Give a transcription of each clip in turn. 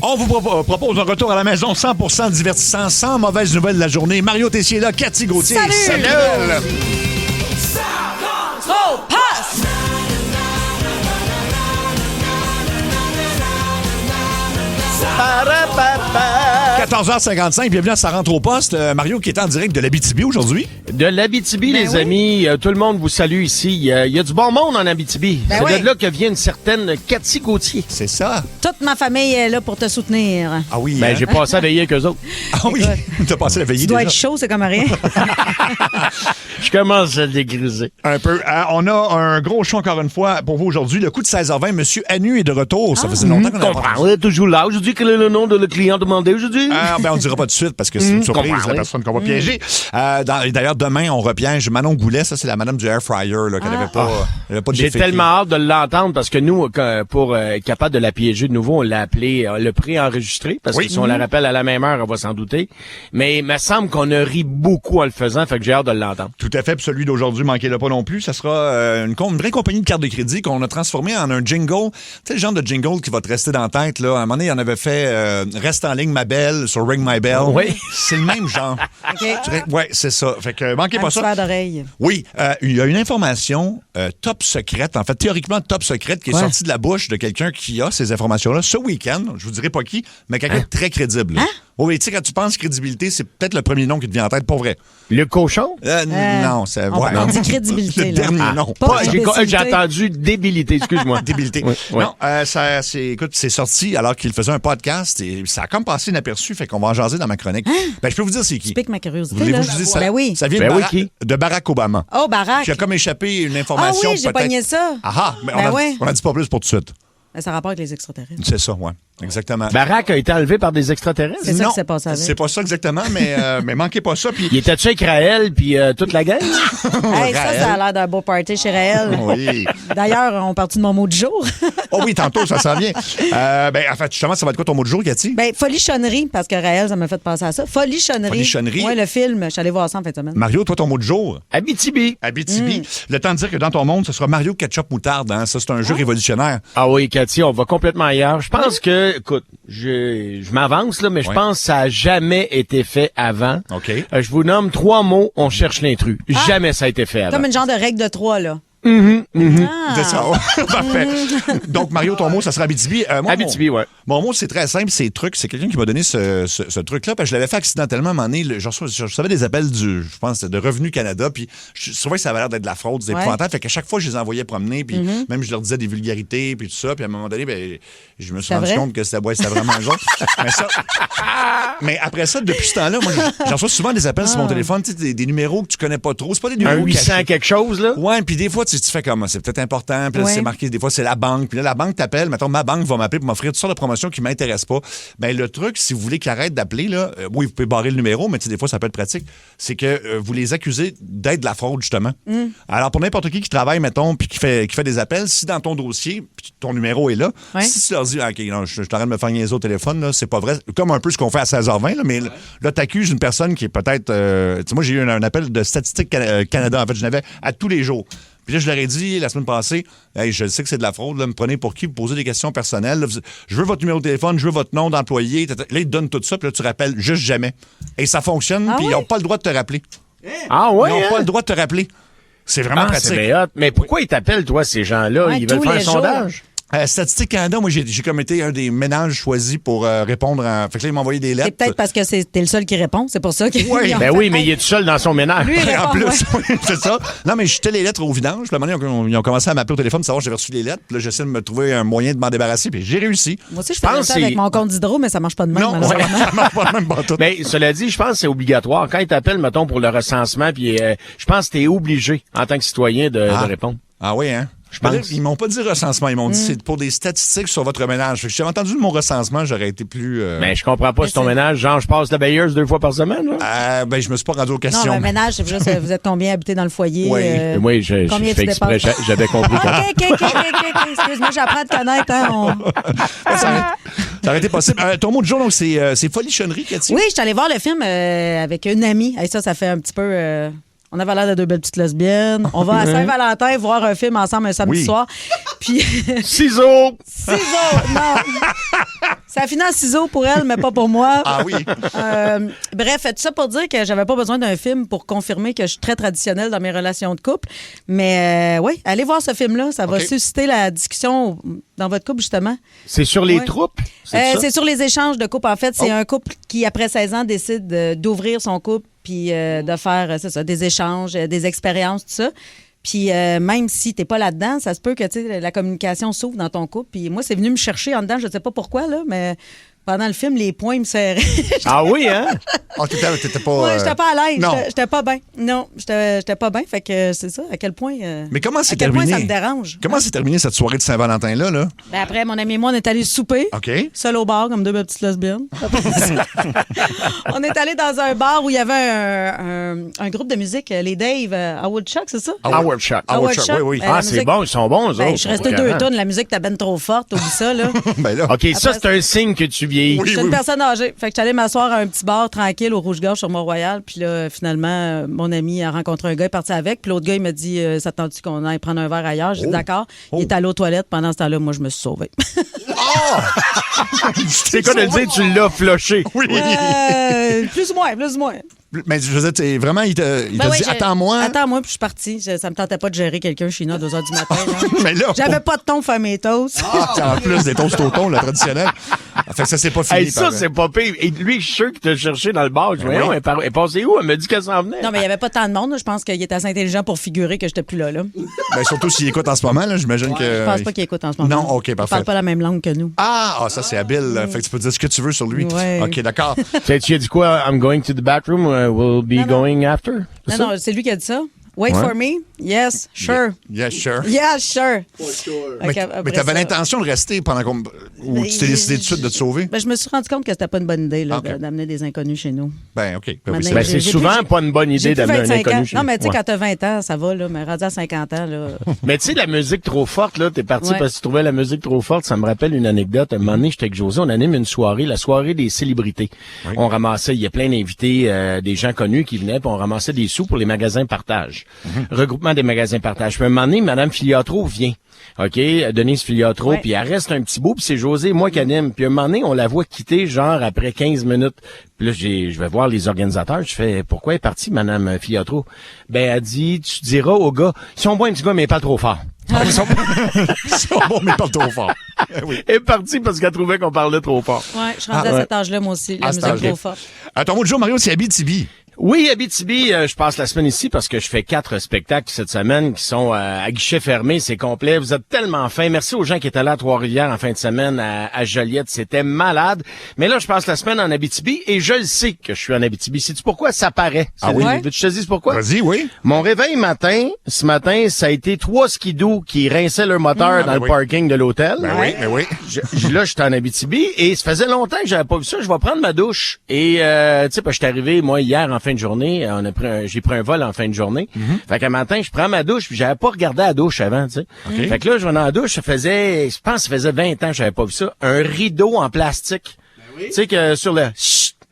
On vous propose un retour à la maison 100% divertissant, sans mauvaise nouvelle de la journée. Mario Tessier là, Cathy Gauthier. Salut! Oh, passe! 14h55, bienvenue à Ça rentre au poste. Mario qui est en direct de l'Abitibi aujourd'hui. De l'Abitibi, Ben les oui. amis. Tout le monde vous salue ici. Il y a du bon monde en Abitibi. Ben C'est oui. de là que vient une certaine Cathy Gauthier. C'est ça. Toute ma famille est là pour te soutenir. Ah oui. Ben, hein? j'ai passé à veiller avec eux autres. Ah oui. T'as passé la veillée Tu dois déjà. être chaud, c'est comme rien. Je commence à le dégriser. Un peu. On a un gros show encore une fois pour vous aujourd'hui. Le coup de 16h20, Monsieur Anu est de retour. Ça faisait longtemps qu'on avait Comprends. On est toujours là aujourd'hui. Quel est le nom de le client demandé aujourd'hui? Ben, on ne dira pas tout de suite parce que c'est une surprise, comprends, la oui. personne qu'on va piéger. D'ailleurs, demain, on repiège Manon Goulet. Ça, c'est la madame du Air Fryer là, qu'elle n'avait pas, elle avait pas J'ai déféqué. tellement hâte de l'entendre parce que nous, pour être capable de la piéger de nouveau, on l'a appelé, le pré-enregistré parce Oui. que si on la rappelle à la même heure, on va s'en douter. Mais il me semble qu'on a ri beaucoup en le faisant, fait que j'ai hâte de l'entendre. Tout à fait. Puis celui d'aujourd'hui, manquez-le pas non plus. Ça sera une vraie compagnie de carte de crédit qu'on a transformé en un jingle. Tu sais, le genre de jingle qui va te rester dans la tête. Là. À un moment donné, il en avait fait Reste en ligne, ma belle, sur Ring My Bell. Oui. C'est le même genre. Oui, c'est ça. Fait que manquez Un pas petit ça. verre d'oreille. Oui, il y a une information top secrète, en fait, théoriquement top secrète, qui est sortie de la bouche de quelqu'un qui a ces informations-là ce week-end. Je vous dirai pas qui, mais quelqu'un de très crédible. Oui, tu sais, quand tu penses crédibilité, c'est peut-être le premier nom qui te vient en tête, pour vrai. Le cochon? Non, c'est... On dit crédibilité, Le là. dernier nom. Pas J'ai imbécilité. entendu débilité, excuse-moi. Débilité. Oui, oui. Non, écoute, c'est sorti alors qu'il faisait un podcast et ça a comme passé inaperçu, fait qu'on va en jaser dans ma chronique. Ben, je peux vous dire c'est qui. Tu piques ma curiosité, Voulez-vous là. que je vous dise ça? Ben oui. Ça vient Ben de, oui, qui? de Barack Obama. Oh, Barack. Qui a comme échappé une Ah information oui, j'ai peut-être... pogné ça. Ah, mais Ben on oui. a dit pas plus pour tout de suite. Ça a rapport avec les extraterrestres. C'est ça, ouais. Exactement. Barack a été enlevé par des extraterrestres? C'est ça Non, qui s'est passé avec. c'est pas ça exactement, mais manquez pas ça. Puis Il était-tu avec Raël puis toute la gang? Hey, ça a l'air d'un beau party chez Raël. oui. D'ailleurs, on partit de mon mot du jour. Oh oui, tantôt, ça s'en vient. En fait, justement, ça va être quoi ton mot de jour, Cathy? Ben, folichonnerie, parce que Raël, ça m'a fait penser à ça. Folichonnerie. Folichonnerie. Oui, le film. Je suis allée voir ça en fin de semaine. Mario, toi, ton mot de jour? Abitibi. Abitibi. Le temps de dire que dans ton monde, ce sera Mario Ketchup Moutarde. Hein? Ça, c'est un jeu révolutionnaire. Ah oui, Cathy, on va complètement ailleurs. Je pense que, écoute, je m'avance, là, mais je pense que ça a jamais été fait avant. OK. Je vous nomme 3 mots, on cherche l'intrus. Jamais ça a été fait avant. Comme une genre de règle de 3, là. C'est ça. Parfait. Donc, Mario, ton mot, ça sera Abitibi. Abitibi, ouais. Mon mot, c'est très simple, c'est truc. C'est quelqu'un qui m'a donné ce truc-là. Parce que je l'avais fait accidentellement à un moment donné. Je recevais des appels je pense, de Revenu Canada. Puis je trouvais que ça avait l'air d'être de la fraude, des épouvantables. Fait qu'à chaque fois, je les envoyais promener. Puis même, je leur disais des vulgarités. Puis tout ça. Puis à un moment donné, ben, je me suis rendu compte que c'était vraiment un joke. Mais après ça, depuis ce temps-là, moi, j'en reçois souvent des appels sur mon téléphone. Tu sais, des numéros que tu connais pas trop. C'est pas des Un numéros 800 cachés. quelque chose, là? Ouais, puis des fois, tu fais comme, c'est peut-être important, puis là, Ouais. c'est marqué, des fois, c'est la banque, puis là, la banque t'appelle, mettons, ma banque va m'appeler pour m'offrir toutes sortes de promotions qui m'intéressent pas. Ben, le truc, si vous voulez qu'ils arrêtent d'appeler, là, oui, vous pouvez barrer le numéro, mais tu sais, des fois, ça peut être pratique, c'est que vous les accusez d'être de la fraude, justement. Alors, pour n'importe qui travaille, mettons, puis qui fait des appels, si dans ton dossier, puis ton numéro est là, Ouais. si tu leur dis, OK, non, je suis en train de me faire niaiser au téléphone, là, c'est pas vrai, comme un peu ce qu'on fait à 16h20, là, mais là, t'accuses une personne qui est peut-être, tu sais, moi, j'ai eu un appel de Statistique Canada, en fait, je n'avais à tous les jours. Puis là, je leur ai dit la semaine passée, hey, je sais que c'est de la fraude, là, me prenez pour qui? Vous posez des questions personnelles. Là, je veux votre numéro de téléphone, je veux votre nom d'employé. Là, ils te donnent tout ça, puis là, tu rappelles juste jamais. Et ça fonctionne, puis ils n'ont pas le droit de te rappeler. Ah ouais? Ils n'ont hein? pas le droit de te rappeler. C'est vraiment Ah, pratique. c'est bien hot. Mais pourquoi ils t'appellent, toi, ces gens-là? Ouais, Ils veulent tous faire un les jours. sondage? Statistique Canada, moi, j'ai comme été un des ménages choisis pour répondre à... Fait que là, ils m'ont envoyé des lettres. C'est peut-être parce que t'es le seul qui répond. C'est pour ça qu'ils Oui. ils ont Ben fait, oui, mais hey, il est tout seul dans son ménage. Lui, il En répond, plus, ouais. oui, c'est ça. Non, mais j'étais les lettres au vidange. Puis à un moment donné, ils ont commencé à m'appeler au téléphone pour savoir si j'avais reçu les lettres. Puis là, j'essaie de me trouver un moyen de m'en débarrasser. Puis j'ai réussi. Moi aussi, je pense fais ça que avec c'est- mon compte d'hydro, mais ça marche pas de même, Non, malheureusement. ça marche pas même pas tout. Mais cela dit, je pense que c'est obligatoire. Quand ils t'appellent, mettons, pour le recensement, puis je pense que t'es obligé, en tant que citoyen, de répondre. Ah oui, hein? Je pense. Mais là, ils m'ont pas dit recensement, ils m'ont dit c'est pour des statistiques sur votre ménage. Fait que si j'avais entendu le mot recensement, j'aurais été plus... Mais je comprends pas Mais si ton c'est- ménage, genre, je passe la veilleuse 2 fois par semaine, là. Ben, je me suis pas rendu aux Non, questions. mais ménage, c'est juste, vous êtes combien habités dans le foyer? Oui. Oui, je combien fais tu exprès, dépasses? j'avais compris. Ah, OK. Excuse-moi, j'apprends à te connaître. Hein, Ça aurait été possible. Ton mot de jour, donc, c'est folichonnerie, Cathy? Oui, je suis allée voir le film avec une amie. Et ça fait un petit peu On avait l'air de deux belles petites lesbiennes. On va à Saint-Valentin voir un film ensemble un samedi soir. Puis Ciseaux! Non. Ça a fini en ciseaux pour elle, mais pas pour moi. Ah oui. Bref, tout ça pour dire que j'avais pas besoin d'un film pour confirmer que je suis très traditionnelle dans mes relations de couple. Mais oui, allez voir ce film-là. Ça va susciter la discussion dans votre couple, justement. C'est sur les troupes? C'est sur les échanges de couple. En fait, c'est un couple qui, après 16 ans, décide d'ouvrir son couple puis de faire, des échanges, des expériences, tout ça. Puis même si t'es pas là-dedans, ça se peut que la communication s'ouvre dans ton couple. Puis moi, c'est venu me chercher en dedans, je sais pas pourquoi, là, mais pendant le film, les poings me serraient. Ah oui, hein? T'étais pas... Oui, j'étais pas à l'aise. Non. J'étais pas bien. Non, j'étais pas bien. Fait que c'est ça, à quel point... Mais comment c'est à quel terminé? point ça me dérange. Comment c'est terminé cette soirée de Saint-Valentin-là, là? Ben après, mon ami et moi, on est allés souper. OK. Seul au bar, comme deux petites lesbiennes. On est allés dans un bar où il y avait un groupe de musique, les Dave, Howard Chuck, c'est ça? Howard Chuck. Howard Chuck, oui. Ah, c'est bon, ils sont bons, eux autres. Je suis restée 2 tonnes, la musique était ben trop forte, oublie ça, là. Ben là. OK, ça, c'est un signe que tu vieillis. Je suis une personne âgée. Fait que j'allais m'asseoir à un petit bar tranquille au Rouge-Gorge sur Mont-Royal. Puis là, finalement, mon ami a rencontré un gars, il est parti avec. Puis l'autre gars, il m'a dit ça te tente-tu qu'on aille prendre un verre ailleurs? J'ai dit d'accord. Il est allé aux toilettes. Pendant ce temps-là, moi, je me suis sauvée. C'est quoi de le dire, tu l'as floché? Oui. Plus ou moins. Mais je veux dire, vraiment, il t'a dit attends-moi. Attends-moi, puis je suis partie. Ça me tentait pas de gérer quelqu'un chez nous à 2 h du matin. Là. Mais là, j'avais pas de thon pour faire mes toasts. En plus des toasts au thon, le traditionnel. Fait que ça, c'est pas fini. Hey, ça, c'est pas pire. Et lui, je suis sûr qu'il t'a cherché dans le bar. Je dis, voyons, elle est passée où? Elle m'a dit qu'elle s'en venait. Non, mais il y avait pas tant de monde. Là. Je pense qu'il était assez intelligent pour figurer que j'étais plus là. Ben, surtout s'il écoute en ce moment, là, j'imagine que. Je pense pas qu'il écoute en ce moment. Non, OK, parfait. Il parle pas la même langue que nous. Ah, ça, c'est habile. Fait que tu peux dire ce que tu veux sur lui. Ouais. OK, d'accord. Tu as dit quoi? I'm going to the bathroom. We'll be going after. Non, c'est lui qui a dit ça. Wait for me? Yes, sure. Yeah, sure. Yeah, sure. Mais t'avais l'intention de rester pendant qu'on. Ou tu t'es décidé tout de suite de te sauver? Ben, je me suis rendu compte que c'était pas une bonne idée d'amener des inconnus chez nous. Ben, OK. C'est souvent pas une bonne idée d'amener un inconnu chez nous. Non, mais tu sais, quand t'as 20 ans, ça va, là, mais rendu à 50 ans, là. Mais tu sais, la musique trop forte, là, t'es parti parce que tu trouvais la musique trop forte. Ça me rappelle une anecdote. Un moment donné, j'étais avec José, on anime une soirée, la soirée des célébrités. Oui. On ramassait, il y a plein d'invités, des gens connus qui venaient, puis on ramassait des sous pour les magasins partage. Regroupement des magasins partage. Puis un moment donné, Mme Filiatro vient. OK, Denise Filiatro, puis elle reste un petit bout, puis c'est José et moi qui anime. Puis un moment donné, on la voit quitter, genre, après 15 minutes. Puis là, je vais voir les organisateurs, je fais, pourquoi est partie, Mme Filiatro? Ben, elle dit, tu diras aux gars, ils sont bons un petit gars, mais pas trop fort. Ils sont bons, mais pas trop fort. Oui. Elle est partie parce qu'elle trouvait qu'on parlait trop fort. Ouais, je suis rendue à cet âge-là, moi aussi, la musique trop forte. Ton mot de jour, Mario, c'est Abitibi. Oui, Abitibi, je passe la semaine ici parce que je fais 4 spectacles cette semaine qui sont à guichet fermé, c'est complet. Vous êtes tellement fins. Merci aux gens qui étaient là à Trois-Rivières en fin de semaine, à Joliette, c'était malade. Mais là, je passe la semaine en Abitibi et je le sais que je suis en Abitibi. Sais-tu pourquoi? Ça paraît. Ah oui? Veux-tu que je te dise pourquoi? Vas-y, oui. Mon réveil ce matin, ça a été 3 skidoo qui rinçaient leur moteur dans le parking de l'hôtel. Ben oui. Là, j'étais en Abitibi et ça faisait longtemps que j'avais pas vu ça. Je vais prendre ma douche. Et, tu sais, je suis arrivé, moi, hier en fin de journée, j'ai pris un vol en fin de journée. Fait qu'un matin, je prends ma douche, puis j'avais pas regardé la douche avant, tu sais. Fait que là, je vais dans la douche, je pense que ça faisait 20 ans que j'avais pas vu ça. Un rideau en plastique. Tu sais que sur le...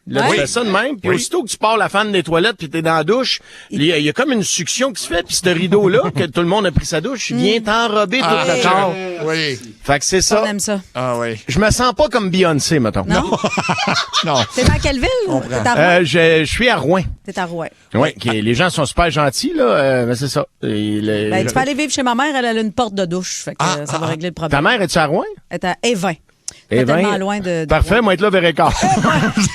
Là, tu fais ça de même, puis aussitôt que tu pars la fan des toilettes puis t'es dans la douche, il y a comme une succion qui se fait, puis ce rideau-là, que tout le monde a pris sa douche, il vient t'enrober tout le corps. Oui. Fait que c'est ça. On aime ça. Ah oui. Je me sens pas comme Beyoncé, mettons. Non. Non. T'es dans quelle ville? T'es à Rouen? Je suis à Rouen. T'es à Rouen. Oui, les gens sont super gentils, là, mais c'est ça. Tu peux aller vivre chez ma mère, elle a une porte de douche, fait que ça va régler le problème. Ta mère, es-tu à Rouen? Elle est à Évin. Pas tellement loin de Parfait, moi, être là vers écart.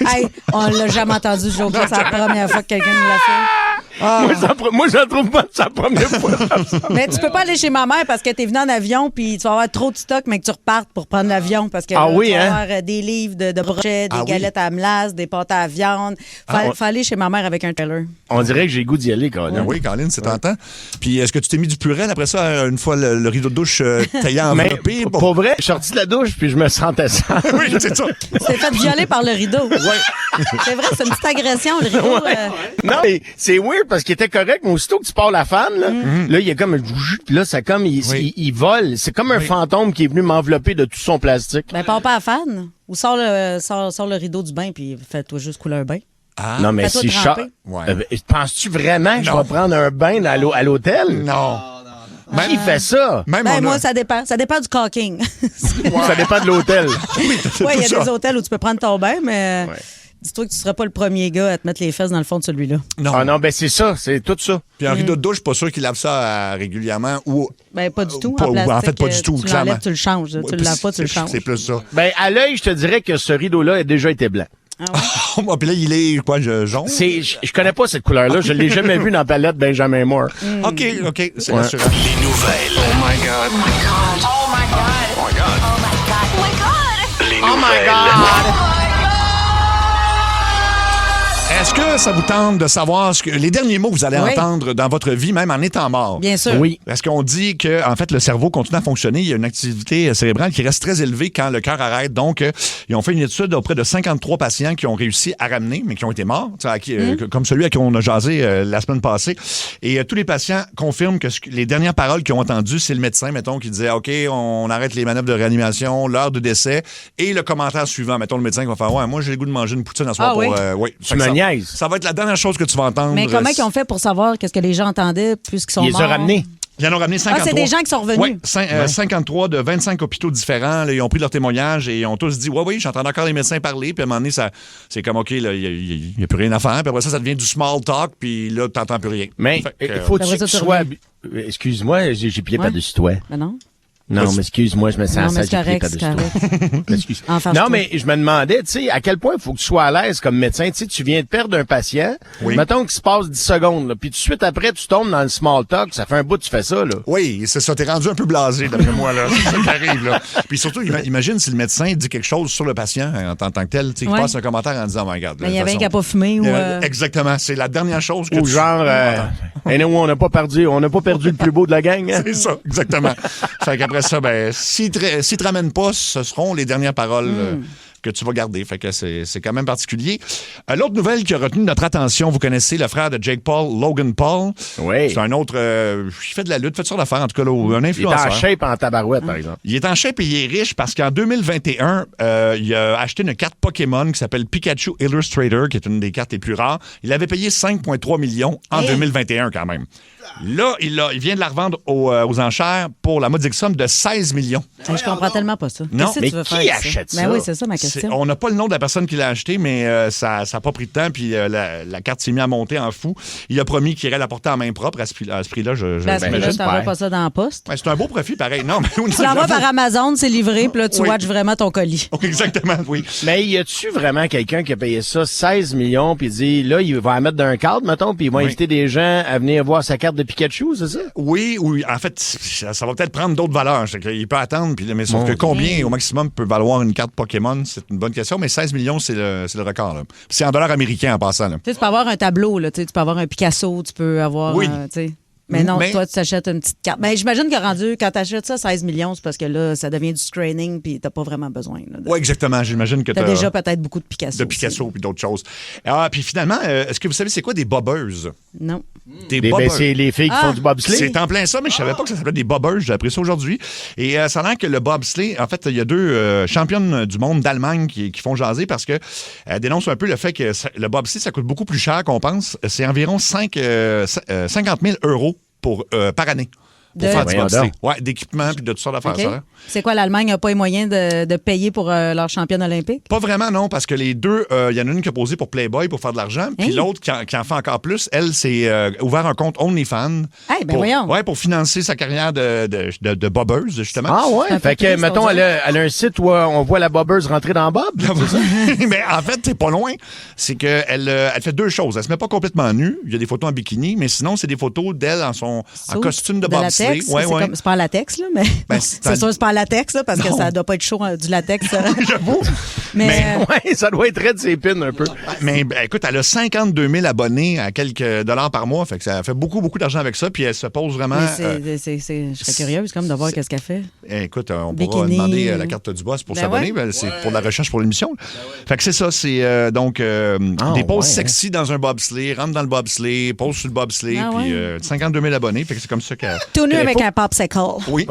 Hey, on l'a jamais entendu ce jour-là. C'est la première fois que quelqu'un nous l'a fait. Moi, je la trouve pas de sa première fois. Mais tu peux pas aller chez ma mère parce que t'es venu en avion puis tu vas avoir trop de stock, mais que tu repartes pour prendre l'avion parce que tu vas avoir des livres de brochets, des galettes à melasse, des pâtes à viande. Faut aller chez ma mère avec un trailer. On dirait que j'ai goût d'y aller, Colin. Oui, Colin, c'est tentant. Puis est-ce que tu t'es mis du purel après ça, une fois le rideau de douche taillé en enveloppé? Pour vrai, je suis sorti de la douche puis je me sentais ça. Oui, c'est ça. Tu t'es fait violer par le rideau. Oui. C'est vrai, c'est une petite agression, le rideau. Non, mais c'est weird parce qu'il était correct, mais aussitôt que tu pars la fan, là, il y a comme un... Puis là, ça comme... Il vole. C'est comme un fantôme qui est venu m'envelopper de tout son plastique. Ben, pars pas à fan. Ou sors le rideau du bain puis fais-toi juste couler un bain. Ah. Non, mais Fais-toi si tremper. Ouais. Penses-tu vraiment que je Non. vais prendre un bain à l'hôtel? Non. Qui fait ça? Même Ben, on a- moi, ça dépend. Ça dépend du caulking. Ça dépend de l'hôtel. Oui, il y a ça. des hôtels où tu peux prendre ton bain, mais Ouais. dis-toi que tu ne seras pas le premier gars à te mettre les fesses dans le fond de celui-là. Non. Ah non, ben c'est ça, c'est tout ça. Puis un rideau de douche, je suis pas sûr qu'il lave ça régulièrement ou... Ben, pas du tout. Pas- en plastique, en fait, pas du tout, Tu clairement. l'enlèves, tu le changes. Tu le laves pas, tu le changes. C'est plus ça. Ben, à l'œil, je te dirais que ce rideau-là a déjà été blanc. Oh, puis là, il est, quoi, jaune? Je connais pas cette couleur-là. Je l'ai jamais vu dans la palette Benjamin Moore. OK, c'est Ouais. rassurant. Les nouvelles. Oh my God. Oh my God. Oh my God. Oh my God. Oh my God. Oh my God. Les nouvelles. Est-ce que ça vous tente de savoir les derniers mots que vous allez Oui. entendre dans votre vie, même en étant mort? Bien sûr. Oui. Parce qu'on dit que, en fait, le cerveau continue à fonctionner. Il y a une activité cérébrale qui reste très élevée quand le cœur arrête. Donc, ils ont fait une étude auprès de 53 patients qui ont réussi à ramener, mais qui ont été morts, tu sais, comme celui à qui on a jasé la semaine passée. Et tous les patients confirment que les dernières paroles qu'ils ont entendues, c'est le médecin, mettons, qui disait, OK, on arrête les manœuvres de réanimation, l'heure de décès, et le commentaire suivant, mettons, le médecin qui va faire, ouais, moi, j'ai le goût de manger une poutine à soir Ah pour... oui? oui. Tu Fait que me ça- niaises. Ça va être la dernière chose que tu vas entendre. Mais comment ils ont fait pour savoir qu'est-ce que les gens entendaient puisqu'ils sont Il les morts? a ramenés. Ils en ont ramené 53. Ah, c'est des gens qui sont revenus. Oui, 53 de 25 hôpitaux différents. Là, ils ont pris leur témoignage et ils ont tous dit, oui, j'entends encore les médecins parler. Puis à un moment donné, c'est comme, OK, il n'y a plus rien à faire. Puis après ça devient du small talk. Puis là, tu n'entends plus rien. Mais Fait que, faut-tu Après ça, que tu tu sois... reviens. Excuse-moi, j'ai pied Ouais. par-dessus toi. Ben non. Non, mais excuse-moi, je me Non, sens mais sale, c'est j'ai pied correct, c'est par-dessus toi. correct. Excuse. Enfarge-toi. Non, mais je me demandais, tu sais, à quel point il faut que tu sois à l'aise comme médecin. Tu sais, tu viens de perdre un patient. Oui. Mettons qu'il se passe 10 secondes, là, puis tout de suite après, tu tombes dans le small talk. Ça fait un bout que tu fais ça, là. Oui, c'est ça. T'es rendu un peu blasé, d'après moi, là. C'est ça qui arrive, là. Puis surtout, imagine si le médecin dit quelque chose sur le patient en tant que tel, tu sais, qu'il Ouais. passe un commentaire en disant, oh my God. Mais il y avait un qui n'a pas fumé ou... Exactement. C'est la dernière chose que Ou genre, anyway, on n'a pas perdu le plus beau de la gang. Hein? C'est ça, exactement. Fait qu'après ça, ben, s'ils te ramènent pas, ce seront les dernières paroles que tu vas garder. Fait que c'est quand même particulier. L'autre nouvelle qui a retenu notre attention, vous connaissez le frère de Jake Paul, Logan Paul. Oui. C'est un autre... il fait de la lutte, fait de sorte d'affaires, en tout cas, là, un Il est influenceur. en shape en tabarouette, par exemple. Il est en shape et il est riche parce qu'en 2021, il a acheté une carte Pokémon qui s'appelle Pikachu Illustrator, qui est une des cartes les plus rares. Il avait payé 5,3 millions en 2021 quand même. Là, il vient de la revendre aux enchères pour la modique somme de 16 millions. Je comprends tellement pas ça. Non. Qu'est-ce que Mais tu veux qui faire avec achète ça? Ben oui, c'est ça ma question. On n'a pas le nom de la personne qui l'a acheté, mais ça n'a pas pris de temps, puis la carte s'est mise à monter en fou. Il a promis qu'il irait la porter en main propre à ce prix-là, je Parce que là, tu l'imagine. t'envoies pas ça dans la poste. Ouais, c'est un beau profit, pareil. Non, mais Tu l'envoies par Amazon, c'est livré, puis là, tu Oui. watches vraiment ton colis. Exactement, oui. Mais y a-tu vraiment quelqu'un qui a payé ça 16 millions puis dit là il va la mettre dans un cadre mettons puis il va inviter des gens à venir voir sa carte de Pikachu, c'est ça? Oui, en fait, ça va peut-être prendre d'autres valeurs. Il peut attendre, mais sauf que combien au maximum peut valoir une carte Pokémon, c'est une bonne question, mais 16 millions, c'est le record. Là. Puis c'est en dollars américains en passant. Là. Tu sais, tu peux avoir un tableau, là, tu sais, tu peux avoir un Picasso, tu peux avoir... Oui. tu sais. Mais non, Mais- toi, tu t'achètes une petite carte. Mais j'imagine que rendu, quand tu achètes ça, 16 millions, c'est parce que là, ça devient du training, puis t'as pas vraiment besoin. Oui, exactement. J'imagine que T'as déjà peut-être beaucoup de Picasso. de Picasso puis d'autres choses. Ah, puis finalement, est-ce que vous savez c'est quoi des bobbers? Non. Des Ben, bobbers. c'est les filles qui font du bobsleigh. C'est en plein ça, mais je savais pas que ça s'appelait des bobbers. J'ai appris ça aujourd'hui. Et ça a l'air que le bobsleigh, en fait, il y a deux championnes du monde d'Allemagne qui font jaser parce que dénoncent un peu le fait que le bobsleigh, ça coûte beaucoup plus cher qu'on pense. C'est environ 50 000 € par année. Pour De- faire du Voyons bobsleigh. donc. Ouais, d'équipement puis de toutes sortes d'affaires. OK. Ça, hein? C'est quoi, l'Allemagne n'a pas les moyens de payer pour leur championne olympique? Pas vraiment, non, parce que les deux, il y en a une qui a posé pour Playboy pour faire de l'argent, puis Hey. l'autre qui en fait encore plus, elle, s'est ouvert un compte OnlyFans. Hey, ben voyons. Ouais, pour financer sa carrière de bobbeuse, justement. Ah ouais, C'est un peu fait que triste, mettons on elle a un site où on voit la bobbeuse rentrer dans Bob. Mais en fait, c'est pas loin. C'est qu'elle elle fait deux choses. Elle se met pas complètement nue. Il y a des photos en bikini, mais sinon, c'est des photos d'elle en Sauf costume de bobsleigh. latex. Ouais, C'est ouais. comme- c'est pas en latex, là, mais Ben, c'est sûr que c'est pas en latex, là, parce que Non. ça doit pas être chaud, du latex. J'avoue. mais Ouais, ça doit être raide ses pins un peu. Mais ben, écoute, elle a 52 000 abonnés à quelques dollars par mois. Fait que ça fait beaucoup, beaucoup d'argent avec ça. Puis elle se pose vraiment. mais je serais curieuse comme de voir qu'est-ce qu'elle fait. Écoute, on pourra Bikini. demander la carte du boss pour Ben s'abonner. ouais. Ben, c'est pour la recherche pour l'émission. Fait que c'est ça. C'est des poses ouais, sexy dans un bobsleigh, rentre dans le bobsleigh, pose sur le bobsleigh, Ah puis ouais. 52 000 abonnés. Fait que c'est comme ça qu'elle. Tout nu Mais avec faut- un popsicle. Oui.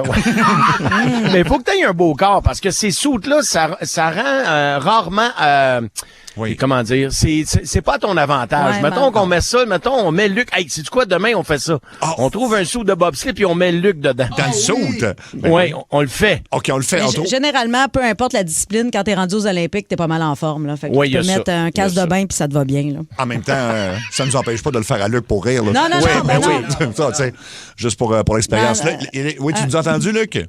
Mais il faut que tu aies un beau corps parce que ces soutes-là, ça rend rarement Oui. Et comment dire, c'est pas à ton avantage. Ouais, mettons qu'on met ça, on met Luc. Hey, c'est quoi, demain, on fait ça. Oh. On trouve un sou de bobsleigh puis on met Luc dedans. Dans le saute. Oui, on le fait. OK, on le fait. Mais On trouve- généralement, peu importe la discipline, quand t'es rendu aux Olympiques, t'es pas mal en forme. Là. Fait que Oui, tu peux il y a mettre ça. un casque Il y a de bain puis ça te va bien. Là. En même temps, ça ne nous empêche pas de le faire à Luc pour rire. Là. Non, non, oui, non, ben non, oui. Ça, tu sais, juste pour l'expérience. Non, Là, oui, tu nous as entendu, Luc?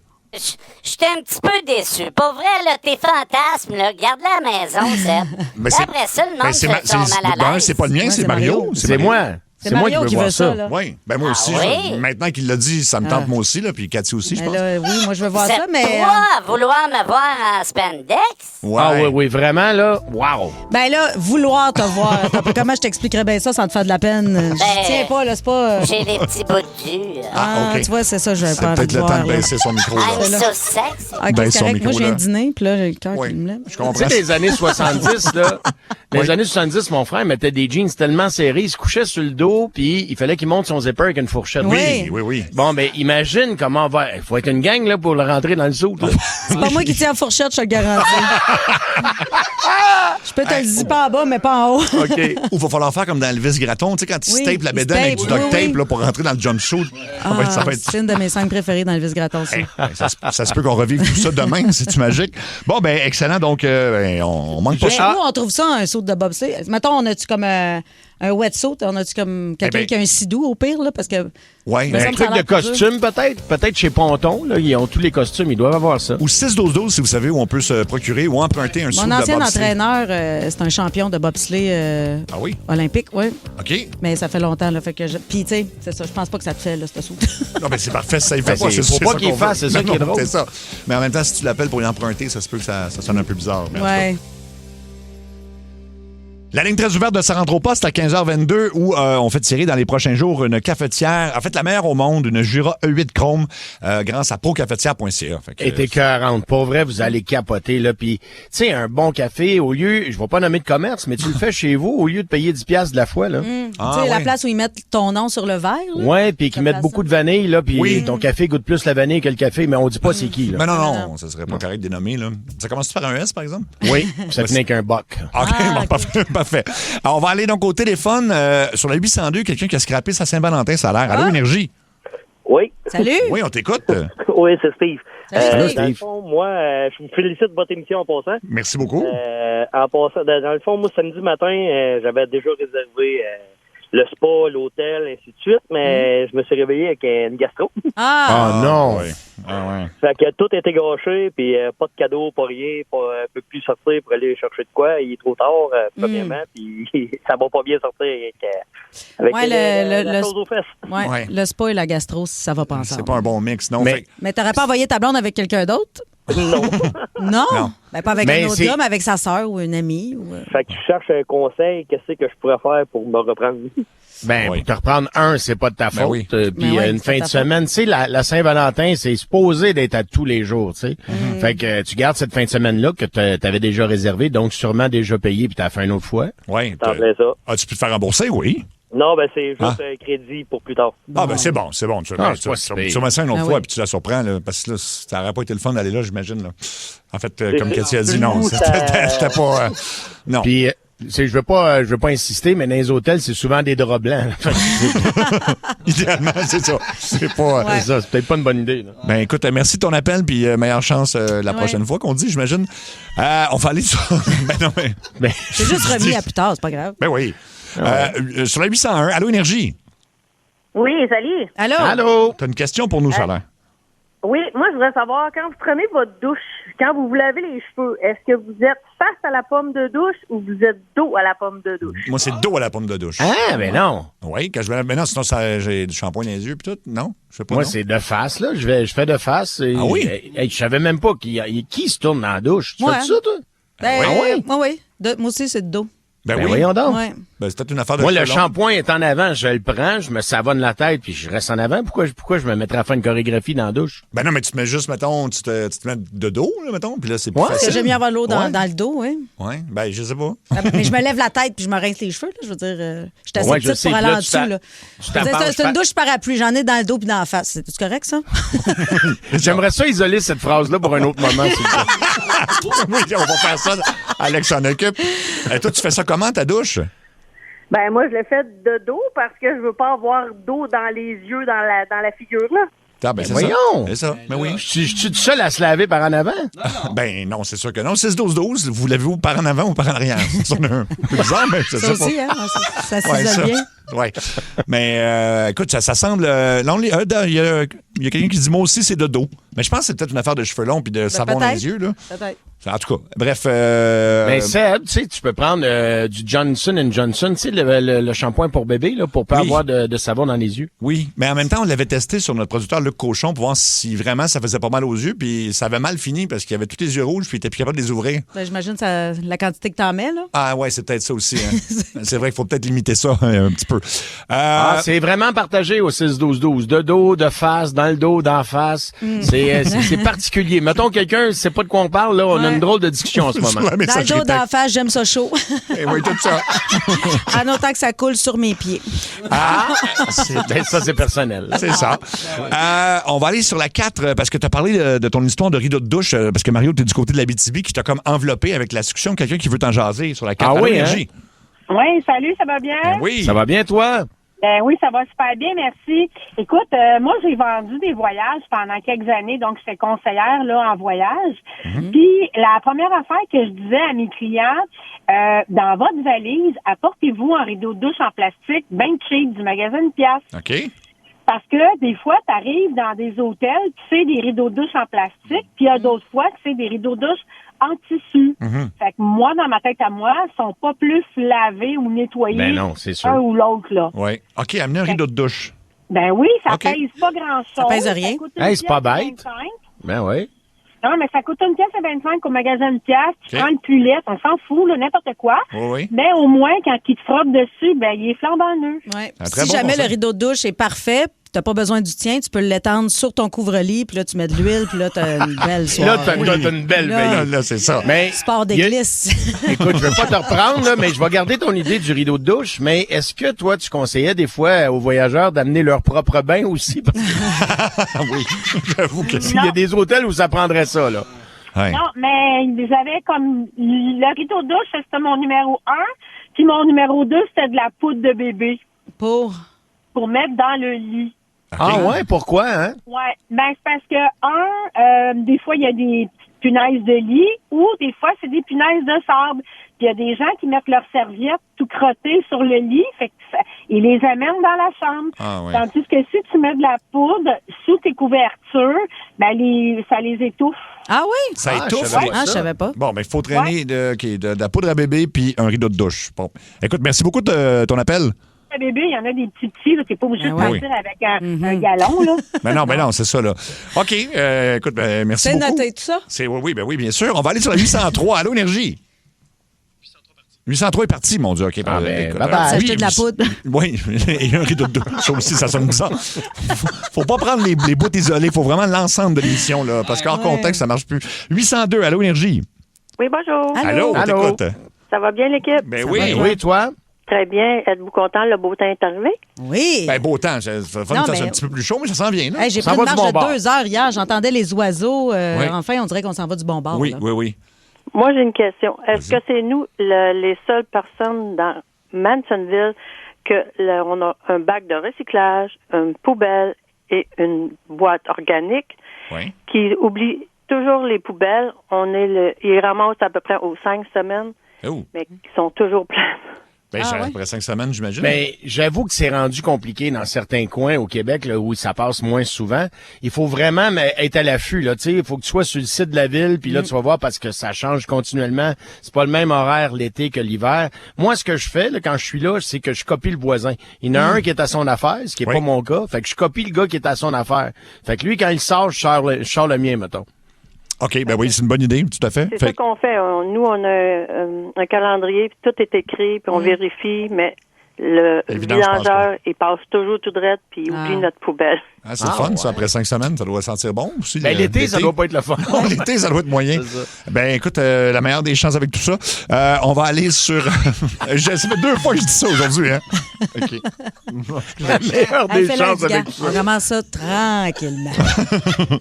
J'étais un petit peu déçu. Pas vrai, là, tes fantasmes, là, garde-la à la maison, Seb. Mais c'est- Après ça, le monde Ben, se tombe mal à l'aise. c'est pas le mien, Ouais, c'est c'est Mario. Mario. C'est moi. C'est moi Mario qui veux voir ça. là. Oui, ben moi aussi. oui? Maintenant qu'il l'a dit, ça me tente moi aussi, là, puis Cathy aussi, je Mais pense. là, oui, moi, je veux voir C'est ça, mais... toi à vouloir me voir en spandex? Ouais. Ah oui, vraiment, là, wow. Ben là, vouloir te voir. Comment je t'expliquerais bien ça sans te faire de la peine? Je tiens pas, là, c'est pas... J'ai des petits bouts durs. Ah, OK. tu vois, c'est ça, je vais C'est pas envie peut-être de le temps voir. de là. baisser son micro. là. I'm là. so sexy. OK, Ben, c'est son correct. Moi, micro, je viens là. de dîner, puis là, j'ai le cœur Oui. qui me lève. Je Tu comprends. sais, les années 70, là, les années 70, mon frère mettait des jeans tellement serrés, il se couchait sur le dos, puis il fallait qu'il monte son zipper avec une fourchette. Oui. Oui. Bon, ben, imagine comment on va... Il faut être une gang, là, pour le rentrer dans le saut, là. C'est pas moi qui tiens la fourchette, je te le garantis. Je peux te le zipper en bas, mais pas en haut. OK. Ou il va falloir faire comme dans Elvis Gratton, tu sais, quand il Oui, se tape la il bédaine se avec du tape, duct oui, tape oui. là, pour rentrer dans le jumpsuit. Ça va être... C'est une de mes scènes préférées dans Elvis Gratton, ça. Ça se peut qu'on revive tout ça demain, c'est-tu magique? Bon, ben excellent. Donc, on manque pas Mais ça. où on trouve ça, un saut de bobsleigh? Mettons, on a-tu comme un wetsuit? On a-tu comme quelqu'un ben- qui a un sidou, au pire, là? Parce que... Ouais. Mais ça Un me truc semble de plus dur. costume, peut-être. Peut-être chez Ponton, là, ils ont tous les costumes, ils doivent avoir ça. Ou 6-12-12, si vous savez où on peut se procurer ou emprunter un saut Mon de ancien bobsleigh. entraîneur, c'est un champion de bobsleigh Ah oui? olympique, oui. OK. Mais ça fait longtemps, là. Fait que Puis, tu sais, c'est ça. Je pense pas que ça te fait, là, ce saut. Non, mais c'est parfait, ça y fait Ben, pas. c'est- faut pas ça qu'il qu'on fasse, veut. c'est ça Non, qui est drôle. C'est ça. Mais en même temps, si tu l'appelles pour y emprunter, ça se peut que ça sonne un peu bizarre. Mais en tout cas. Ouais. La ligne très ouverte de Ça rentre au poste à 15h22 où on fait tirer dans les prochains jours une cafetière, en fait la meilleure au monde, une Jura E8 Chrome grâce à procafetière.ca. Et t'es 40. Pour vrai, vous allez capoter, là. Puis, tu sais, un bon café, au lieu, je vais pas nommer de commerce, mais tu le fais chez vous, au lieu de payer 10$ de la fois, là. Ah, Tu sais, la ouais. place où ils mettent ton nom sur le verre, là. Ouais, puis qu'ils mettent place beaucoup ça. de vanille, là, puis Oui. ton café goûte plus la vanille que le café, mais on dit pas c'est qui, là. Mais non, ça serait pas correct de dénommer. Là. Ça commence par un S, par exemple? Oui, ça finit avec un boc. OK, bon, parfait. Parfait. Alors, on va aller donc au téléphone. Sur la 802, quelqu'un qui a scrappé sa Saint-Valentin salaire. Allô, Énergie? Oui, Salut! Oui, on t'écoute. oui, c'est Steve. Salut, Steve. Dans le fond, moi, je vous félicite de votre émission en passant. Merci beaucoup. En passant, dans le fond, moi, samedi matin, j'avais déjà réservé le spa, l'hôtel, ainsi de suite, mais je me suis réveillé avec une gastro. Ah! Oh non! Ouais. Ah, ouais. Fait que tout était gâché, puis pas de cadeau, pas rien, peut plus sortir pour aller chercher de quoi. Il est trop tard, premièrement, puis ça va pas bien sortir avec Ouais, la le- chose aux fesses. Ouais. Ouais. Le spa et la gastro, ça va pas ensemble. C'est pas un bon mix, non? Mais- Fait- Mais t'aurais pas envoyé ta blonde avec quelqu'un d'autre? Non. Non? Non. Ben, pas avec Mais un autre c'est- gars, mais avec sa sœur ou une amie. Ou... Fait que je cherche un conseil, qu'est-ce que je pourrais faire pour me reprendre? Ben, Oui. pour te reprendre c'est pas de ta Ben faute. oui. Puis Ben oui, une c'est fin ta de faute. semaine, tu sais, la Saint-Valentin, c'est supposé d'être à tous les jours, tu sais. Fait que tu gardes cette fin de semaine-là que t'avais déjà réservée, donc sûrement déjà payé, puis t'as fait une autre fois. Ouais. T'en fais ça. As-tu pu te faire rembourser? Oui. Non, ben c'est juste Ah. un crédit pour plus tard. Ah, ben c'est bon. Tu Ah, c'est pas si pire. mets ça une autre Ah fois, oui. puis tu la surprends, là, parce que là, ça n'aurait pas été le fun d'aller là, j'imagine. Là. En fait, comme C'est- Cathy a dit, c'est non. nous, C'était pas... non. Puis je veux pas insister, mais dans les hôtels, c'est souvent des draps blancs. Fait que Idéalement, c'est ça. C'est pas... c'est ça, c'est peut-être pas une bonne idée. Là. Ben écoute, merci de ton appel, puis meilleure chance la prochaine fois qu'on dit, j'imagine. On va aller sur... ben non, mais... Ben, C'est juste remis à plus tard, c'est pas grave. Ben oui. Sur la 801, Allô Énergie, Oui, salut. Allô? allô? t'as une question pour nous, Chaleur? Oui, moi, je voudrais savoir, quand vous prenez votre douche, quand vous vous lavez les cheveux, est-ce que vous êtes face à la pomme de douche ou vous êtes dos à la pomme de douche? Moi, c'est dos à la pomme de douche. Ah, ben non. Oui, quand je me... Mais non, sinon, j'ai du shampoing dans les yeux, puis tout. Non? Je sais pas. Moi, non? c'est de face, là. Je fais de face. Et Ah oui? Je savais même pas qui se tourne dans la douche. Tu Ouais. fais ça, toi? Ben, oui? oui. Moi aussi, c'est de dos. Ben Ben oui. voyons donc. Ouais. Ben, c'est peut-être une affaire de Moi, le cheveux longs. shampoing est en avant, je le prends, je me savonne la tête, puis je reste en avant. Pourquoi je me mettrais à faire une chorégraphie dans la douche? Ben non, mais tu te mets juste, mettons, tu te mets de dos, là, mettons, puis là, c'est plus Ouais. Parce que facile. j'aime mieux avoir l'eau dans, Ouais. dans le dos, oui. Ouais, ben je sais pas. Mais je me lève la tête puis je me rince les cheveux, là. Je veux dire, je suis assez Ouais, je petite sais, pour puis aller là, en tu dessous, t'a- là. tu Je veux dire, t'approches c'est une douche parapluie. J'en ai dans le dos puis dans la face. C'est correct, ça? J'aimerais ça isoler cette phrase-là pour un autre moment, s'il vous plaît. Oui, on va faire ça. Alex s'en occupe. Toi, tu fais ça comment, ta douche? Ben, moi, je l'ai fait de dos parce que je veux pas avoir d'eau dans les yeux, dans la figure, là. Ah, ben, c'est voyons! ça. C'est ça. Mais oui. Je suis seul à se laver par en avant? Ben non, c'est sûr que non. 6-12-12, vous l'avez-vous par en avant ou par en arrière? C'est un peu bizarre, mais je sais Ça pas. aussi, hein? Ça Ouais, s'isole bien. Oui. Mais écoute, ça semble. Il y a quelqu'un qui dit moi aussi, c'est de dos. Mais je pense que c'est peut-être une affaire de cheveux longs puis de savon dans les yeux. Là. Peut-être. En tout cas, bref. Mais Seb, tu sais, tu peux prendre du Johnson & Johnson, tu sais, le shampoing pour bébé, là, pour pas avoir de savon dans les yeux. Oui, mais en même temps, on l'avait testé sur notre producteur Luc Cochon pour voir si vraiment ça faisait pas mal aux yeux, puis ça avait mal fini parce qu'il avait tous les yeux rouges, puis il était plus capable de les ouvrir. Ben, j'imagine la quantité que t'en mets, là. Ah ouais, c'est peut-être ça aussi. Hein. C'est vrai qu'il faut peut-être limiter ça un petit peu. C'est vraiment partagé au 6-12-12. De dos, de face, dans le dos, d'en face. C'est particulier. Mettons quelqu'un, c'est pas de quoi on parle, là, on a une drôle de discussion en ce moment. Dans le dos, d'en face, j'aime ça chaud. Et oui, tout ça. En autant que ça coule sur mes pieds. Ça, c'est personnel. C'est ça. On va aller sur la 4 parce que tu as parlé de ton histoire de rideau de douche parce que Mario, tu es du côté de la BTB qui t'a comme enveloppé avec la discussion. Quelqu'un qui veut t'en jaser sur la 4. Ah oui, Énergie. Oui, salut, ça va bien? Oui. Ça va bien, toi? Ben oui, ça va super bien, merci. Écoute, moi, j'ai vendu des voyages pendant quelques années, donc j'étais conseillère là en voyage. Puis la première affaire que je disais à mes clients, dans votre valise, apportez-vous un rideau de douche en plastique bien cheap du magasin Piast. OK. Parce que des fois, tu arrives dans des hôtels, puis c'est des rideaux de douche en plastique, puis il y a d'autres fois que c'est des rideaux de douche en tissu. Fait que moi, dans ma tête à moi, ils sont pas plus lavés ou nettoyés Ben non, c'est sûr. un ou l'autre, là. Oui. OK, amenez un rideau de douche. Ben oui, ça OK. pèse pas grand-chose. Ça pèse rien. coûte une Hey, c'est pas pièce et bête. 25. Ben oui. Non, mais ça coûte une pièce et 25 au magasin de pièces. Tu OK. prends le pulette, on s'en fout, là, n'importe quoi. Oui, oui. Mais au moins, quand il te frotte dessus, ben, il est flambant neuf. Ouais. Un très Si bon jamais conseil. le rideau de douche est parfait, t'as pas besoin du tien, tu peux l'étendre sur ton couvre-lit, puis là, tu mets de l'huile, puis là, t'as une belle soirée. Là, t'as une belle Là. veille. Là, c'est ça. Mais Sport des il y a- glisses. Écoute, je vais pas te reprendre, là, mais je vais garder ton idée du rideau de douche. Mais est-ce que toi, tu conseillais des fois aux voyageurs d'amener leur propre bain aussi? Parce que Oui, j'avoue que s'il y a des hôtels où ça prendrait ça, là. Ouais. Non, mais j'avais comme le rideau de douche, c'était mon numéro 1, puis mon numéro 2, c'était de la poudre de bébé Pour. pour mettre dans le lit. Ah ouais, pourquoi, hein? Ouais, ben c'est parce que des fois il y a des petites punaises de lit ou des fois c'est des punaises de sable. Puis il y a des gens qui mettent leurs serviettes tout crottées sur le lit, fait que ils les amènent dans la chambre. Ah ouais. Tandis que si tu mets de la poudre sous tes couvertures, ben ça les étouffe. Ah oui? Ça Ah, étouffe. je savais pas Ah, je ça. savais pas. Bon, mais il faut traîner de la poudre à bébé puis un rideau de douche. Bon. Écoute, merci beaucoup de ton appel. Le bébé, il y en a des petits, là, t'es pas obligé de Ah partir avec un gallon, là. Ben non, c'est ça, là. OK, écoute, merci C'est beaucoup. noté tout ça? Oui, bien sûr. On va aller sur la 803. Allô, Énergie? 803 est parti, mon Dieu. OK, Ah, ben, écoute, bye-bye. S'acheter de la poudre. Oui, et un rideau de douche. Ça aussi, ça sonne bizarre. Faut pas prendre les bouts isolés. Faut vraiment l'ensemble de l'émission, là. Parce qu'en contexte, ça marche plus. 802, allô, Énergie? Oui, bonjour. Allô? on t'écoute. Ça va bien, l'équipe? Ben Ça oui. va, Oui, toi? Très bien. Êtes-vous content, le beau temps est arrivé? Oui. Ben, beau temps. Ça va Non, faire mais- un petit peu plus chaud, mais ça s'en vient, là. Hey, j'ai Ça pris va une du marche bon de bord. 2 heures hier. J'entendais les oiseaux. Oui. Enfin, on dirait qu'on s'en va du bon bord. Oui, là. oui. Moi, j'ai une question. Est-ce Vas-y. que c'est nous, les seules personnes dans Mansonville, on a un bac de recyclage, une poubelle et une boîte organique Oui. qui oublie toujours les poubelles? Ils ramassent à peu près aux 5 semaines, Oh. mais qui sont toujours pleines. Ben, Ah, ouais? après 5 semaines, j'imagine. Mais j'avoue que c'est rendu compliqué dans certains coins au Québec là, où ça passe moins souvent. Il faut vraiment être à l'affût. Là, il faut que tu sois sur le site de la ville, puis là, tu vas voir parce que ça change continuellement. C'est pas le même horaire l'été que l'hiver. Moi, ce que je fais là, quand je suis là, c'est que je copie le voisin. Il y en a un qui est à son affaire, ce qui est Oui. pas mon cas. Fait que je copie le gars qui est à son affaire. Fait que lui, quand il sort, je sors le mien, mettons. OK, ben oui, c'est une bonne idée, tout à fait. C'est ça qu'on fait. Nous, on a un calendrier, puis tout est écrit, puis on vérifie, mais le Le vidange passe villageur, il passe toujours tout droit, puis il oublie notre poubelle. Ah, c'est le fun, ça, après 5 semaines, ça doit sentir bon aussi. L'été, ça doit pas être le fun. L'été, ça doit être moyen. Ben, écoute, la meilleure des chances avec tout ça. On va aller sur... ça fait 2 fois que je dis ça aujourd'hui, hein? OK. La meilleure des chances avec tout ça. On commence ça tranquillement.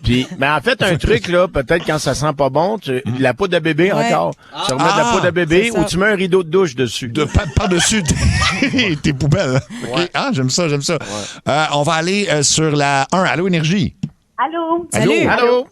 Puis, mais en fait, un truc, là, peut-être quand ça sent pas bon, la poudre à bébé encore. Tu remets de la poudre à bébé ou tu mets un rideau de douche dessus. Par-dessus tes poubelles. Okay. Ah, j'aime ça. Ouais. On va aller sur la 1. Allô, Énergie. Allô? Salut. Allô?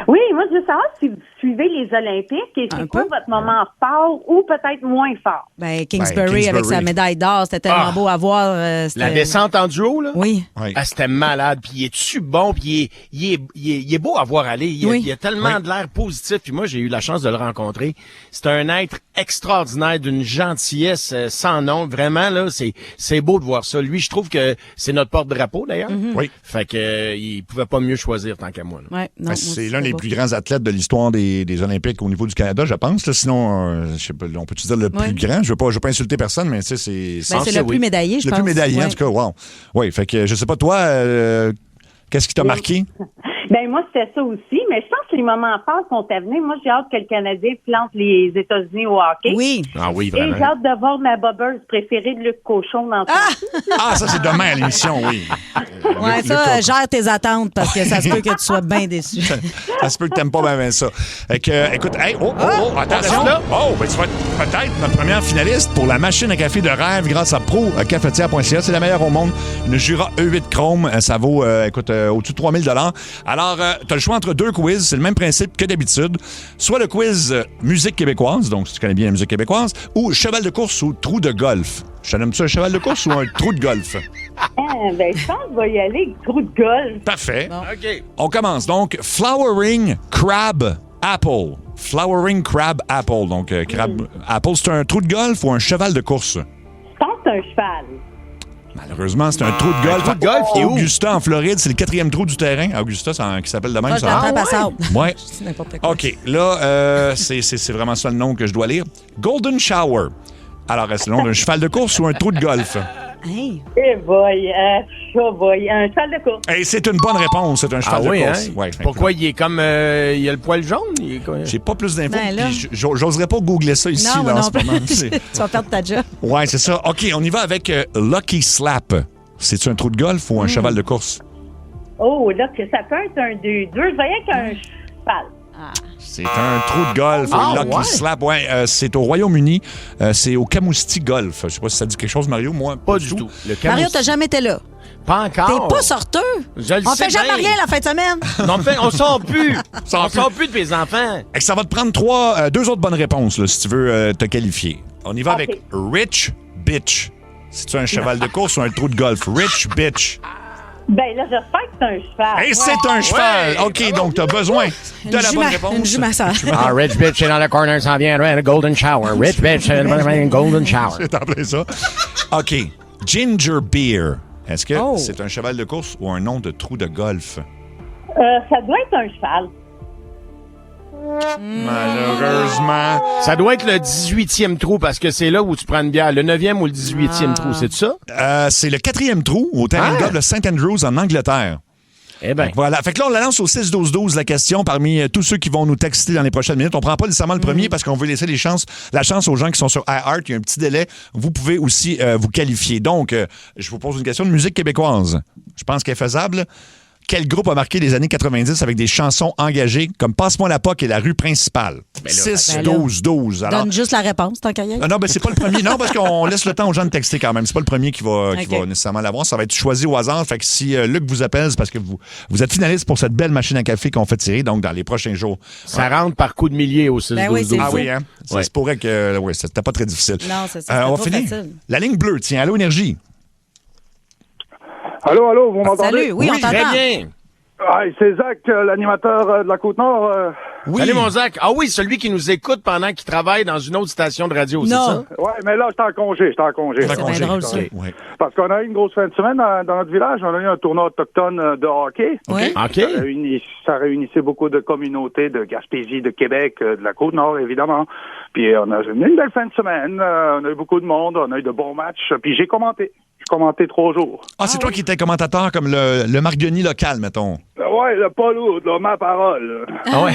Oui, moi, je veux savoir si vous suivez les Olympiques et c'est quoi votre moment fort ou peut-être moins fort? Ben, Kingsbury avec sa médaille d'or, c'était tellement beau à voir. La descente en duo, là? Oui. Ah, c'était malade. Puis il est-tu bon? Puis il est beau à voir aller. Il a tellement de l'air positif. Puis moi, j'ai eu la chance de le rencontrer. C'est un être extraordinaire, d'une gentillesse sans nom. Vraiment, là, c'est beau de voir ça. Lui, je trouve que c'est notre porte-drapeau, d'ailleurs. Oui. Fait que il pouvait pas mieux choisir tant qu'à moi. Ouais, non, c'est l'un des plus grands athlètes de l'histoire des Olympiques au niveau du Canada, je pense. Là, sinon, je sais pas, on peut-tu dire le plus grand? Je veux pas insulter personne, mais tu sais, c'est le plus médaillé, je pense. Le plus médaillé, en tout cas, wow. Oui, fait que je sais pas, toi, qu'est-ce qui t'a marqué? Ben moi, c'était ça aussi, mais je pense que les moments forts sont à venir. Moi, j'ai hâte que le Canadien plante les États-Unis au hockey. Oui. Ah oui, Et vraiment. j'ai hâte de voir ma bobbeuse préférée de Luc Cochon dans tout. Ah, ça, c'est demain à l'émission, oui. Ouais, ça, gère tes attentes parce que ça se peut que tu sois bien déçu. Ça se peut que t'aimes pas bien ça. Fait que, écoute, hey, attention. Ben, tu vas être peut-être notre première finaliste pour la machine à café de rêve grâce à procafetière.ca. C'est la meilleure au monde. Une Jura E8 Chrome. Ça vaut, au-dessus de 3000 $. Alors, tu as le choix entre 2 quiz. C'est le même principe que d'habitude. Soit le quiz musique québécoise, donc si tu connais bien la musique québécoise, ou cheval de course ou trou de golf. Je t'aime ça, un cheval de course ou un trou de golf? Ben, je pense que je vais y aller avec trou de golf. Parfait. Bon. OK. On commence. Donc, Flowering Crab Apple. Flowering Crab Apple. Donc, Crab Apple, c'est un trou de golf ou un cheval de course? Je pense que c'est un cheval. Malheureusement, c'est un trou de golf. trou de golf, il est où? Augusta, en Floride, c'est le 4e trou du terrain. Augusta, qui s'appelle de même. Moi, je ça. t'entends passable. Ouais. C'est n'importe quoi. OK. Là, c'est vraiment ça le nom que je dois lire. Golden Shower. Alors, est-ce le nom d'un cheval de course ou un trou de golf? Hey. Eh boy, un cheval de course. Et c'est une bonne réponse. C'est un cheval de course. Hein? Ouais, pourquoi il est comme... il a le poil jaune? J'ai pas plus d'infos. Ben là. Puis j'oserais pas googler ça ici Non, là, en non ce plus. moment. Tu vas perdre ta job. Ouais, c'est ça. OK, on y va avec Lucky Slap. C'est-tu un trou de golf ou un cheval de course? Oh, là, que ça peut être un 2. Je voyais qu'un cheval. C'est un trou de golf. Lucky ouais? Slap, ouais. C'est au Royaume-Uni. C'est au Camousti Golf. Je sais pas si ça dit quelque chose, Mario. Moi, Pas du tout. Le Mario, t'as jamais été là. Pas encore. T'es pas sorteux. Je le On sais fait jamais bien. rien la fin de semaine. Non, on sort plus. Sort on sort plus de mes enfants. Et que ça va te prendre 2 autres bonnes réponses là, si tu veux te qualifier. On y va avec Rich Bitch. C'est-tu un cheval de course ou un trou de golf? Rich Bitch. Ben là, j'espère que c'est un cheval. Et c'est un cheval. OK, donc tu as besoin de la bonne réponse. Une jumassage. Ah, Rich Bitch est dans le corner, s'en vient, un golden shower. Rich Bitch, un golden shower. C'est en plein ça. OK. Ginger Beer. Est-ce que c'est un cheval de course ou un nom de trou de golf? Ça doit être un cheval. Malheureusement. Ça doit être le 18e trou parce que c'est là où tu prends une bière. Le 9e ou le 18e trou, c'est ça? C'est le 4e trou au terrain de golf de St. Andrews en Angleterre. Eh bien. Voilà. Fait que là, on la lance au 6-12-12, la question, parmi tous ceux qui vont nous texter dans les prochaines minutes. On prend pas nécessairement le premier parce qu'on veut laisser la chance aux gens qui sont sur iHeart. Il y a un petit délai. Vous pouvez aussi vous qualifier. Donc, je vous pose une question de musique québécoise. Je pense qu'elle est faisable. Quel groupe a marqué les années 90 avec des chansons engagées comme Passe-moi la POC et La rue principale? 6-12-12. Alors, Donne juste la réponse, tant qu'à y aller. non, ben c'est pas le premier. Non, parce qu'on laisse le temps aux gens de texter quand même. C'est pas le premier qui va nécessairement l'avoir. Ça va être choisi au hasard. Fait que si Luc vous appelle, c'est parce que vous êtes finaliste pour cette belle machine à café qu'on fait tirer, donc dans les prochains jours. Ça rentre par coups de milliers au 6-12-12. Ben oui, c'est Ah fou. oui, hein? Ça se pourrait que c'était pas très difficile. Non, c'est ça. On va trop finir. facile. La ligne bleue, tiens, Allô Énergie. Allô, vous m'entendez? Salut, oui, on t'entend. Très bien. Ah, c'est Zach, l'animateur de la Côte-Nord. Oui. Salut, mon Zach. Ah oui, celui qui nous écoute pendant qu'il travaille dans une autre station de radio, c'est ça? Ouais, mais là, j'étais en congé. C'est bien drôle, ça. Ouais. Parce qu'on a eu une grosse fin de semaine dans notre village. On a eu un tournoi autochtone de hockey. Oui. OK. Ça réunissait beaucoup de communautés de Gaspésie, de Québec, de la Côte-Nord, évidemment. Puis on a eu une belle fin de semaine. On a eu beaucoup de monde. On a eu de bons matchs. Puis j'ai commenté. commenté 3 jours. Ah, c'est toi qui étais commentateur comme le Marguerite local, mettons. Ouais, le pas lourd, là, ma parole. Ah ouais.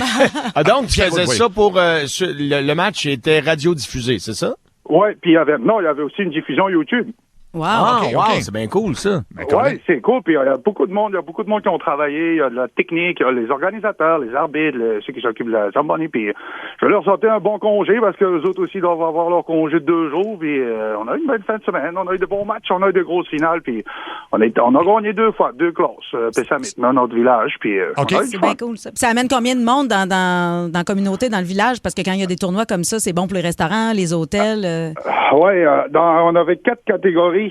Ah, donc, tu faisais Oui. ça pour... le match était radiodiffusé, c'est ça? Ouais, puis il y avait aussi une diffusion YouTube. Wow. Ah, ok, wow, ok. c'est bien cool, ça. Ben, quand même. Ouais, c'est cool. Puis il y a beaucoup de monde qui ont travaillé. Il y a de la technique, il y a les organisateurs, les arbitres, ceux qui s'occupent de la Zamboni. Puis je vais leur sortir un bon congé parce que les autres aussi doivent avoir leur congé de 2 jours. Puis on a eu une belle fin de semaine. On a eu de bons matchs. On a eu de grosses finales. Puis on a gagné 2 fois, 2 classes. Pessamit, dans notre village. Puis Ok. on a eu du C'est fun. bien cool, ça. Puis ça amène combien de monde dans la communauté, dans le village? Parce que quand il y a des tournois comme ça, c'est bon pour les restaurants, les hôtels. Ouais, on avait 4 catégories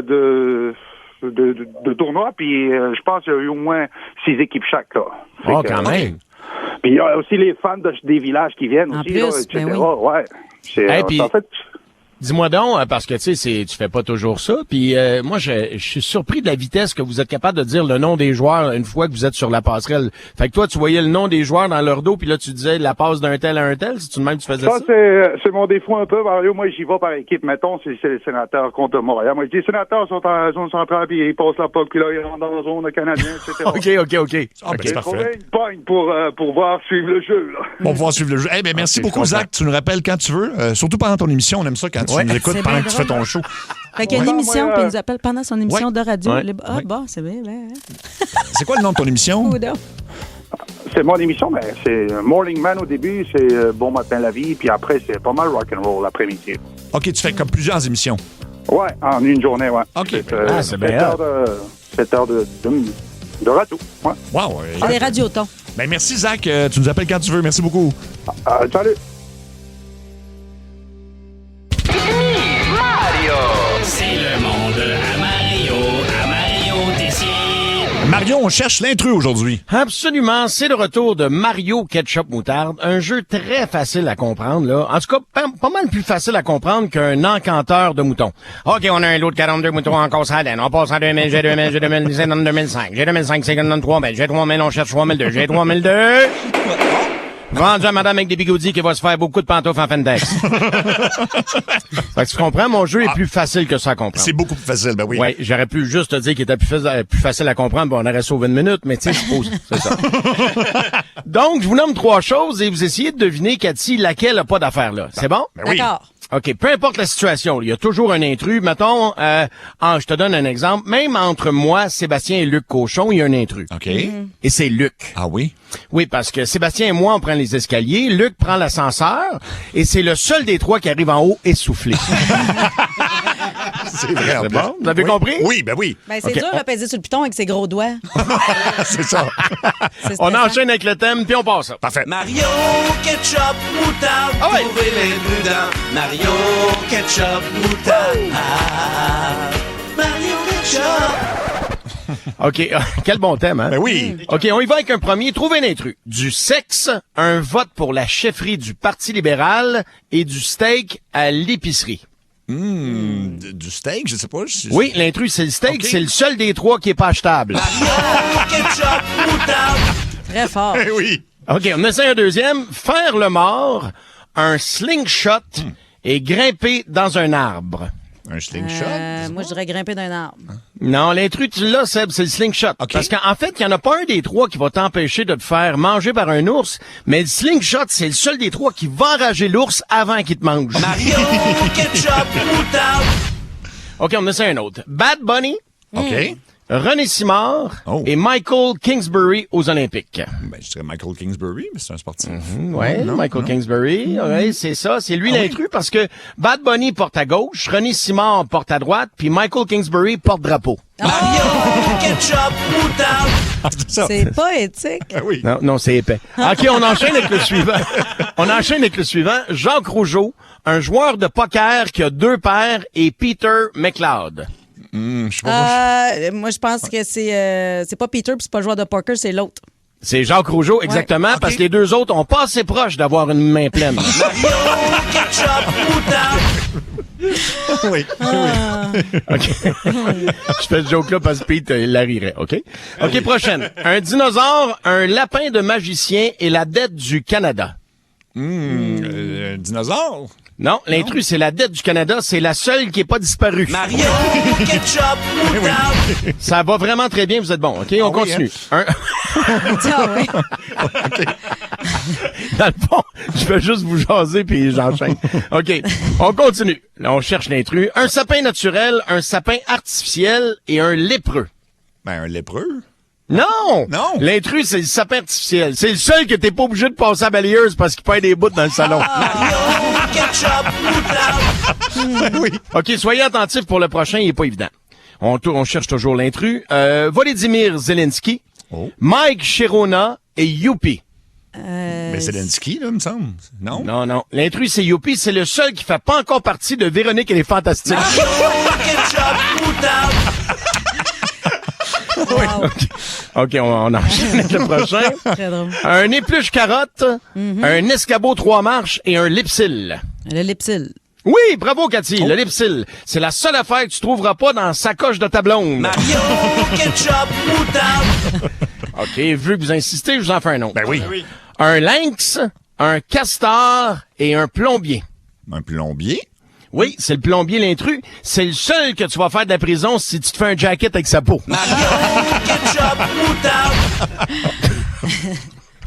de tournois, puis je pense qu'il y a eu au moins 6 équipes chaque, là. Fait Oh, que, quand même. Puis il y a aussi les fans des villages qui viennent En aussi, plus, là, etc. ben oui. Ouais. C'est, Hey, puis- en fait, Dis-moi donc, parce que tu sais, tu fais pas toujours ça. Puis moi, je suis surpris de la vitesse que vous êtes capable de dire le nom des joueurs une fois que vous êtes sur la passerelle. Fait que toi, tu voyais le nom des joueurs dans leur dos, puis là, tu disais la passe d'un tel à un tel. C'est tout de même que tu faisais ça? ça, c'est mon défaut un peu, Mario. Moi, j'y vais par équipe. Mettons, c'est les sénateurs contre Montréal. Moi, je dis, les sénateurs sont en zone centrale, puis ils passent la POC, puis là, ils rentrent dans la zone canadienne, etc. OK. Ah, ben, c'est J'ai parfait. trouvé une pogne pour voir suivre le jeu, là. On va pouvoir suivre le jeu. Eh ben, merci Ok, je beaucoup, comprends. Zach. Tu nous rappelles quand tu veux. Surtout pendant ton émission. On aime ça quand tu Ouais. nous écoutes C'est pendant bien que tu fais drôle. ton show. Fait qu'il y a une Ouais, émission, moi, puis il nous appelle pendant son émission Ouais. de radio. Ouais. Ah, Ouais. bon, c'est bien. C'est quoi le nom de ton émission? C'est mon émission, mais c'est Morning Man au début, c'est Bon Matin la Vie, puis après, c'est pas mal rock'n'roll l'après-midi. OK, tu fais comme plusieurs émissions. Ouais, en une journée, ouais. OK. C'est bien 7 heures de radio. Ouais. Wow. C'est des radiotons. Ben, merci, Zach. Tu nous appelles quand tu veux. Merci beaucoup. Salut! C'est le monde à Mario Tessier. Mario, on cherche l'intrus aujourd'hui. Absolument, c'est le retour de Mario Ketchup Moutarde, un jeu très facile à comprendre, là. En tout cas, pas mal plus facile à comprendre qu'un encanteur de moutons. OK, on a un lot de 42 moutons en course à laine. On passe en 2000, j'ai 2000, j'ai 2000, c'est dans 2005. J'ai 2005, c'est dans 3000. J'ai 3000, on cherche 3002. J'ai 3002. Vendu à madame avec des bigoudis qui va se faire beaucoup de pantoufles en Fendex. Fait que tu comprends, mon jeu est plus facile que ça à comprendre. C'est beaucoup plus facile, ben oui. Ouais, j'aurais pu juste te dire qu'il était plus facile à comprendre, bon, on aurait sauvé une minute, mais tu sais, je suppose, c'est ça. Donc, je vous nomme 3 choses et vous essayez de deviner, Cathy, laquelle a pas d'affaire là. C'est bon? Ben oui. D'accord. OK, peu importe la situation, il y a toujours un intrus. Mettons, je te donne un exemple. Même entre moi, Sébastien et Luc Cochon, il y a un intrus. OK. Et c'est Luc. Ah oui? Oui, parce que Sébastien et moi, on prend les escaliers, Luc prend l'ascenseur, et c'est le seul des 3 qui arrive en haut essoufflé. C'est vrai. en C'est plus. bon? Vous avez Oui. compris? Oui, ben oui. Ben, c'est OK. dur à peser sur le piton avec ses gros doigts. C'est ça. C'est On stressant. enchaîne avec le thème, puis on passe ça. Parfait. Mario Ketchup Moutarde. Ah ouais. Trouvez les prudents. Mario Ketchup Moutarde. Mario Ketchup. OK, quel bon thème, hein? Ben oui. OK, on y va avec un premier. Trouvez l'intrus. Du sexe, un vote pour la chefferie du Parti libéral et du steak à l'épicerie. Du steak, je sais pas. Oui, l'intrus, c'est le steak. OK. C'est le seul des 3 qui est pas achetable. Mario Ketchup Moutarde. Très fort. Eh oui. OK, on essaie un deuxième. Faire le mort, un slingshot et grimper dans un arbre. Un slingshot. Moi, je dirais grimper d'un arbre. Non, l'intrus, tu l'as, Seb, c'est le slingshot. OK. Parce qu'en fait, il n'y en a pas un des 3 qui va t'empêcher de te faire manger par un ours, mais le slingshot, c'est le seul des 3 qui va enrager l'ours avant qu'il te mange. Mario Ketchup Moutarde. OK, on essaie un autre. Bad Bunny, OK. René Simard Oh. et Michael Kingsbury aux Olympiques. Ben, je dirais Michael Kingsbury, mais c'est un sportif. Ouais, Michael Kingsbury, ouais, c'est ça, c'est lui l'intrus parce que Bad Bunny porte à gauche, René Simard porte à droite, puis Michael Kingsbury porte drapeau. Mario Ketchup Moutarde. C'est ça. C'est poétique. Ah oui. Non, c'est épais. OK, on enchaîne avec le suivant. Jacques Rougeau, un joueur de poker qui a 2 pères et Peter McLeod. Je sais pas. Moi, je pense que c'est pas Peter, puis c'est pas le joueur de poker, c'est l'autre. C'est Jacques Rougeau, exactement, OK. parce que les 2 autres ont pas assez proche d'avoir une main pleine. Mario Ketchup Moutarde. Oui. OK. Je fais ce joke-là parce que Pete, il la rirait, OK? OK, prochaine. Un dinosaure, un lapin de magicien et la dette du Canada. Dinosaure? Non, l'intrus, c'est la dette du Canada. C'est la seule qui est pas disparue. Mario Ketchup Moutarde. Ça va vraiment très bien, vous êtes bon. OK, on continue. Ah oui. Dans le fond, je vais juste vous jaser puis j'enchaîne. OK, on continue. Là, on cherche l'intrus. Un sapin naturel, un sapin artificiel et un lépreux. Ben, un lépreux? Non! Non. L'intrus, c'est le sapin artificiel. C'est le seul que t'es pas obligé de passer à balayeuse parce qu'il perd des bouts dans le salon. Mario Ketchup Moutarde. Oui. OK, soyez attentifs pour le prochain, il est pas évident. On cherche toujours l'intrus. Volodymyr Zelensky, Mike Chirona et Youpi. Mais Zelensky, là, me semble. Non? Non. L'intrus, c'est Youpi. C'est le seul qui fait pas encore partie de Véronique et les Fantastiques. Mario Ketchup Moutarde. Wow. OK, on enchaîne avec le prochain. Très drôle. Un épluche carotte, un escabeau 3 marches et un lipsil. Le lipsil. Oui, bravo Cathy, le lipsil. C'est la seule affaire que tu trouveras pas dans la sacoche de ta blonde. Mario Ketchup Moutarde. OK, vu que vous insistez, je vous en fais un autre. Ben oui. Un lynx, un castor et un plombier. Un plombier? Oui, c'est le plombier l'intrus. C'est le seul que tu vas faire de la prison si tu te fais un jacket avec sa peau. Mario Ketchup Moutarde.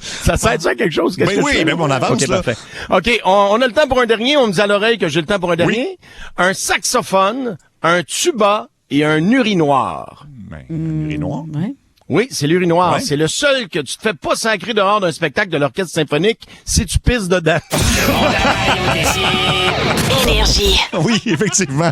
Ça sert à quelque chose? Ben oui, mais on avance, OK, là. parfait. OK, on a le temps pour un dernier. On me dit à l'oreille que j'ai le temps pour un dernier. Un saxophone, un tuba et un urinoir. Ben, un urinoir? Ouais. Oui, c'est l'urinoir. Ouais. C'est le seul que tu te fais pas sacrer dehors d'un spectacle de l'orchestre symphonique si tu pisses dedans. Énergie. Oui, effectivement.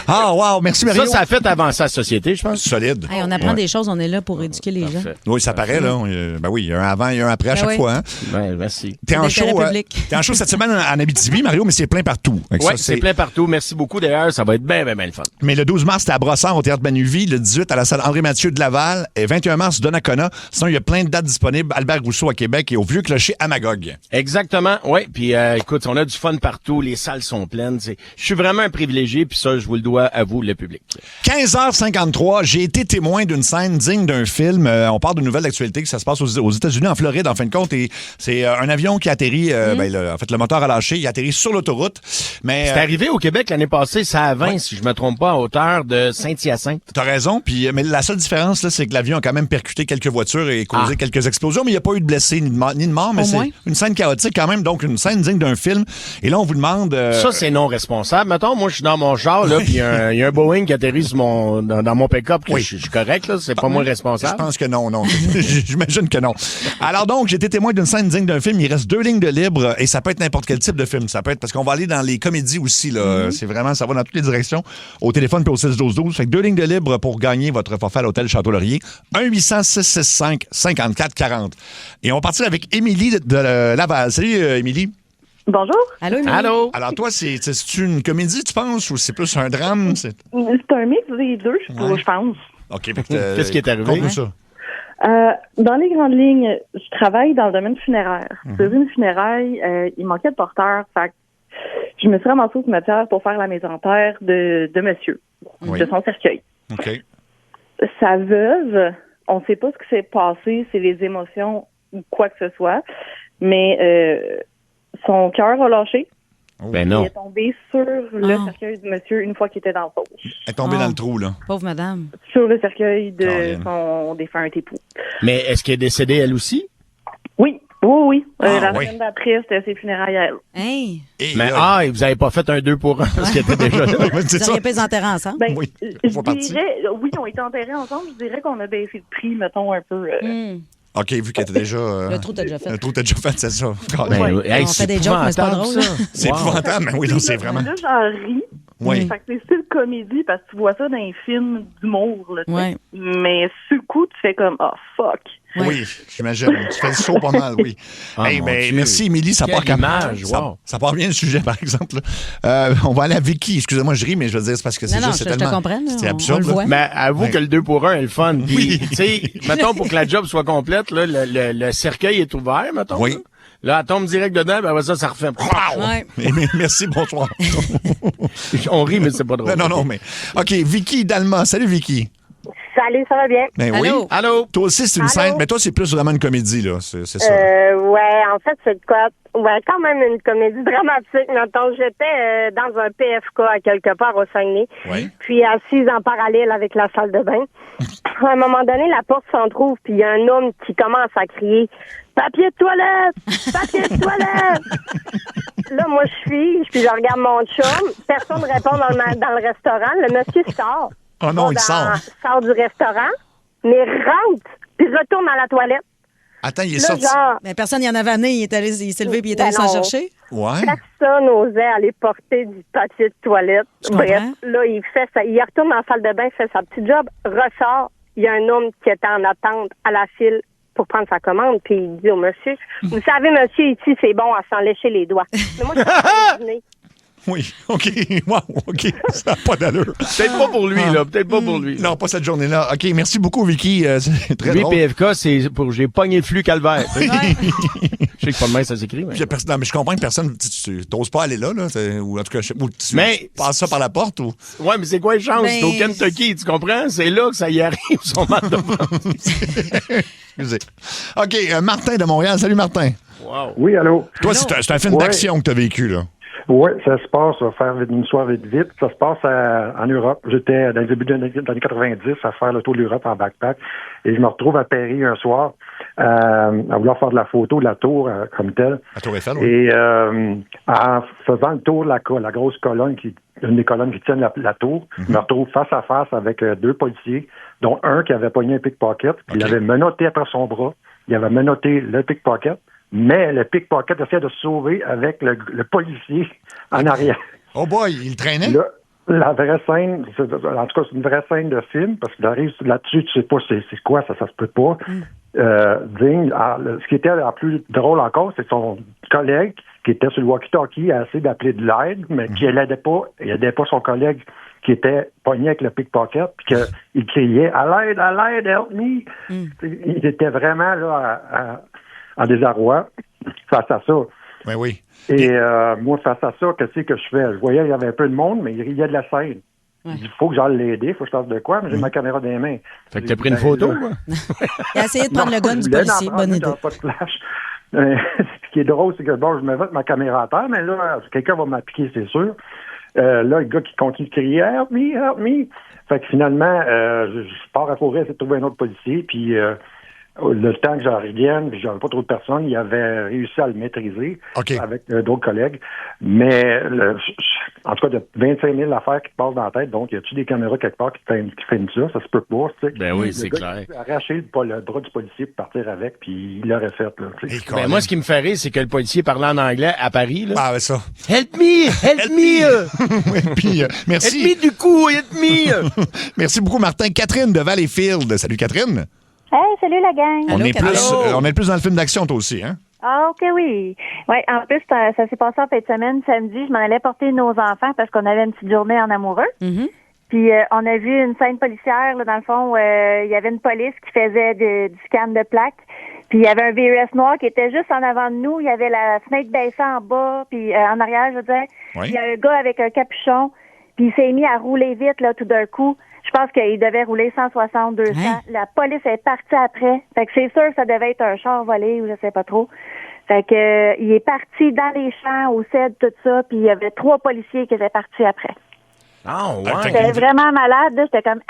Ah, wow, merci Mario. Ça a fait avancer la société, je pense. Solide. Hey, on apprend des choses, on est là pour éduquer les gens. Oui, ça paraît, là. Ben oui, il y a un avant et un après à Ben chaque oui. fois. Hein? Ben, merci. T'es en show, D'intérêt public. t'es en show cette semaine en Abitibi, Mario, mais c'est plein partout. Fait que Oui, ça, c'est plein partout. Merci beaucoup, d'ailleurs. Ça va être bien le fun. Mais le 12 mars, c'était à Brossard, au Théâtre Manuvie. Le 18, à la salle André-Mathieu de Laval. Et 21 mars, Donnacona. Sinon, il y a plein de dates disponibles. Albert Rousseau à Québec et au Vieux-Clocher à Magog. Exactement, oui. Puis, écoute, on a du fun partout. Les salles sont pleines. Je suis vraiment un privilégié, puis ça, je vous le dois à vous, le public. 15h53, j'ai été témoin d'une scène digne d'un film. On parle d'une nouvelle d'actualité que ça se passe aux États-Unis, en Floride, en fin de compte. Et c'est un avion qui atterrit, en fait, le moteur a lâché, il a atterri sur l'autoroute. Mais C'est arrivé au Québec l'année passée, ça à 20, si je me trompe pas, à hauteur de Saint-Hyacinthe. T'as raison, puis mais la seule différence, là, c'est que l'avion a quand même percuté quelques voitures et causé quelques explosions, mais il n'y a pas eu de blessés ni de morts, mais Au c'est moins. une scène chaotique quand même, donc une scène digne d'un film. Et là, on vous demande... Ça, c'est non responsable. Mettons, moi, je suis dans mon char, là, puis il y a un Boeing qui atterrit dans mon pick-up, que Oui. je suis correct, là, c'est pas moi Je responsable. pense que non. J'imagine que non. Alors donc, j'ai été témoin d'une scène digne d'un film. Il reste 2 lignes de libre et ça peut être n'importe quel type de film. Ça peut être parce qu'on va aller dans les comédies aussi. Là. C'est vraiment, ça va dans toutes les directions. Au téléphone puis au 6-12-12. Fait que 2 lignes de libre pour gagner votre forfait à l'hôtel Château-Laurier. 1-800-665-5440. Et on va partir avec Émilie de Laval. Salut, Émilie. Bonjour. Allô, Émilie? Allô? Alors toi, c'est une comédie, tu penses, ou c'est plus un drame? C'est un mix des deux, je pense. OK. Qu'est-ce qui est arrivé? Conte-nous ça. Dans les grandes lignes, je travaille dans le domaine funéraire. Sur une funéraille, il manquait de porteur. Fait que je me suis ramassée au cimetière pour faire la mise en terre de monsieur, de son cercueil. OK. Sa veuve, on ne sait pas ce qui s'est passé, c'est les émotions ou quoi que ce soit, mais son cœur a lâché. Ben Il non. est tombé sur le cercueil de monsieur une fois qu'il était dans le fosse. Elle est tombée dans le trou, là. Pauvre madame. Sur le cercueil de Caroline. son défunt époux. Mais est-ce qu'elle est décédée, elle aussi? Oui. La oui. semaine d'après, c'était ses funérailles à elle. Hey! Et Mais là, et vous avez pas fait un 2 pour 1 parce qu'elle était déjà là. c'est Vous ça. auriez pas les enterrés ensemble? Ben, Oui, je faut partir. dirais, oui, on était enterrés ensemble. Je dirais qu'on a baissé le prix, mettons, un peu. OK, vu qu'elle était déjà... Le trou t'as déjà fait. Le trou t'as déjà fait, c'est ça. Ben, hey, On fait des jokes, mais c'est pas drôle. C'est épouvantable, mais oui, non, c'est vraiment... Là, j'en ris. Oui. Fait que c'est style comédie parce que tu vois ça dans les films d'humour. Là, tu sais. Ouais. Mais sur le coup, tu fais comme, oh, fuck. Ouais. Oui, j'imagine. Tu fais le saut pas mal, oui. Ah, Hey, mon ben, Dieu. merci, Émilie. Ça Quelle part quand image, ça, wow. ça part bien le sujet, par exemple. On va aller à Vicky. Excusez-moi, je ris, mais je veux dire, c'est parce que c'est Non, juste je te tellement... comprends, là. C'est On absurde, le là. voit. Mais avoue Ouais. que le 2 pour 1 est le fun. Puis, Oui. tu sais, mettons, pour que la job soit complète, là, le cercueil est ouvert, mettons. Oui. Là, elle tombe direct dedans, ben ça refait. Ouais. Merci, bonsoir. On rit, mais c'est pas drôle. Non, mais... OK, Vicky Dalma. Salut, Vicky. Salut, ça va bien? Ben oui. Allô? Toi aussi, c'est une scène, mais toi, c'est plus vraiment une comédie, là. C'est ça. Ouais, en fait, c'est quoi? Ouais, quand même une comédie dramatique. Mettons, j'étais dans un PFK à quelque part au Saguenay. Oui. Puis assise en parallèle avec la salle de bain. À un moment donné, la porte s'entrouvre, puis il y a un homme qui commence à crier « Papier de toilette! Papier de toilette! » Là, moi, je suis, puis je regarde mon chum. Personne ne répond dans le restaurant. Le monsieur sort. Oh non, il sort. Sort du restaurant, mais rentre, puis retourne à la toilette. Attends, il est Là, sorti. genre, Mais personne n'y en avait amené. Il s'est levé et il est allé s'en chercher. Ouais. personne n'osait aller porter du papier de toilette. Je Bref, comprends. là, il retourne dans la salle de bain, fait sa petite job, ressort. Il y a un homme qui était en attente à la file pour prendre sa commande, puis il dit au monsieur, vous savez, monsieur, ici, c'est bon à s'en lécher les doigts. Mais moi, je suis en train de dîner. Oui, OK. Wow, OK. Ça n'a pas d'allure. Peut-être pas pour lui, là. Peut-être pas pour lui. Non, pas cette journée-là. OK, merci beaucoup, Vicky. C'est très Lui, drôle. PFK, c'est pour j'ai pogné le flux calvaire. Je sais que pas de main, ça s'écrit. Mais... Non, mais je comprends que personne, tu n'oses pas aller là, ou en tout cas, ou tu Mais- passes ça par la porte, ou... Ouais, mais c'est quoi les chances? Ben- C'est au Kentucky, tu comprends? C'est là que ça y arrive, son mal de ventre. Excusez. OK, Martin de Montréal. Salut, Martin. Wow. Oui, allô? Toi, c'est un film Ouais. d'action que tu as vécu, là. Oui, ça se passe, on va faire une soirée vite. Ça se passe en Europe. J'étais dans le début des années 90 à faire le tour de l'Europe en backpack. Et je me retrouve à Paris un soir à vouloir faire de la photo de la tour comme telle. À Tour Eiffel, oui. Et en faisant le tour de la grosse colonne, une des colonnes qui tiennent la tour, je me retrouve face à face avec deux policiers, dont un qui avait pogné un pickpocket, puis il avait menotté après son bras. Il avait menotté le pickpocket. Mais le pickpocket essayait de se sauver avec le policier en arrière. Oh boy, il traînait? Là, la vraie scène, en tout cas, c'est une vraie scène de film, parce qu'il arrive là-dessus, tu sais pas c'est quoi, ça se peut pas. Ce qui était le plus drôle encore, c'est son collègue qui était sur le walkie-talkie a essayé d'appeler de l'aide, mais qui l'aidait pas. Il aidait pas son collègue qui était pogné avec le pickpocket, puis qu'il criait « À l'aide, help me! Il était vraiment là en désarroi face à ça. Ben oui. Et moi, face à ça, qu'est-ce que je fais? Je voyais qu'il y avait un peu de monde, mais il riait de la scène. Il faut que j'aille l'aider, il faut que je fasse de quoi, mais j'ai ma caméra dans les mains. Fait que t'as pris une photo, quoi? Il a essayé de prendre le gun du policier. Bonne idée. Pas de flash. Ce qui est drôle, c'est que bon, je me mets ma caméra à terre, mais là, quelqu'un va m'appliquer, c'est sûr. Là, le gars qui continue de crier « Help me, help me ». Fait que finalement, je pars à courir, essayer de trouver un autre policier, puis... le temps que j'en revienne, puis j'avais pas trop de personnes, il avait réussi à le maîtriser avec d'autres collègues. Mais en tout cas, de 25 000 affaires qui te passent dans la tête, donc y a-tu des caméras quelque part qui filment ça? Ça se peut pas, tu sais. Ben oui, c'est gars, clair. Il a arraché le bras du policier pour partir avec, puis il l'aurait fait, là. Tu sais. Ben, moi, ce qui me fait rire, c'est que le policier parlait en anglais à Paris, là. Ah, ben ça. Help me! Oui, puis, merci. Help me du coup, help me! Merci beaucoup, Martin. Catherine de Valleyfield. Salut, Catherine. Hey, salut la gang! On Allô, est Catherine. plus dans le film d'action, toi aussi, hein? Ah, OK, oui. Oui, en plus, ça s'est passé en fin de semaine, samedi. Je m'en allais porter nos enfants parce qu'on avait une petite journée en amoureux. Mhm. Puis, on a vu une scène policière, là, dans le fond, il y avait une police qui faisait du scan de plaques. Puis, il y avait un VUS noir qui était juste en avant de nous. Il y avait la fenêtre baissée en bas, puis en arrière, je veux dire. Oui. Il y a un gars avec un capuchon, puis il s'est mis à rouler vite, là, tout d'un coup. Je pense qu'il devait rouler 160, 200. Hein? La police est partie après. Fait que c'est sûr que ça devait être un char volé ou je sais pas trop. Fait que il est parti dans les champs, au CED, tout ça, puis il y avait 3 policiers qui étaient partis après. Ah, ouais. C'était vraiment malade, là. J'étais comme,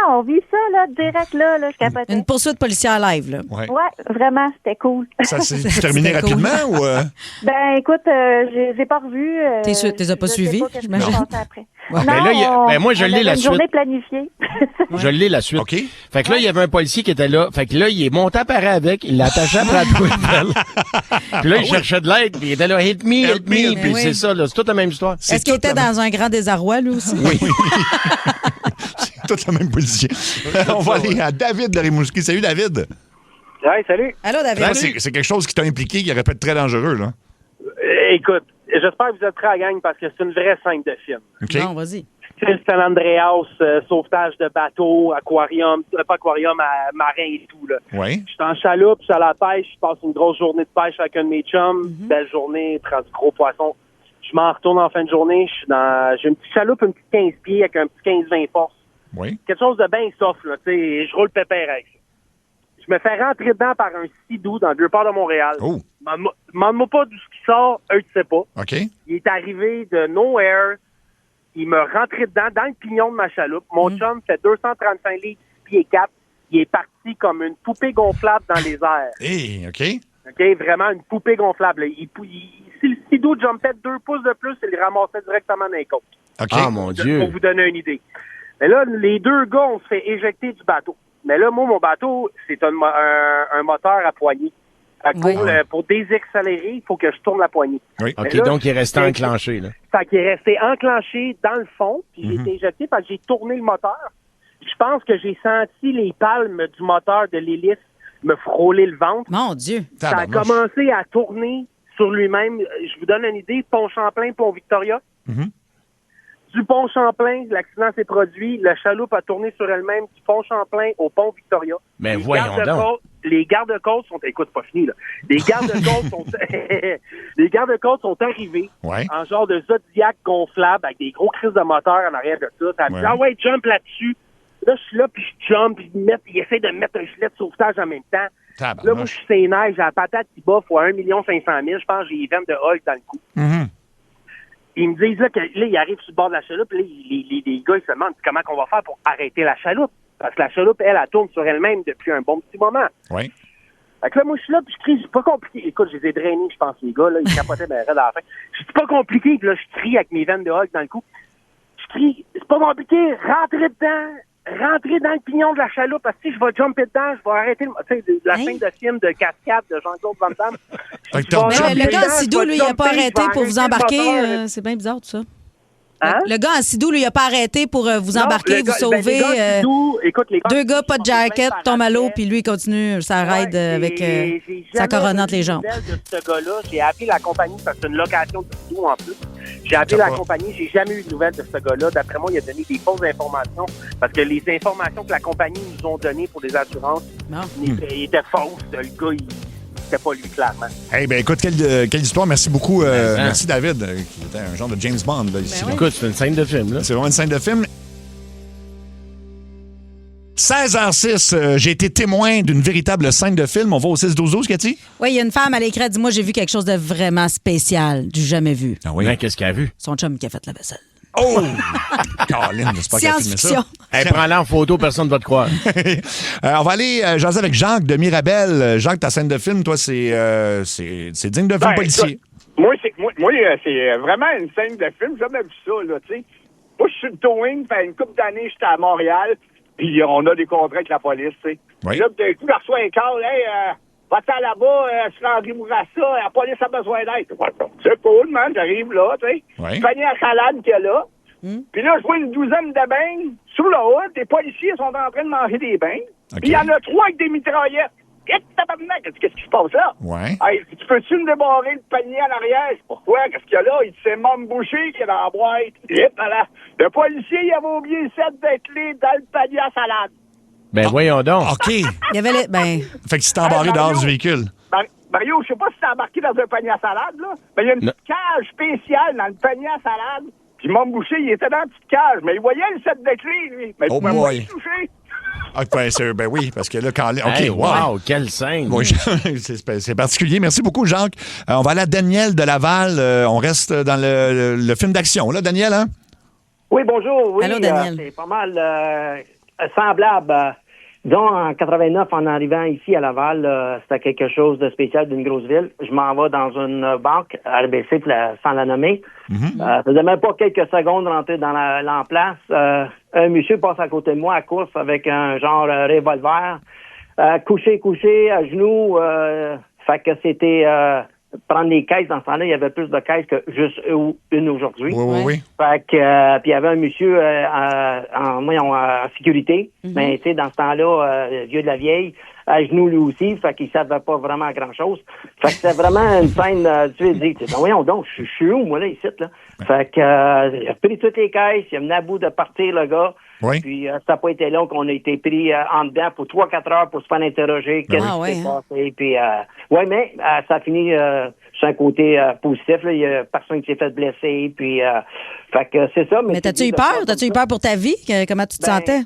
on vit ça, là, direct, là, je capotais. Une poursuite policière live, là. Ouais. Ouais, vraiment, c'était cool. Ça s'est terminé C'était cool. rapidement, ou... Ben, écoute, je les ai pas revus. T'es sûr, t'es pas je sais suivi, pas qu'est-ce qui s'est j'imagine? passé après. Ouais. Non, Ben là, moi, je on l'ai avait la une suite. journée planifiée. Je l'ai la suite. OK. Fait que là, il y avait un policier qui était là. Fait que là, il est monté à Paris avec. Il l'a attaché après la tour Eiffel. Puis là, il cherchait de l'aide. Puis il était là, help me, help me. Puis oui. c'est ça, là. C'est toute la même histoire. Est-ce qu'il était dans un grand désarroi, lui aussi? Oui. C'est tout le même policier. On va aller à David de Rimouski. Salut, David. Hey, salut. Allô, David? Là, c'est quelque chose qui t'a impliqué qui aurait pu être très dangereux, là. Écoute, j'espère que vous êtes prêts à la gang parce que c'est une vraie scène de film. OK? Non, vas-y. Style San Andreas, sauvetage de bateau, aquarium, pas aquarium, marin et tout, là. Oui. Je suis en chaloupe, je suis à la pêche, je passe une grosse journée de pêche avec un de mes chums. Belle journée, prends du gros poisson. Je m'en retourne en fin de journée, j'ai une petite chaloupe, une petite 15 pieds avec un petit 15-20 forces. Oui. Quelque chose de bien soft, là. Tu sais, je roule pépère avec ça. Je me fais rentrer dedans par un Sidou dans le Vieux-Port de Montréal. Oh. Demande-moi pas d'où ce qui sort, eux, tu sais pas. OK. Il est arrivé de nowhere. Il me rentrait dedans, dans le pignon de ma chaloupe. Mon chum fait 235 litres, pieds 4. Il est parti comme une poupée gonflable dans les airs. Hey, OK. OK, vraiment une poupée gonflable. Si le Sidou jumpait 2 pouces de plus, il le ramassait directement dans les côtes. OK. Ah, mon Dieu. Pour vous donner une idée. Mais là, les 2 gars, on se fait éjecter du bateau. Mais là, moi, mon bateau, c'est un moteur à poignée. Pour désaccélérer, il faut que je tourne la poignée. Oui. OK, là, donc il est resté enclenché, là. Fait qu'il est resté enclenché dans le fond, puis j'ai été éjecté parce que j'ai tourné le moteur. Je pense que j'ai senti les palmes du moteur de l'hélice me frôler le ventre. Mon Dieu. Ça a commencé à tourner sur lui-même. Je vous donne une idée. Pont Champlain, Pont Victoria. Du Pont Champlain, l'accident s'est produit. La chaloupe a tourné sur elle-même du Pont Champlain au Pont Victoria. Mais voyons donc. Les gardes-côtes sont... Écoute, pas fini, là. Les gardes-côtes sont... Les gardes-côtes sont arrivés en genre de Zodiac gonflable avec des gros crises de moteur en arrière de ça. Ça me dit, ah ouais, jump là-dessus. Là, je suis là, puis je jump, puis il essaie de mettre un gilet de sauvetage en même temps. Là, moi, je suis sénère, j'ai la patate qui bat fois 1 500 000. Je pense que j'ai les veines de Hulk dans le cou. Ils me disent là, il arrive sur le bord de la chaloupe, là, les gars, ils se demandent comment on va faire pour arrêter la chaloupe. Parce que la chaloupe, elle tourne sur elle-même depuis un bon petit moment. Oui. Fait que là, moi, je suis là, puis je crie, c'est pas compliqué. Écoute, je les ai drainés, je pense, les gars, là, ils capotaient ben raide à la fin. Je dis, c'est pas compliqué, puis là, je crie avec mes veines de Hulk dans le cou. Je crie, c'est pas compliqué, rentrez dans le pignon de la chaloupe, parce que si je vais jumper dedans, je vais arrêter la scène de film de cascade de Jean-Claude Van Damme. Le gars en Sidou, lui, il n'a pas arrêté pour vous embarquer. C'est bien bizarre, tout ça. Hein? Le gars en Sidou, lui, il n'a pas arrêté pour vous embarquer, vous sauver. Deux gars, pas de jacket, tombe à l'eau, puis lui, il continue sa ride avec sa couronne entre les jambes. De ce gars-là, j'ai appelé la compagnie parce que c'est une location de Sidou en plus. J'ai appelé la compagnie, j'ai jamais eu de nouvelles de ce gars-là. D'après moi, il a donné des fausses informations parce que les informations que la compagnie nous ont données pour des assurances étaient fausses. Le gars, c'était pas lui, clairement. Eh bien, écoute, quelle histoire. Merci beaucoup. Merci, David, qui était un genre de James Bond. Là, ici, Écoute, c'est une scène de film. Là. C'est vraiment une scène de film. 16h06, j'ai été témoin d'une véritable scène de film. On va au 6-12-12, Cathy? Oui, il y a une femme à l'écran, dit, moi, j'ai vu quelque chose de vraiment spécial, du jamais vu. Ah oui? Qu'est-ce qu'elle a vu? Son chum qui a fait la vaisselle. Oh! Caroline, j'espère qu'elle a filmé ça. Elle prend-la en photo, personne ne va te croire. On va aller jaser avec Jacques de Mirabel. Jacques, ta scène de film, toi, c'est digne de film policier. Moi, c'est vraiment une scène de film. J'ai jamais vu ça, là, tu sais. Moi, je suis le towing, fait une couple d'années, j'étais à Montréal, puis on a des contrats avec la police, tu sais. Oui. Là, d'un coup, je reçois un call, hey, va-t'en là-bas, sur André Bourassa, la police a besoin d'aide. C'est cool, man, j'arrive là, tu sais. Oui. Je panier à salade qu'il y a là. Puis là, je vois une douzaine de bains sur la route. Les policiers sont en train de manger des bains. Puis il y en a 3 avec des mitraillettes. Qu'est-ce qui se passe là? Ouais. Hey, tu peux-tu me débarrer le panier à l'arrière? Pourquoi? Qu'est-ce qu'il y a là? Il dit, c'est Mom Boucher qui est dans la boîte. Le policier, il avait oublié le set de clés dans le panier à salade. Ben voyons donc. OK. Il y avait Fait que tu t'es embarré dehors du véhicule. Mario, je sais pas si t'es embarqué dans un panier à salade, là. Mais il y a une petite cage spéciale dans le panier à salade. Puis Mom Boucher, il était dans la petite cage. Mais il voyait le set de clés, lui. Mais il pouvait pas y toucher. Ah, ben oui, parce que là, quand... OK, hey, wow, quelle scène! Oui, c'est particulier. Merci beaucoup, Jacques. On va aller à Daniel de Laval. On reste dans le film d'action, là, Daniel, hein? Oui, bonjour. Oui, allô, Daniel. C'est pas mal semblable. Disons, en 89, en arrivant ici à Laval, c'était quelque chose de spécial d'une grosse ville. Je m'en vais dans une banque, RBC, sans la nommer. Ça faisait même pas quelques secondes de rentrer dans l'emplace. Un monsieur passe à côté de moi à course avec un genre revolver. Couché, à genoux. Fait que c'était... prendre les caisses dans ce temps-là, il y avait plus de caisses que juste une aujourd'hui. Oui. Fait que, puis il y avait un monsieur en sécurité, mais tu sais, dans ce temps-là, vieux de la vieille, à genoux lui aussi, fait qu'il savait pas vraiment grand-chose. Fait que c'était vraiment une scène, tu sais, dit, voyons donc, je suis où, moi, là, ici, là? Fait que, il a pris toutes les caisses, il a mené à bout de partir, le gars. Oui. Puis ça n'a pas été long qu'on a été pris en dedans pour 3-4 heures pour se faire interroger. Qu'est-ce qui s'est passé? Puis, mais ça a fini c'est un côté positif. Il y a personne qui s'est fait blesser. Puis, fait que c'est ça. Mais t'as-tu eu peur? T'as-tu eu peur pour ta vie? Comment tu te sentais?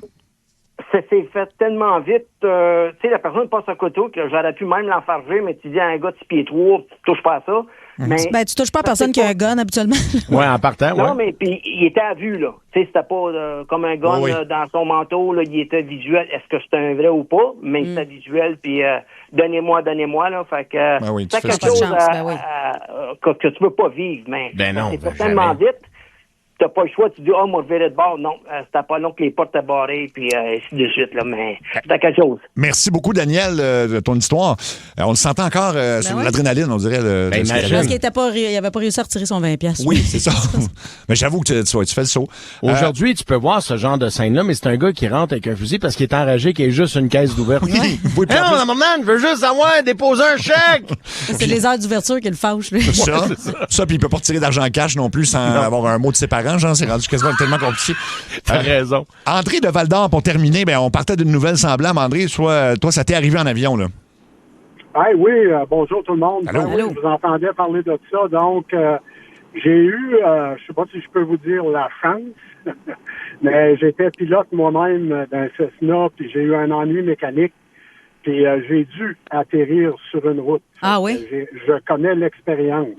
Ça s'est fait tellement vite. Tu sais, la personne passe à côté que j'aurais pu même l'enfarger, mais tu dis à un gars de 6 pieds 3, tu touches pas à ça. Mais, tu touches pas à personne qui a un gun habituellement. Oui, en partant, oui. Non, mais puis il était à vue, là. Tu sais, c'était pas comme un gun dans son manteau, là, il était visuel. Est-ce que c'est un vrai ou pas? Mais c'était visuel, puis donnez-moi, là. Fait que c'est quelque chose que tu peux pas vivre, mais c'est pas tellement vite. T'as pas le choix, tu dis, moi, je vais de bord. Non, c'était pas long que les portes étaient barrées, puis ainsi de suite, là, mais c'était quelque chose. Merci beaucoup, Daniel, de ton histoire. On le sentait encore sur l'adrénaline, on dirait. Je pense qu'il n'avait pas réussi à retirer son 20$. Oui, c'est ça. Mais j'avoue que tu fais le saut. Aujourd'hui, tu peux voir ce genre de scène-là, mais c'est un gars qui rentre avec un fusil parce qu'il est enragé, qu'il y a juste une caisse d'ouverture. Oui, non, je veux juste avoir déposer un chèque. C'est les heures d'ouverture qui le fâchent. Ça, puis il peut pas retirer d'argent en cash non plus sans avoir un mot de ses parents. Genre, c'est rendu quasiment tellement compliqué. T'as raison. André de Val-d'Or, pour terminer, on partait d'une nouvelle semblable. André, toi, ça t'est arrivé en avion, là? Oui, bonjour tout le monde. Allô? Oui, je vous entendais parler de ça. Donc, j'ai eu, je sais pas si je peux vous dire la chance, mais j'étais pilote moi-même d'un Cessna, puis j'ai eu un ennui mécanique, puis j'ai dû atterrir sur une route. Ah oui? Je connais l'expérience.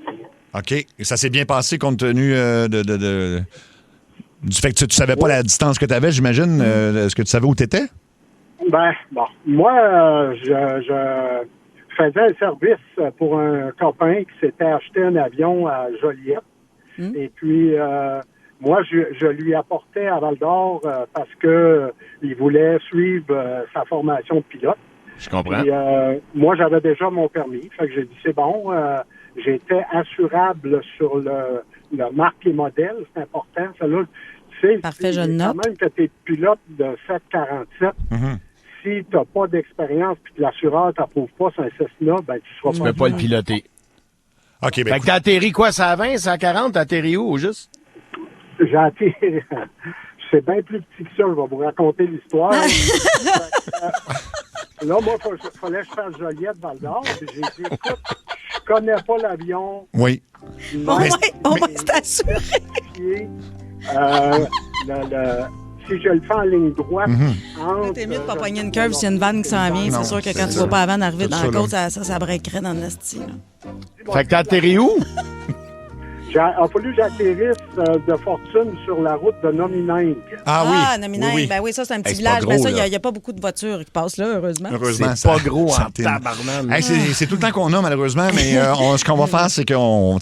OK. Et ça s'est bien passé compte tenu du fait que tu savais pas la distance que tu avais, j'imagine. Est-ce que tu savais où tu étais? Moi, je faisais un service pour un copain qui s'était acheté un avion à Joliette. Et puis, moi, je lui apportais à Val-d'Or parce que il voulait suivre sa formation de pilote. Je comprends. Puis, moi, j'avais déjà mon permis. Fait que j'ai dit, c'est bon. J'étais assurable sur le marque et modèle. C'est important. Ça, là, tu sais, parfait, je note. Quand même que tu es pilote de 747, si tu n'as pas d'expérience et que l'assureur t'approuve pas sur un Cessna, tu seras tu peux pas le piloter. OK, fait que t'as atterri quoi, ça à 20, ça à 40? T'as atterri où, au juste? J'ai atterri... C'est bien plus petit que ça, je vais vous raconter l'histoire. Là, moi, il fallait que je fasse Joliette, Val-d'Or. J'ai dit, écoute, je connais pas l'avion. Oui. Au moins, c'est assuré. Si je le fais en ligne droite... T'es mieux de pas pogner une curve s'il y a une vanne qui s'en vient. C'est sûr que quand tu vois pas la vanne arriver dans la côte, ça breakerait dans le style. Fait que t'as atterri où? Il a fallu que j'atterrisse de fortune sur la route de Nomineng. Nomineng. Oui. Ben oui, ça, c'est un petit village. Mais ça, il n'y a pas beaucoup de voitures qui passent là, heureusement. C'est pas gros en tabarnak. C'est tout le temps qu'on a, malheureusement, mais ce qu'on va faire, c'est qu'on en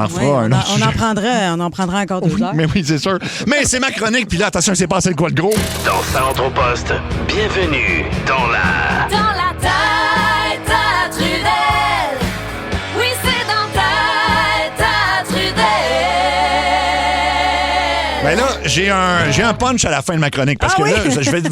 fera un autre. On en prendra encore 2 heures. Mais oui, c'est sûr. Mais c'est ma chronique, puis là, attention, il s'est passé quoi de gros? Dans Centre au Poste, bienvenue dans la... Dans la tête à Trudel. Oui, c'est dans tête à Trudel. Ben là, j'ai un punch à la fin de ma chronique, parce que là, je vais...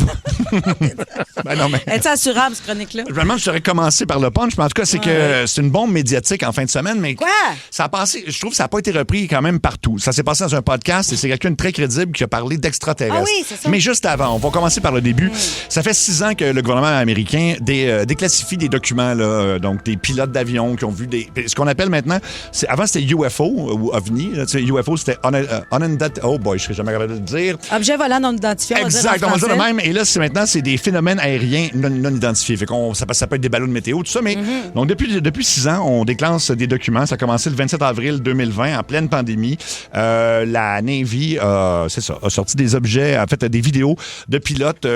Es-tu assurable, cette chronique-là? Je me demande si j'aurais commencé par le punch, mais en tout cas, c'est que c'est une bombe médiatique en fin de semaine, mais quoi? Ça a passé, je trouve que ça n'a pas été repris quand même partout. Ça s'est passé dans un podcast et c'est quelqu'un de très crédible qui a parlé d'extraterrestres. Ah oui, c'est ça. Mais juste avant, on va commencer par le début. Ça fait 6 ans que le gouvernement américain déclassifie des documents, là, donc des pilotes d'avion qui ont vu ce qu'on appelle maintenant, avant c'était UFO ou OVNI, là, UFO c'était oh boy, je serais jamais capable de le dire. Objet volant non identifié. Exact, on va dire le même. Et là, maintenant, c'est des phénomènes aériens non identifiés. Fait qu'on, ça peut être des ballons de météo, tout ça. Mais donc, depuis 6 ans, on déclenche des documents. Ça a commencé le 27 avril 2020, en pleine pandémie. La Navy a sorti des objets, a fait des vidéos de pilotes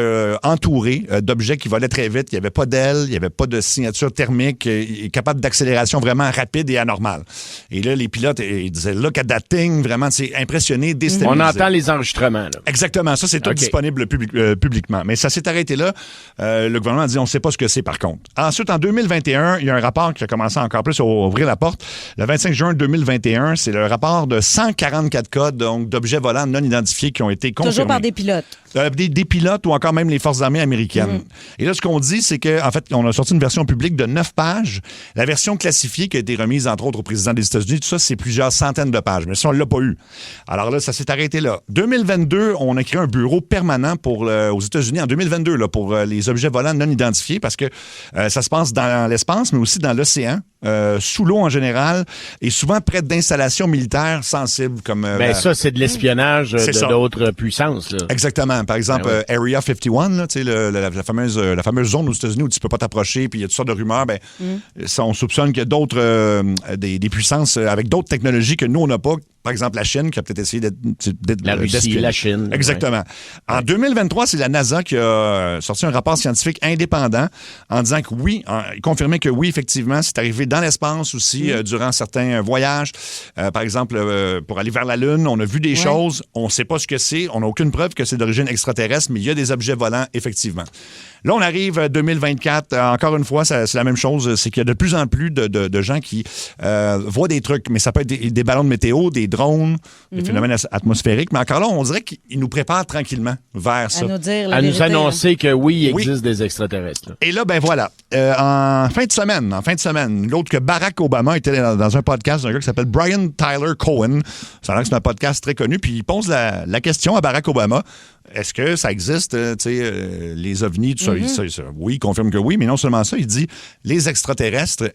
entourés d'objets qui volaient très vite. Il n'y avait pas d'ailes, il n'y avait pas de signature thermique, capable d'accélération vraiment rapide et anormale. Et là, les pilotes, ils disaient, look at that thing, vraiment, c'est impressionné, déstabilisé. On entend les enregistrements, là. Exactement. Ça, c'est tout disponible publiquement. Mais ça s'est arrêté là. Le gouvernement a dit, on ne sait pas ce que c'est, par contre. Ensuite, en 2021, il y a un rapport qui a commencé encore plus à ouvrir la porte. Le 25 juin 2021, c'est le rapport de 144 cas donc, d'objets volants non identifiés qui ont été confirmés. Toujours par des pilotes. Des pilotes ou encore même les forces armées américaines. Et là, ce qu'on dit, c'est qu'en fait, on a sorti une version publique de 9 pages. La version classifiée qui a été remise, entre autres, au président des États-Unis, tout ça, c'est plusieurs centaines de pages. Mais ça, on ne l'a pas eu. Alors là, ça s'est arrêté là. 2022, on a créé un bureau permanent aux États-Unis en 2022 là, pour les objets volants non identifiés parce que ça se passe dans l'espace, mais aussi dans l'océan. sous l'eau en général, et souvent près d'installations militaires sensibles. Comme, ça, c'est de l'espionnage d'autres puissances. Là. Exactement. Par exemple, Area 51, là, la fameuse zone aux États-Unis où tu peux pas t'approcher, puis il y a toutes sortes de rumeurs. Ça, on soupçonne qu'il y a d'autres des puissances avec d'autres technologies que nous, on n'a pas. Par exemple, la Chine qui a peut-être essayé d'être la Russie, la Chine. Exactement. Ouais. En 2023, c'est la NASA qui a sorti un rapport scientifique indépendant en disant que oui, il confirmait que oui, effectivement, c'est arrivé dans l'espace aussi durant certains voyages. Par exemple, pour aller vers la Lune, on a vu des choses, on ne sait pas ce que c'est, on n'a aucune preuve que c'est d'origine extraterrestre, mais il y a des objets volants, effectivement. Là, on arrive à 2024. Encore une fois, c'est la même chose. C'est qu'il y a de plus en plus de gens qui voient des trucs, mais ça peut être des ballons de météo, des drones, des phénomènes atmosphériques. Mais encore là, on dirait qu'ils nous préparent tranquillement vers ça. À nous annoncer que oui, il existe des extraterrestres. Là. Et là, ben voilà. En fin de semaine, l'autre que Barack Obama était dans un podcast d'un gars qui s'appelle Brian Tyler Cohen. Ça a l'air que c'est un podcast très connu. Puis il pose la question à Barack Obama. Est-ce que ça existe, les ovnis, tout ça? Oui, il confirme que oui, mais non seulement ça, il dit les extraterrestres,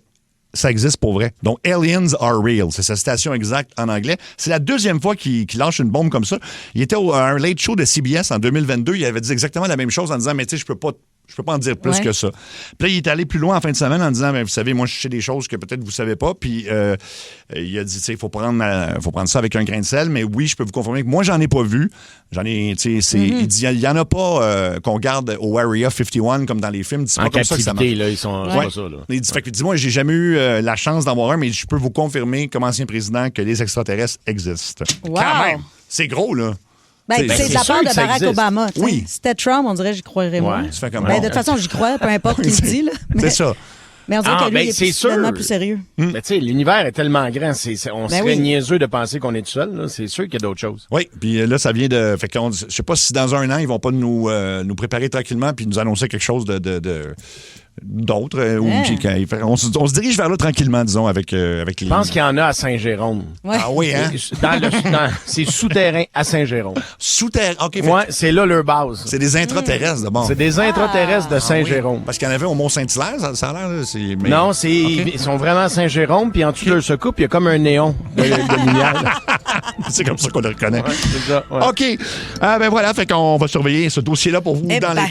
ça existe pour vrai. Donc, aliens are real. C'est sa citation exacte en anglais. C'est la deuxième fois qu'il lâche une bombe comme ça. Il était à un late show de CBS en 2022. Il avait dit exactement la même chose en disant, mais tu sais, je peux pas en dire plus que ça. Puis là, il est allé plus loin en fin de semaine en disant, vous savez, moi, je sais des choses que peut-être vous savez pas. Puis il a dit, tu sais, il faut prendre ça avec un grain de sel. Mais oui, je peux vous confirmer que moi, j'en ai pas vu. Il dit, il y en a pas qu'on garde au Area 51 comme dans les films. C'est pas comme ça que ça marche. Là, ils sont pas ça. Là. Il dit, fait que, dis-moi, j'ai jamais eu la chance d'en avoir un, mais je peux vous confirmer, comme ancien président, que les extraterrestres existent. Wow. Quand même. C'est gros, là. C'est de la part de Barack Obama. Oui. Si c'était Trump, on dirait que j'y croirais moins. Tu fais comme de toute façon, j'y crois, peu importe qui le dit. Là. C'est ça. Mais on dirait que lui, il est tellement plus sérieux. Mais tu sais, l'univers est tellement grand, on serait niaiseux de penser qu'on est tout seul. Là. C'est sûr qu'il y a d'autres choses. Oui, puis là, ça vient de... Fait qu'on, je sais pas si dans un an, ils vont pas nous préparer tranquillement puis nous annoncer quelque chose d'autres. On se dirige vers là tranquillement, disons, avec les... Je pense qu'il y en a à Saint-Jérôme. Ouais. Ah oui, hein? C'est souterrain à Saint-Jérôme. Souterrain, OK. Oui, c'est là leur base. C'est des intraterrestres, d'abord. C'est des intraterrestres de Saint-Jérôme. Oui. Parce qu'il y en avait au Mont-Saint-Hilaire, ça a l'air. Là, non, ils sont vraiment à Saint-Jérôme, puis en dessous de leur secoupe, il y a comme un néon de lumière. C'est comme ça qu'on le reconnaît. Ouais, c'est ça, ouais. OK. Ben voilà, fait qu'on va surveiller ce dossier-là pour vous dans les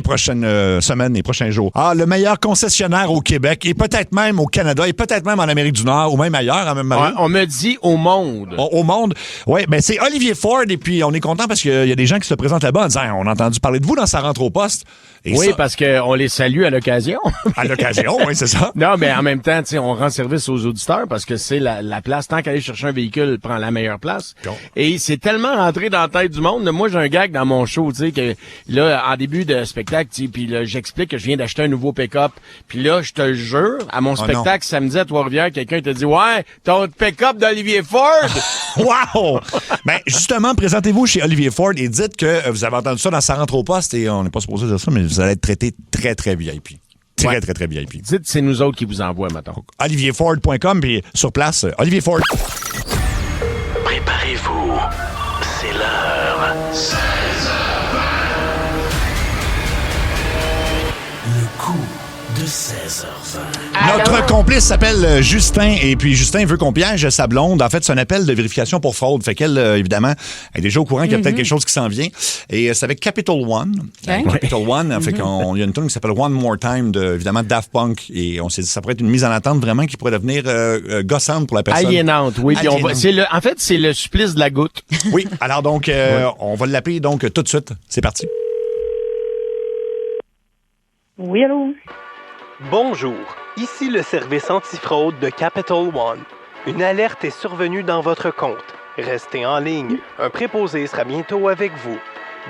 prochaines semaines, les prochains jours. Le meilleur concessionnaire au Québec et peut-être même au Canada et peut-être même en Amérique du Nord ou même ailleurs. On me dit au monde. Au monde. Oui, ben c'est Olivier Ford et puis on est content parce qu'il y a des gens qui se présentent là-bas en disant on a entendu parler de vous dans Ça rentre au poste. Et oui, parce qu'on les salue à l'occasion. À l'occasion, oui, c'est ça. Non, mais en même temps, on rend service aux auditeurs parce que c'est la place. Tant qu'aller chercher un véhicule prend la meilleure place. Bon. Et c'est tellement rentré dans la tête du monde. Moi, j'ai un gag dans mon show, tu sais, que là, en début de spectacle, puis là, j'explique que je viens d'acheter un nouveau pick-up. Puis là, je te le jure, à mon spectacle samedi à Trois-Rivières, quelqu'un te dit « Ouais, ton pick-up d'Olivier Ford! » Wow! Ben, justement, présentez-vous chez Olivier Ford et dites que vous avez entendu ça dans Ça rentre au poste et on n'est pas supposé dire ça, mais vous allez être traité très, très VIP. Très, très, très VIP. Dites, c'est nous autres qui vous envoient, maintenant. olivierford.com, puis sur place, Olivier Ford. Préparez-vous. C'est l'heure. 16h20. Le coup de 16h20. Notre complice s'appelle Justin et puis Justin veut qu'on piège sa blonde. En fait, c'est un appel de vérification pour fraude. Fait qu'elle, évidemment, est déjà au courant qu'il y a peut-être quelque chose qui s'en vient. Et c'est avec Capital One. Okay. Capital One, fait qu'il y a une tune qui s'appelle One More Time, évidemment, Daft Punk. Et on s'est dit, ça pourrait être une mise en attente vraiment qui pourrait devenir gossante pour la personne. Aliénante, oui. Puis en fait, c'est le supplice de la goutte. Oui. Alors donc, on va l'appeler donc tout de suite. C'est parti. Oui, allô? Bonjour, ici le service antifraude de Capital One. Une alerte est survenue dans votre compte. Restez en ligne. Un préposé sera bientôt avec vous.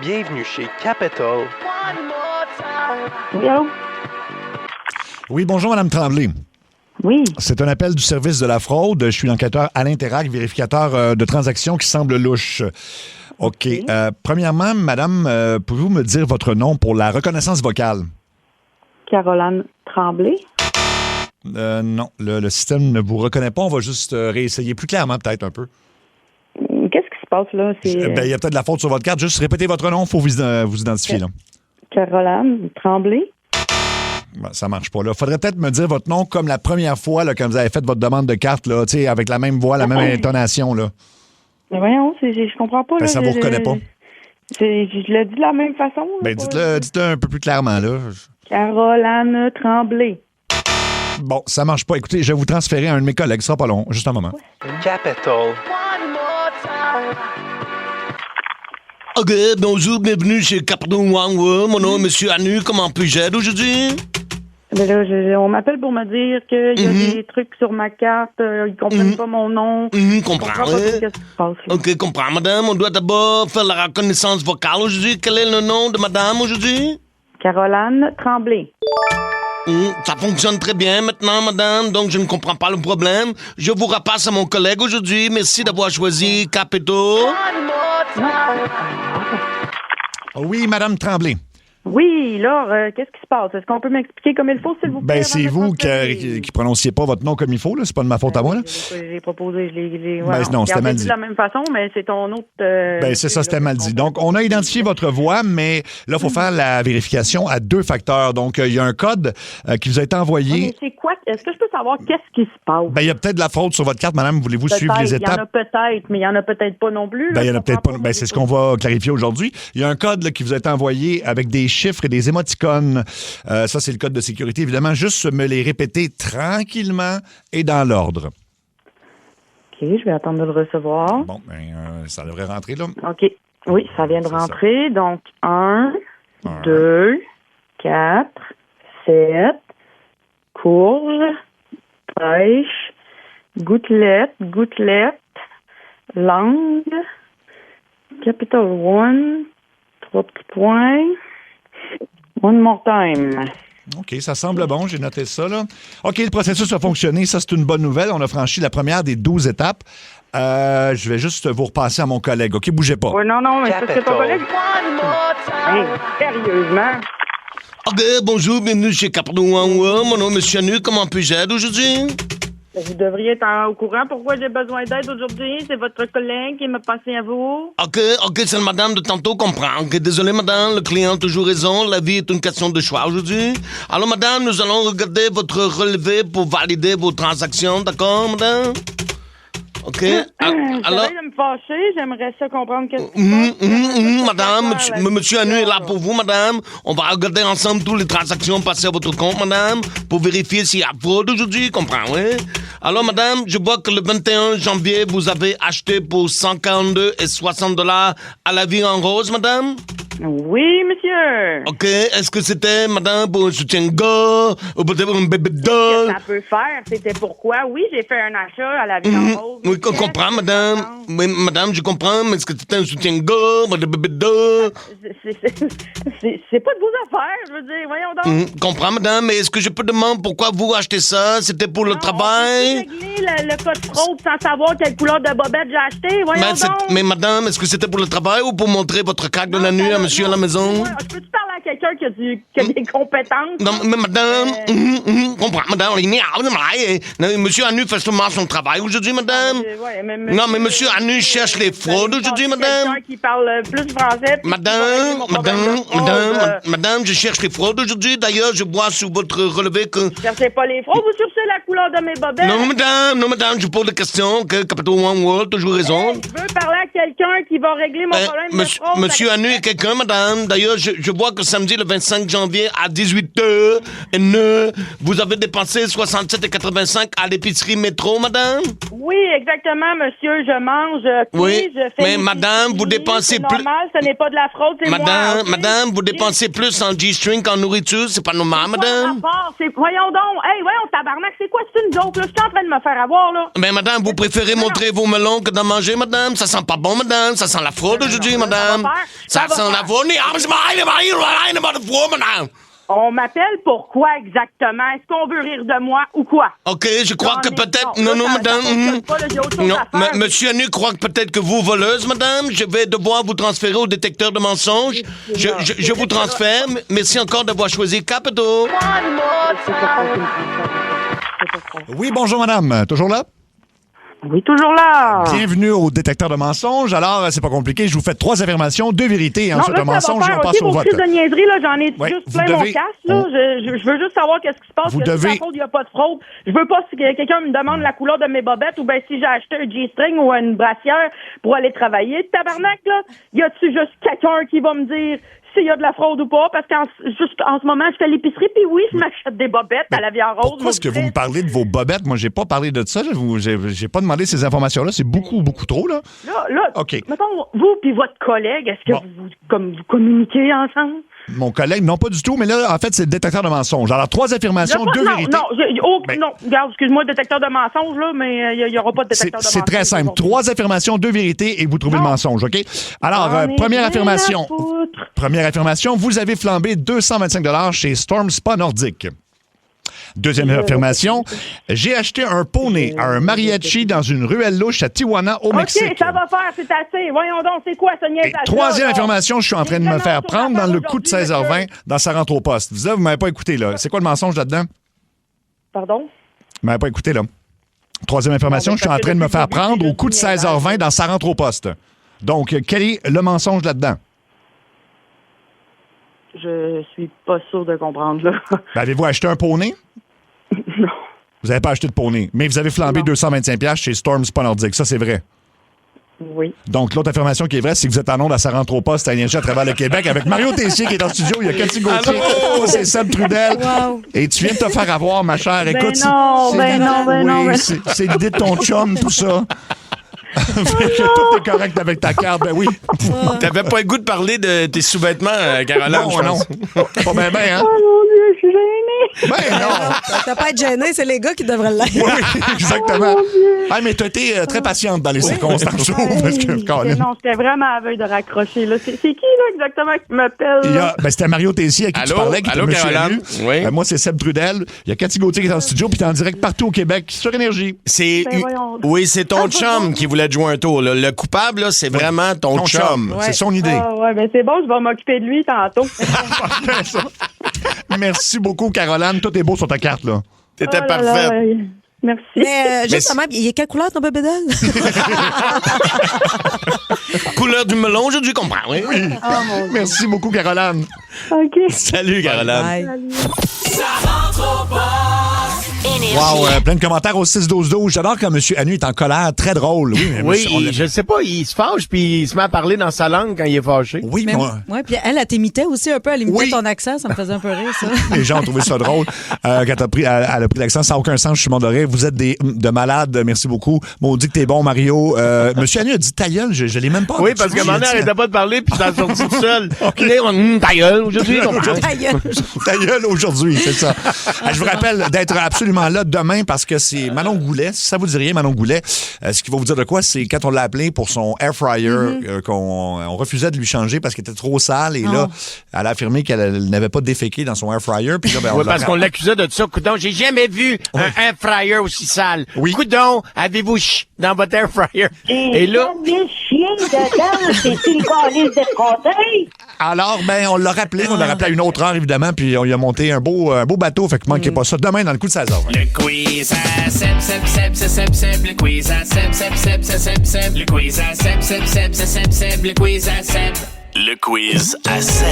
Bienvenue chez Capital. Oui, allô? Oui, bonjour, Mme Tremblay. Oui. C'est un appel du service de la fraude. Je suis l'enquêteur Alain Terrac, vérificateur de transactions qui semblent louches. OK. Premièrement, madame, pouvez-vous me dire votre nom pour la reconnaissance vocale? Caroline Tremblay. Non, le système ne vous reconnaît pas. On va juste réessayer plus clairement, peut-être un peu. Qu'est-ce qui se passe, là? Il y a peut-être de la faute sur votre carte. Juste répétez votre nom, il faut vous identifier. Là. Caroline Tremblay. Ça marche pas, là. Faudrait peut-être me dire votre nom comme la première fois, là, quand vous avez fait votre demande de carte, là, tu sais, avec la même voix, la même intonation, là. Mais voyons, je comprends pas, là. Ça vous reconnaît pas. Je l'ai dit de la même façon. Ben, dites-le un peu plus clairement, là. Caroline Tremblay. Bon, ça marche pas. Écoutez, je vais vous transférer à un de mes collègues. Ça sera pas long. Juste un moment. Capital. OK, bonjour, bienvenue chez Capital One. Mon nom est M. Anu. Comment puis-je aider aujourd'hui? Ben là, on m'appelle pour me dire qu'il y a des trucs sur ma carte, ils comprennent pas mon nom. Comprends. Qu'est-ce qui se passe, là? OK, comprends, madame. On doit d'abord faire la reconnaissance vocale aujourd'hui. Quel est le nom de madame aujourd'hui? Caroline Tremblay. Ça fonctionne très bien maintenant, madame, donc je ne comprends pas le problème. Je vous repasse à mon collègue aujourd'hui. Merci d'avoir choisi Capito. Oui, madame Tremblay. Oui, là, qu'est-ce qui se passe? Est-ce qu'on peut m'expliquer comme il faut, s'il vous plaît? Ben, c'est vous qui prononciez pas votre nom comme il faut, là. C'est pas de ma faute à moi, là. J'ai proposé, je l'ai... Ben, non, c'était mal dit. de la même façon, mais c'est ton autre... Ben, c'est ça, c'était mal dit. Donc, on a identifié votre voix, mais là, il faut faire la vérification à 2 facteurs. Donc, il y a un code qui vous a été envoyé. Mais c'est quoi? Est-ce que je peux savoir qu'est-ce qui se passe? Ben, il y a peut-être de la fraude sur votre carte, madame. Voulez-vous suivre les étapes? Il y en a peut-être, mais il y en a peut-être pas non plus. Ben, il y en a peut-être pas. Ben, c'est ce qu'on va clarifier aujourd'hui. Il y a un code là, qui vous a été envoyé avec des chiffres et des émoticônes. Ça, c'est le code de sécurité. Évidemment, juste me les répéter tranquillement et dans l'ordre. OK, je vais attendre de le recevoir. Bon, ben, ça devrait rentrer, là. OK. Oui, ça vient de rentrer. Ça. Donc, 1, 2, 4, 7, courge, pêche, gouttelette, langue, Capital One, 3 petits points. One more time. OK, ça semble bon. J'ai noté ça, là. OK, le processus a fonctionné. Ça, c'est une bonne nouvelle. On a franchi la première des 12 étapes. Je vais juste vous repasser à mon collègue. OK, bougez pas. Oui, non, mais c'est ton collègue. Hey, sérieusement? OK, bonjour, bienvenue chez Capital One. Mon nom est M. Anu. Comment puis-je aider aujourd'hui? Vous devriez être au courant pourquoi j'ai besoin d'aide aujourd'hui. C'est votre collègue qui m'a passé à vous. OK, c'est le madame de tantôt comprend. OK, désolé, madame, le client a toujours raison. La vie est une question de choix aujourd'hui. Alors, madame, nous allons regarder votre relevé pour valider vos transactions. D'accord, madame? OK. Alors, de me fâcher, j'aimerais ça comprendre qu'est-ce qui se passe. Madame, monsieur Anu est là pour vous, madame. On va regarder ensemble toutes les transactions passées à votre compte, madame, pour vérifier s'il y a fraude aujourd'hui, comprends, oui? Alors, madame, je vois que le 21 janvier, vous avez acheté pour 142,60 $ à la vie en rose, madame? Oui, monsieur. OK. Est-ce que c'était, madame, pour un soutien-gorge ou peut-être pour un bébé doll? Ce que ça peut faire, c'était pourquoi? Oui, j'ai fait un achat à la vie en rose. Oui, on comprend, madame. Oui, madame, je comprends, mais est-ce que c'était un soutien-gorge, un bébé doll? C'est pas de vos affaires, je veux dire. Voyons donc. Comprends, madame, mais est-ce que je peux demander pourquoi vous achetez ça? C'était pour le travail? On peut régler le code fraude sans savoir quelle couleur de bobette j'ai acheté. Voyons donc. Mais madame, est-ce que c'était pour le travail ou pour montrer votre carte de la nuit à monsieur à la maison? Je peux-tu parler à quelqu'un qui a des compétences? Non, mais madame, comprends, madame, monsieur Anu fait seulement son travail aujourd'hui, madame. Non, mais monsieur Anu cherche les fraudes aujourd'hui, madame. Quelqu'un qui parle plus français. Madame, je cherche les fraudes aujourd'hui. D'ailleurs, je vois sur votre relevé que... Vous cherchez pas les fraudes, vous cherchez la couleur de mes bobettes. Non, madame, je pose des questions. Capital One World, toujours raison. Je veux parler à quelqu'un qui va régler mon problème de fraude. Monsieur Anu est quelqu'un, madame. D'ailleurs, je vois que samedi, le 25 janvier, à 18h09, vous avez dépensé 67,85 à l'épicerie Métro, madame? Oui, exactement, monsieur. Je mange. Oui, je fais mais madame, vous dépensez plus... C'est normal, ce n'est pas de la fraude, c'est moi. Madame, vous dépensez plus en G-string qu'en nourriture, c'est pas normal, madame? Voyons donc. Hey, voyons, tabarnak, c'est quoi? C'est une joke, là? Je suis en train de me faire avoir, là. Mais madame, vous préférez montrer vos melons que d'en manger, madame? Ça sent pas bon, madame. Ça sent la fraude aujourd'hui, madame. Ça sent la fraude. On m'appelle pourquoi exactement? Est-ce qu'on veut rire de moi ou quoi? OK, je crois que peut-être... Non, madame. Non, monsieur Anu croit que peut-être que vous, voleuse, madame. Je vais devoir vous transférer au détecteur de mensonges. Je vous transfère. Merci encore d'avoir choisi Capital. Oui, bonjour, madame. Toujours là? Oui, toujours là. Bienvenue au détecteur de mensonges. Alors, c'est pas compliqué. Je vous fais 3 affirmations, 2 vérités et ensuite un mensonge et on passe au vote. Vos crises de niaiserie, là, j'en ai juste plein mon casque. Là. Je veux juste savoir qu'est-ce qui se passe. Vous devez... Si il n'y a pas de fraude. Je veux pas que quelqu'un me demande la couleur de mes bobettes ou bien si j'ai acheté un G-string ou une brassière pour aller travailler. Tabarnak, là, y a-tu juste quelqu'un qui va me dire s'il y a de la fraude ou pas, parce qu'en ce moment, je fais l'épicerie, puis oui, je m'achète des bobettes à la viande rose. Pourquoi est-ce que vous me parlez de vos bobettes? Moi, j'ai pas parlé de ça. J'ai pas demandé ces informations-là. C'est beaucoup trop, là. Là, OK. Mettons, vous puis votre collègue, est-ce que vous communiquez ensemble? Mon collègue, non, pas du tout, mais là, en fait, c'est le détecteur de mensonges. Alors, 3 affirmations, 2 vérités. Non, regarde, excuse-moi, détecteur de mensonges, là, mais il n'y aura pas de détecteur de mensonges. C'est très simple. 3 affirmations, 2 vérités et vous trouvez le mensonge, OK? Alors, première affirmation. Première affirmation, vous avez flambé 225 $ chez Storm Spa Nordique. Deuxième affirmation, j'ai acheté un poney à un mariachi dans une ruelle louche à Tijuana, au Mexique. OK, ça va faire, c'est assez. Voyons donc, c'est quoi ce niaisage? Troisième affirmation, je suis en train de me faire prendre dans le coup de 16h20 dans sa rentre au poste. Vous m'avez pas écouté, là. C'est quoi le mensonge là-dedans? Pardon? Vous m'avez pas écouté, là. Troisième affirmation, je suis en train de me faire prendre au coup de 16h20 dans sa rentre au poste. Donc, quel est le mensonge là-dedans? Je suis pas sûr de comprendre, là. Avez-vous acheté un poney? Non. Vous n'avez pas acheté de poney, mais vous avez flambé 225 $ chez Storm Spa Nordique. Ça, c'est vrai. Oui. Donc, l'autre affirmation qui est vraie, c'est que vous êtes en onde à sa rentre au poste à Énergie à travers le Québec avec Mario Tessier qui est en studio. Il y a Cathy Gauthier. C'est Seb Trudel. Wow. Et tu viens de te faire avoir, ma chère. Écoute, c'est l'idée de ton chum, tout ça. Tout est correct avec ta carte, ben oui. T'avais pas le goût de parler de tes sous-vêtements, Caroline? Non. Pas bien, hein? Oh mon Dieu, je suis gênée. Ben non. T'as pas à être gêné, c'est les gars qui devraient l'être. Oui, exactement. Oh, mais t'as été très patiente dans les circonstances. Parce que, non, j'étais vraiment à la veille de raccrocher. Là. C'est qui, là, exactement, qui m'appelle? C'était Mario Tessier à qui tu parlais, qui était Monsieur Anu. Oui. Moi, c'est Seb Trudel. Il y a Cathy Gauthier qui est en studio, puis t'es en direct partout au Québec sur Énergie. Oui, c'est ton chum qui voulait te jouer un tour. Là. Le coupable, là, c'est vraiment ton chum. Ouais. C'est son idée. Ben c'est bon, je vais m'occuper de lui tantôt. Merci beaucoup, Caroline. Tout est beau sur ta carte, là. T'étais parfaite. Merci. Mais justement, il est quelle couleur ton bébé d'elle? Couleur du melon, je comprends, oui. Merci beaucoup, Caroline. OK. Salut, Caroline. Bye. Ça rentre au poste. Wow, plein de commentaires au 6-12-12. J'adore quand M. Anu est en colère, très drôle. Oui, je sais pas, il se fâche puis il se met à parler dans sa langue quand il est fâché. Oui, mais moi. Oui, puis elle t'imitait aussi un peu, elle imitait ton accent, ça me faisait un peu rire, ça. Les gens ont trouvé ça drôle. Quand elle a pris l'accent, ça n'a aucun sens, je suis mort de rire. Vous êtes de malades, merci beaucoup. Maudit que t'es bon, Mario. M. Anu a dit ta gueule, je l'ai même pas. Oui, parce que ma mère n'arrêtait pas de parler puis ça sorti tout seul. Ta gueule, aujourd'hui. Ta gueule aujourd'hui, c'est ça. Je vous rappelle d'être absolument là demain parce que c'est Manon Goulet. Si ça vous dit rien, Manon Goulet, ce qu'il va vous dire de quoi, c'est quand on l'a appelé pour son air fryer, qu'on refusait de lui changer parce qu'il était trop sale. Et là, elle a affirmé qu'elle n'avait pas déféqué dans son air fryer. Puis là, parce qu'on l'accusait de ça. Coudon, j'ai jamais vu un air fryer aussi sale. Oui. Coudon, avez-vous dans votre air fryer? Et là... chien dedans, c'est une calice de conseil. Alors, on l'a rappelé. On l'a rappelé à une autre heure, évidemment, puis on lui a monté un beau bateau. Fait que manquez pas ça. Demain, dans le coup de 16h. Le quiz à Seb, le quiz à Seb, le quiz à Seb, le quiz à Seb. Le quiz à Seb.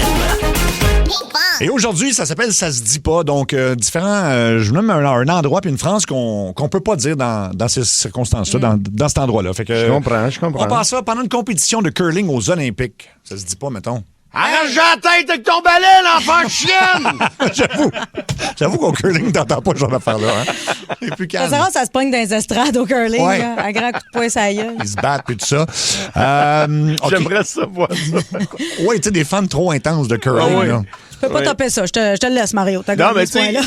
Et aujourd'hui, ça s'appelle Ça se dit pas. Donc, différents. Je me mets un endroit puis une phrase qu'on peut pas dire dans ces circonstances-là, dans cet endroit-là. Fait que, je comprends. On passe ça pendant une compétition de curling aux Olympiques. Ça se dit pas, mettons. Arrache la tête avec ton balai, l'enfant chienne! J'avoue qu'au curling, t'entends pas ce genre d'affaire-là. Hein? Et plus calme. Ça se pogne dans les estrades au curling, là, à grand coup de poing sur la gueule. Ils se battent et tout ça. Okay. J'aimerais savoir ça. Oui, tu sais, des fans trop intenses de curling. Là. Je peux pas topper ça. Je te le laisse, Mario. T'as gagné ce point-là.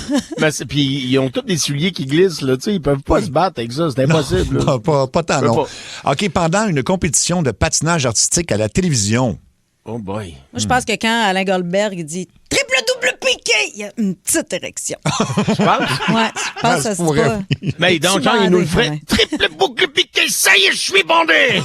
Puis ils ont tous des souliers qui glissent. Là, ils peuvent pas se battre avec ça. C'est impossible. Non, pas tant, non. OK, pendant une compétition de patinage artistique à la télévision. Oh boy. Moi, je pense que quand Alain Goldberg dit « Triple double P! » Piqué, il y a une petite érection. Tu penses? Ouais, je pense que ça se pourrait. pas. Mais donc, genre, il nous le ferait. Triple boucle Piqué, ça y est, je suis bondé!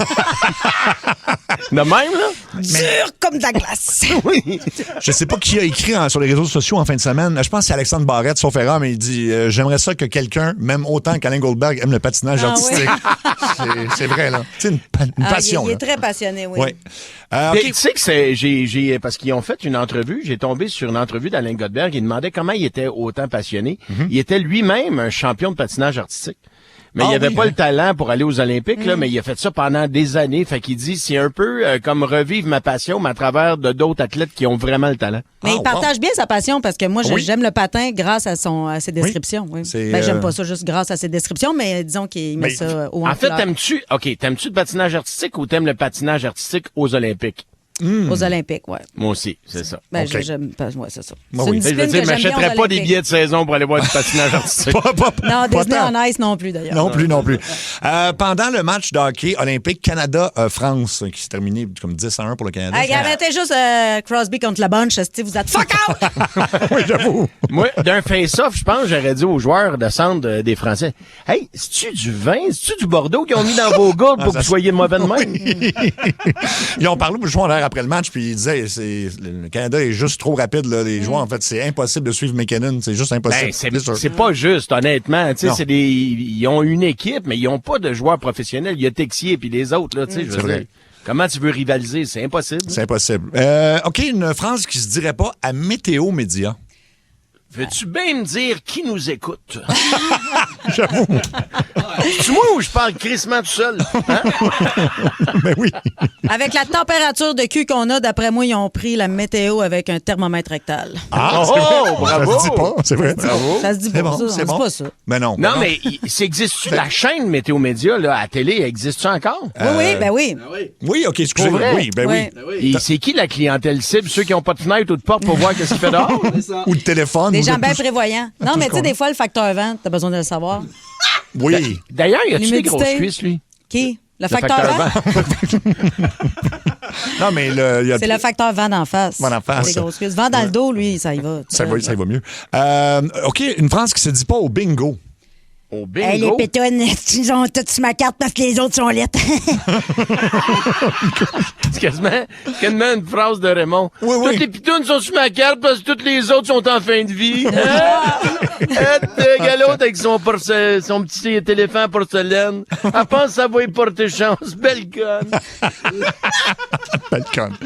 De même, là? Dur comme de la glace. Oui. Je sais pas qui a écrit sur les réseaux sociaux en fin de semaine. Je pense que c'est Alexandre Barrette, sauf erreur, mais il dit j'aimerais ça que quelqu'un, même autant qu'Alain Goldberg, aime le patinage artistique. Oui. C'est vrai, là. C'est une passion. Il est très passionné, oui. Ouais. Tu sais que parce qu'ils ont fait une entrevue, j'ai tombé sur une entrevue d'Alain Goldberg, il demandait comment il était autant passionné. Il était lui-même un champion de patinage artistique. Mais il avait pas le talent pour aller aux Olympiques, là, mais il a fait ça pendant des années. Fait qu'il dit, c'est un peu comme revivre ma passion, mais à travers d'autres athlètes qui ont vraiment le talent. Mais il partage bien sa passion parce que moi, j'aime le patin grâce à ses descriptions. Oui. J'aime pas ça juste grâce à ses descriptions, mais disons qu'il met ça au en fait, t'aimes-tu le patinage artistique ou t'aimes le patinage artistique aux Olympiques? Aux Olympiques, oui. Moi aussi, c'est ça. Ben, okay. j'aime pas, ouais, c'est ça. Moi, c'est oui. une Je veux dire, je m'achèterais pas des billets de saison pour aller voir du patinage artistique. Non, Disney en Ice non plus, d'ailleurs. Non plus. Pendant le match de hockey olympique Canada-France, qui s'est terminé comme 10-1 pour le Canada. Hey, arrêtez juste Crosby contre la bunch, vous êtes fuck out! Oui, j'avoue. Moi, d'un face-off, je pense, j'aurais dit aux joueurs de centre des Français, hey, c'est-tu du vin, c'est-tu du Bordeaux qu'ils ont mis dans vos gourdes pour que vous soyez de mauvais de même? Ils ont parlé pour jouer après le match, puis ils disaient le Canada est juste trop rapide, là, les joueurs. En fait, c'est impossible de suivre McKinnon. C'est juste impossible. Ben, c'est pas juste, honnêtement. Ils ont une équipe, mais ils n'ont pas de joueurs professionnels. Il y a Texier puis les autres. Là, je veux dire, comment tu veux rivaliser? C'est impossible. C'est impossible. OK, une phrase qui se dirait pas à Météo Média. Veux-tu bien me dire qui nous écoute? J'avoue. C'est moi ou je parle crissement tout seul? Hein? Ben oui. Avec la température de cul qu'on a, d'après moi, ils ont pris la météo avec un thermomètre rectal. Ah, bravo! Ça se dit pas, c'est vrai. Bravo. Ça se dit pas, ça. C'est bon. Pas ça. Ben non. Non, mais existe-tu la chaîne Météo Média, là, à la télé, existe-tu encore? Oui, ben oui. Oui, OK, excusez-moi. Oui, ben oui. Et c'est qui la clientèle cible? Ceux qui n'ont pas de fenêtre ou de porte pour voir qu'est-ce qu'il fait dehors? Ou de téléphone. Des gens bien prévoyants. Non, mais tu sais, des fois, le facteur vent, t'as besoin de le savoir. Oui. D'ailleurs, y a-tu des grosses cuisses, lui? Qui? Le facteur vent? Non, mais c'est le facteur vent d'en face. Vent d'en face. Les grosses cuisses. Vent dans le dos, lui, ça y va. Ça va mieux. OK, une phrase qui se dit pas au bingo. Au bingo? Hey, les pétounes, ils ont toutes sur ma carte parce que les autres sont lettres. C'est quasiment une phrase de Raymond. Oui. Toutes les pitounes sont sur ma carte parce que toutes les autres sont en fin de vie. L'autre avec son petit éléphant porcelaine. Elle pense que ça va y porter chance. Belle conne. Belle conne.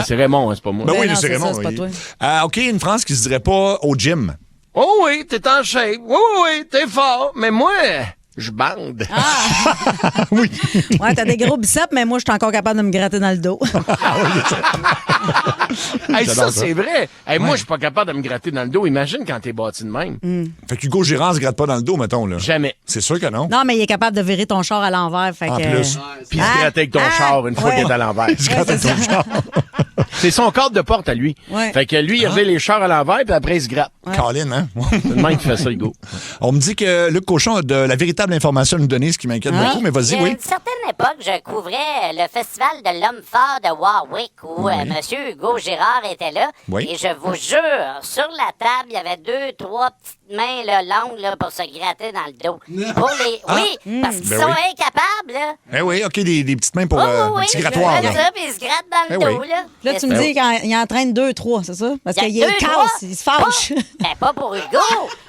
C'est Raymond, c'est pas moi. Ben oui, non, c'est Raymond. ça, c'est pas toi. OK, une phrase qui se dirait pas au gym. Oh oui, t'es en shape. Oui, t'es fort. Mais moi, je bande. Oui. Ouais, t'as des gros biceps, mais moi, je suis encore capable de me gratter dans le dos. Hey, ça, c'est vrai. Hey, moi, je suis pas capable de me gratter dans le dos. Imagine quand t'es bâti de même. Fait qu'Hugo Girard se gratte pas dans le dos, mettons, là. Jamais. C'est sûr que non. Non, mais il est capable de virer ton char à l'envers. Fait En que, plus. Puis il se gratte avec ton char une fois qu'il est à l'envers. Il se gratte avec ton char. C'est son cadre de porte à lui. Ouais. Fait que lui, il revient les chars à l'envers, puis après, il se gratte. Colin, hein? C'est le même qui fait ça, Hugo. On me dit que Luc Cochon a de la véritable information à nous donner, ce qui m'inquiète beaucoup, mais vas-y, Il y a oui. une certaine époque, je couvrais le festival de l'homme fort de Warwick où M. Hugo Girard était là. Oui. Et je vous jure, sur la table, il y avait 2-3 petites mains là, longues là, pour se gratter dans le dos. Pour les... Oui, parce qu'ils Ben sont oui. incapables. Là. Eh oui, OK, des petites mains pour Oui, un petit oui, grattoir. il fait Là. ça, puis il se gratte dans le Eh dos. oui. Là, Là, tu me dis qu'il entraîne 2-3, c'est ça? Parce qu'il est casse, il se fâche. Ben, pas pour Hugo,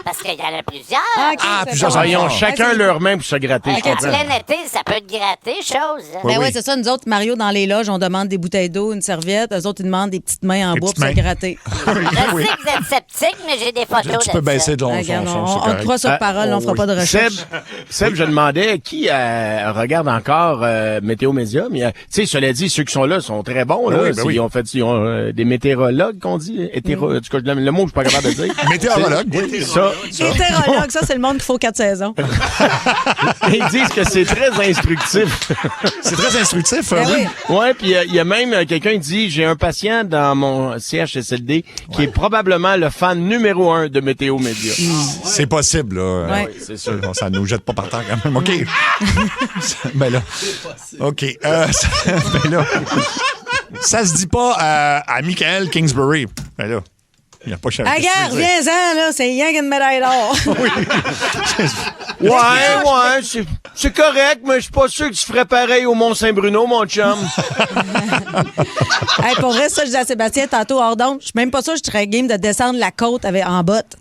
parce qu'il y en a plusieurs. Ah, plusieurs Ils ont enfants. chacun leurs mains pour se gratter, je Quand comprends. plein été, ça peut te gratter, chose. Ben oui, c'est ça. Nous autres, Mario, dans les loges, on demande des bouteilles d'eau, une serviette. Eux autres, ils demandent des petites mains en Des bois pour petites se mains. gratter. Je sais que vous êtes sceptique, mais j'ai des photos Tu peux de baisser ça. ton Regarde, son, on te croit sur parole, on fera pas de recherche. Seb, je demandais qui regarde encore Météo Média, mais tu sais, cela dit, ceux qui sont là sont très bons. Là. Oui, ben oui. Ils ont des météorologues qu'on dit. En tout cas, le mot, je suis pas capable de dire. Météorologue, oui. Ça. Hétérologue, ça, c'est le monde qu'il faut 4 saisons. Ils disent que c'est très instructif. C'est très instructif, Ben oui. oui. Ouais, puis il y a même quelqu'un qui dit, j'ai un patient dans mon CHSLD qui est probablement le fan numéro 1 de Météo Média. C'est possible, là. Ouais. Oui, c'est sûr. Bon, ça nous jette pas par terre quand même. OK. Ben là. OK. Ben là. Ça se dit pas à Michael Kingsbury. Ben là. Il a pas changé. Regarde, viens-en, là, c'est rien qu'une médaille d'or. Ouais, c'est correct, mais je suis pas sûr que tu ferais pareil au Mont-Saint-Bruno, mon chum. Hey, pour vrai, ça, je dis à Sébastien tantôt hors d'onde, je suis même pas sûr que je serais game de descendre la côte en botte.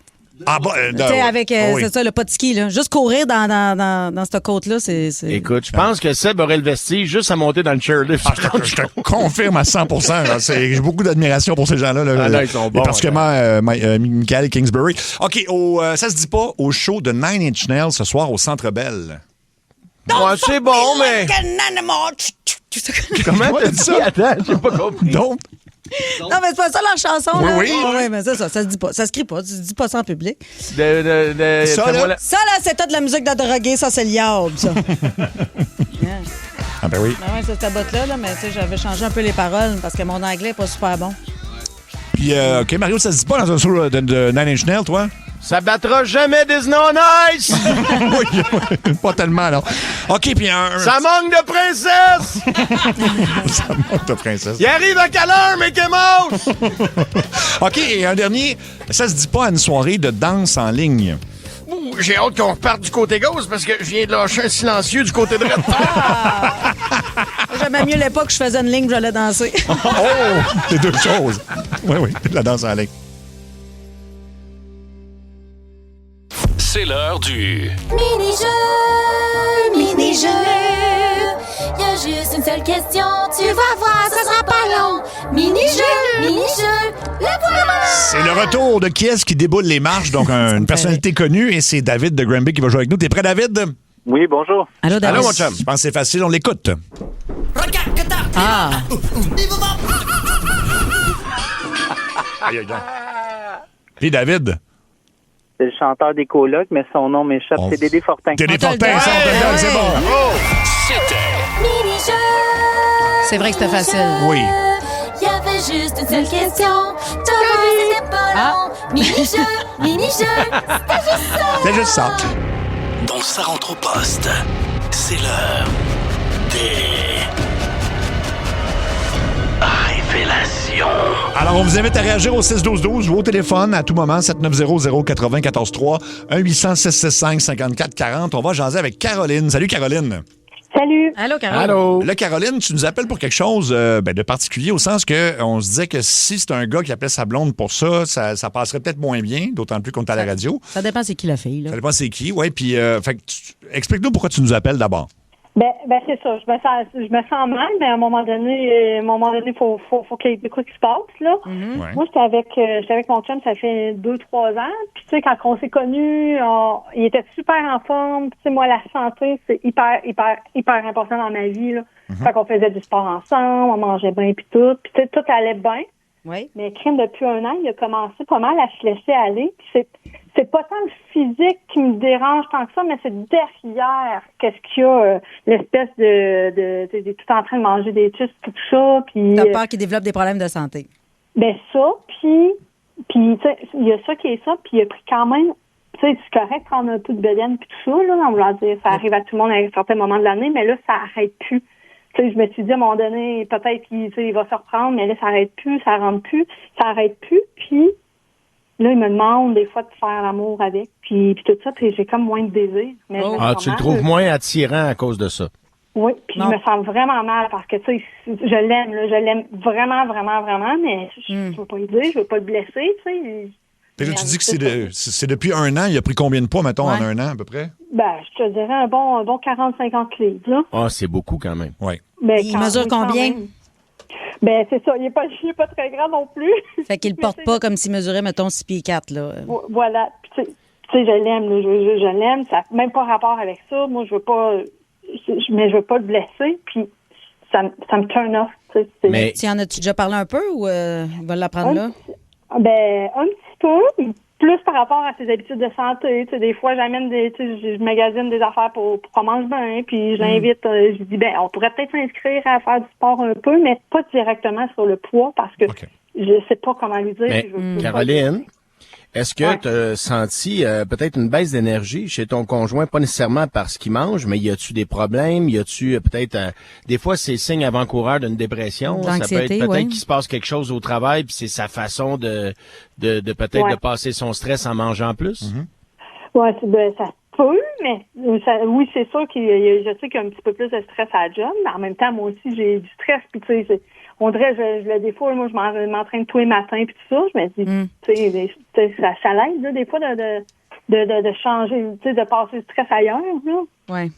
Ah, bah, Tu sais, avec, c'est ça, le pas de ski, là. Juste courir dans cette côte-là, c'est... Écoute, je pense que Seb aurait le vestige juste à monter dans le chairlift. Je te confirme à 100%. J'ai beaucoup d'admiration pour ces gens-là. Là, ils sont bons. Particulièrement Michael Kingsbury. OK, ça se dit pas, au show de Nine Inch Nails ce soir au Centre Bell. Ouais, c'est bon, mais... Comment t'as dit ça? Attends, j'ai pas compris. Donc... Non, mais c'est pas ça leur chanson. Oui, là. oui. Oui, mais c'est ça se dit pas. Ça se crie pas. Tu dis pas ça en public. Ça, là, c'est toute de la musique de drogué. Ça, c'est le diable, ça. Ah, ben oui. Ben ouais, c'est cette botte-là, mais tu sais, j'avais changé un peu les paroles parce que mon anglais est pas super bon. Puis, OK, Mario, ça se dit pas dans un show de Nine Inch Nails, toi? Ça battra jamais Disney on Ice! Oui, pas tellement, non. OK, puis Ça manque de princesse! Ça manque de princesse. Il arrive à quelle heure, Mickey Mouse? OK, et un dernier, ça se dit pas à une soirée de danse en ligne. Ouh, j'ai hâte qu'on reparte du côté gauche parce que je viens de lâcher un silencieux du côté droit. J'aimais mieux l'époque où je faisais une ligne que j'allais danser. Oh! C'est deux choses. Oui, la danse en ligne. C'est l'heure du... Mini-jeu, mini-jeu. Y a juste une seule question, tu vas voir, ça sera pas long. Mini-jeu, mini-jeu, le voilà. C'est le retour de qui est-ce qui déboule les marches, donc une personnalité connue, et c'est David de Granby qui va jouer avec nous. T'es prêt, David? Oui, bonjour. Allô, David. Allô, mon chum. Je pense que c'est facile, on l'écoute. Ah! Aïe, aïe, aïe. Puis David? C'est le chanteur des colocs, mais son nom m'échappe. C'est Dédé Fortin. Dédé Fortin, ça, on te le donne, c'est bon. C'était... Mini-jeu. C'est vrai que c'était facile. Oui. Y avait juste une seule question. C'était pas long. Mini-jeu, mini-jeu. C'était juste ça. C'est juste ça. Dans Ça rentre au poste, c'est l'heure des... révélations. Alors, on vous invite à réagir au 6-12-12 ou au téléphone à tout moment, 790-094-3, 1-800-665-5440. On va jaser avec Caroline. Salut, Caroline. Salut. Allô, Caroline. Allô? Là, Caroline, tu nous appelles pour quelque chose de particulier, au sens que on se disait que si c'est un gars qui appelait sa blonde pour ça, ça passerait peut-être moins bien, d'autant plus qu'on est à la radio. Ça dépend c'est qui la fille, là. Ça dépend c'est qui, oui. Puis, explique-nous pourquoi tu nous appelles d'abord. Ben c'est ça. Je me sens mal, mais à un moment donné, faut qu'il y ait des trucs qui se passent, là. Mm-hmm. Ouais. Moi, j'étais avec mon chum, ça fait 2-3 ans. Puis, tu sais, quand on s'est connus, il était super en forme. Tu sais, moi, la santé, c'est hyper important dans ma vie, là. Mm-hmm. Fait qu'on faisait du sport ensemble, on mangeait bien, puis tout. Puis, tu sais, tout allait bien. Oui. Mais crime, depuis 1 an, il a commencé pas mal à se laisser aller. Puis c'est pas tant le physique qui me dérange tant que ça, mais c'est derrière qu'est-ce qu'il y a, l'espèce de tout en train de manger des chips tout ça. Puis T'as peur qu'il développe des problèmes de santé. Ben ça, puis tu sais, il y a ça qui est ça, puis il a pris quand même, tu sais, c'est correct de prendre un peu de bédaine puis tout ça, là, on va dire, ça arrive à tout le monde à un certain moment de l'année, mais là, ça arrête plus. Tu sais, je me suis dit, à un moment donné, peut-être qu'il va se reprendre, mais là, ça arrête plus, ça rentre plus, ça arrête plus, puis là, il me demande des fois de faire l'amour avec, puis tout ça, puis j'ai comme moins de désir. Mais tu le trouves moins attirant à cause de ça? Oui, puis je me sens vraiment mal parce que, tu sais, je l'aime vraiment, vraiment, vraiment, mais je veux pas lui dire, je veux pas le blesser, tu sais. Puis là, tu dis que c'est depuis 1 an. Il a pris combien de poids, mettons, en 1 an, à peu près? Ben, je te dirais un bon 40-50 livres, là. Ah, c'est beaucoup quand même. Oui. Ben, il mesure combien? Ben, c'est ça. Il est pas très grand non plus. Fait qu'il porte pas comme s'il mesurait, mettons, 6 pieds 4, là. Voilà. Puis, tu sais, je l'aime, là. Je l'aime. Ça n'a même pas rapport avec ça. Moi, je veux pas le blesser. Puis, ça me turn off. Mais tu en as-tu déjà parlé un peu ou il va l'apprendre là? Ben, un petit peu. Plus par rapport à ses habitudes de santé. Tu sais, des fois, j'amène je magasine des affaires pour qu'on mange bien, puis je l'invite, je dis, ben, on pourrait peut-être s'inscrire à faire du sport un peu, mais, mais pas directement sur le poids parce que je sais pas comment lui dire. Mais, Caroline, Est-ce que tu as senti peut-être une baisse d'énergie chez ton conjoint, pas nécessairement parce qu'il mange, mais y a-tu des problèmes? Y a-tu peut-être des fois c'est signe avant-coureur d'une dépression? Ça peut être peut-être qu'il se passe quelque chose au travail, puis c'est sa façon de peut-être de passer son stress en mangeant plus? Ouais, ça peut, mais oui, c'est sûr je sais qu'il y a un petit peu plus de stress à la job, mais en même temps, moi aussi, j'ai du stress, puis tu sais, on dirait, des fois, moi, je m'entraîne tous les matins, puis tout ça, je me dis, tu sais, ça l'aide, là, des fois, de changer, tu sais, de passer le stress ailleurs, là. Oui.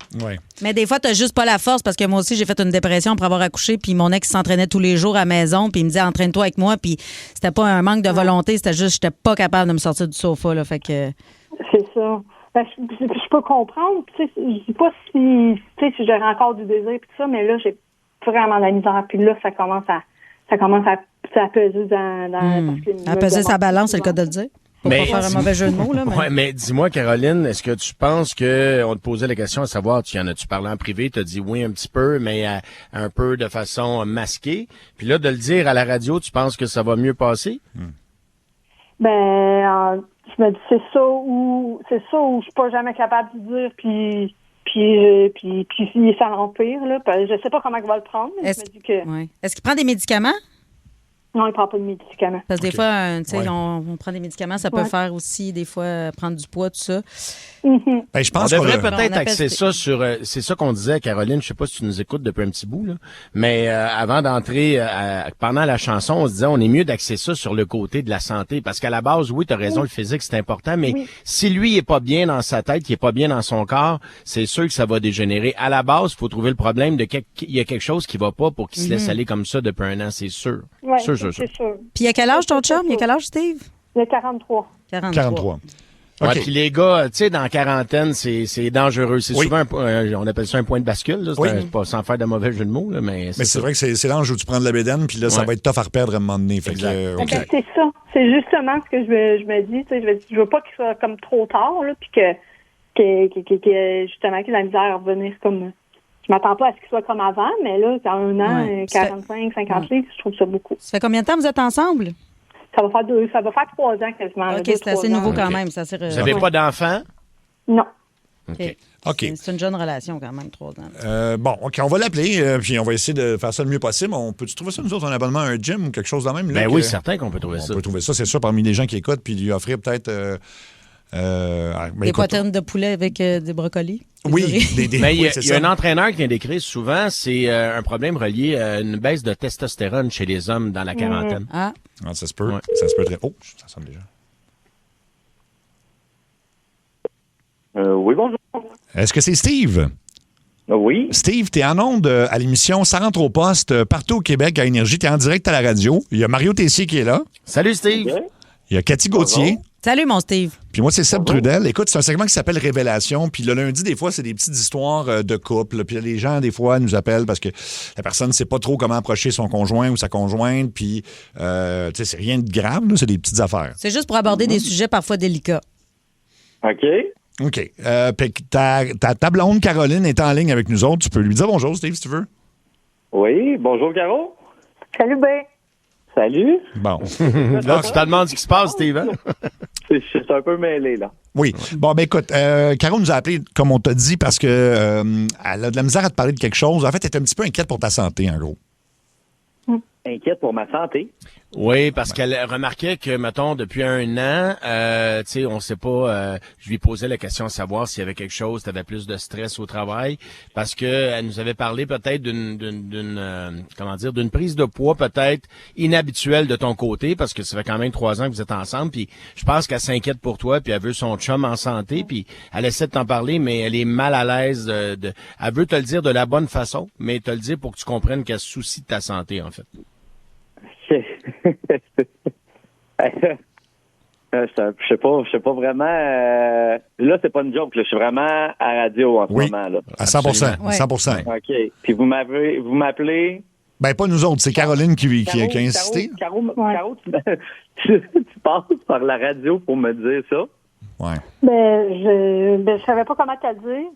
Mais des fois, t'as juste pas la force, parce que moi aussi, j'ai fait une dépression pour avoir accouché, puis mon ex s'entraînait tous les jours à la maison, puis il me disait, entraîne-toi avec moi, puis c'était pas un manque de volonté, c'était juste, j'étais pas capable de me sortir du sofa, là, fait que... C'est ça. Ben, je peux comprendre. Tu sais, je dis pas si j'aurais encore du désir puis tout ça, mais là, j'ai vraiment de la misère. Puis là, ça commence à peser à peser sa balance, c'est le cas de le dire. Pour pas faire un mauvais jeu de mots, là. Mais dis-moi, Caroline, est-ce que tu penses que on te posait la question à savoir, tu en as-tu parlé en privé, t'as dit oui un petit peu, mais un peu de façon masquée. Puis là, de le dire à la radio, tu penses que ça va mieux passer? Je me dis c'est ça où je suis pas jamais capable de dire puis ça empire là. Je sais pas comment il va le prendre, mais je me dis que. Est-ce qu'il prend des médicaments? Non, il prend pas de médicaments. Parce que des fois, tu sais, on prend des médicaments, ça peut faire aussi des fois prendre du poids, tout ça. Ben, je pense qu'on devrait peut-être axer ça sur. C'est ça qu'on disait, Caroline. Je sais pas si tu nous écoutes depuis un petit bout là, mais avant d'entrer pendant la chanson, on se disait on est mieux d'axer ça sur le côté de la santé, parce qu'à la base, oui, t'as raison, le physique c'est important, mais si lui est pas bien dans sa tête, il est pas bien dans son corps, c'est sûr que ça va dégénérer. À la base, il faut trouver le problème il y a quelque chose qui va pas pour qu'il se laisse aller comme ça depuis un an, c'est sûr. Ouais, c'est sûr. Puis il a quel âge ton chum? Il a quel âge, Steve? Il a 43. 43. Ouais, puis les gars, tu sais, dans la quarantaine, c'est dangereux. C'est souvent, on appelle ça un point de bascule. Là. C'est pas sans faire de mauvais jeu de mots, là, mais c'est vrai que c'est l'ange où tu prends de la bédaine, puis là, ça va être tough à reperdre à un moment donné. Fait c'est ça. C'est justement ce que je me dis. Je veux pas qu'il soit comme trop tard, là, puis que justement qu'il ait la misère à revenir comme... Je m'attends pas à ce qu'il soit comme avant, mais là, dans un an, 45, 50 livres, je trouve ça beaucoup. Ça fait combien de temps vous êtes ensemble? Ça va faire 3 ans quasiment. OK, c'est assez nouveau quand même. Vous n'avez pas d'enfants? Non. OK. C'est une jeune relation quand même, 3 ans. OK, on va l'appeler, puis on va essayer de faire ça le mieux possible. On peut-tu trouver ça, nous autres, un abonnement à un gym ou quelque chose de même? Là, oui, certain qu'on peut trouver ça. On peut trouver ça, c'est sûr, parmi les gens qui écoutent, puis lui offrir peut-être... des poitrines de poulet avec des brocolis. Oui, mais il y a un entraîneur qui vient d'écrire souvent, c'est un problème relié à une baisse de testostérone chez les hommes dans la quarantaine. Ça se peut. Ça se peut très... Oh, ça sonne déjà. Oui, bonjour. Est-ce que c'est Steve? Oui. Steve, t'es en onde à l'émission Ça rentre au poste partout au Québec à Énergie. T'es en direct à la radio. Il y a Mario Tessier qui est là. Salut, Steve. Okay. Il y a Cathy Gauthier. Salut, mon Steve. Puis moi, c'est Seb Trudel. Écoute, c'est un segment qui s'appelle Révélation. Puis le lundi, des fois, c'est des petites histoires de couple. Puis les gens, des fois, nous appellent parce que la personne ne sait pas trop comment approcher son conjoint ou sa conjointe. Puis, tu sais, c'est rien de grave, là, c'est des petites affaires. C'est juste pour aborder des sujets parfois délicats. OK. Puis ta blonde, Caroline, est en ligne avec nous autres. Tu peux lui dire bonjour, Steve, si tu veux. Oui, bonjour, Caro. Salut, Ben. Salut. Bon. Là, tu te demandes ce qui se passe, Steve, hein? Je suis un peu mêlé, là. Oui. Bon, ben écoute, Caro nous a appelé, comme on t'a dit, parce que elle a de la misère à te parler de quelque chose. En fait, elle est un petit peu inquiète pour ta santé, en gros. Inquiète pour ma santé? Oui, parce qu'elle remarquait que, mettons, depuis un an, tu sais, on sait pas, je lui posais la question de savoir s'il y avait quelque chose, t'avais plus de stress au travail, parce que elle nous avait parlé peut-être d'une prise de poids peut-être inhabituelle de ton côté, parce que ça fait quand même 3 ans que vous êtes ensemble, puis je pense qu'elle s'inquiète pour toi, puis elle veut son chum en santé, puis elle essaie de t'en parler, mais elle est mal à l'aise elle veut te le dire de la bonne façon, mais te le dire pour que tu comprennes qu'elle se soucie de ta santé, en fait. Je sais pas vraiment. Là, c'est pas une joke. Là. Je suis vraiment à radio en ce moment. Là. À 100%. 100%. OK. Puis vous m'appelez. Ben, pas nous autres. C'est Caroline qui a insisté. Caro, tu passes par la radio pour me dire ça? Ouais. Je savais pas comment te le dire.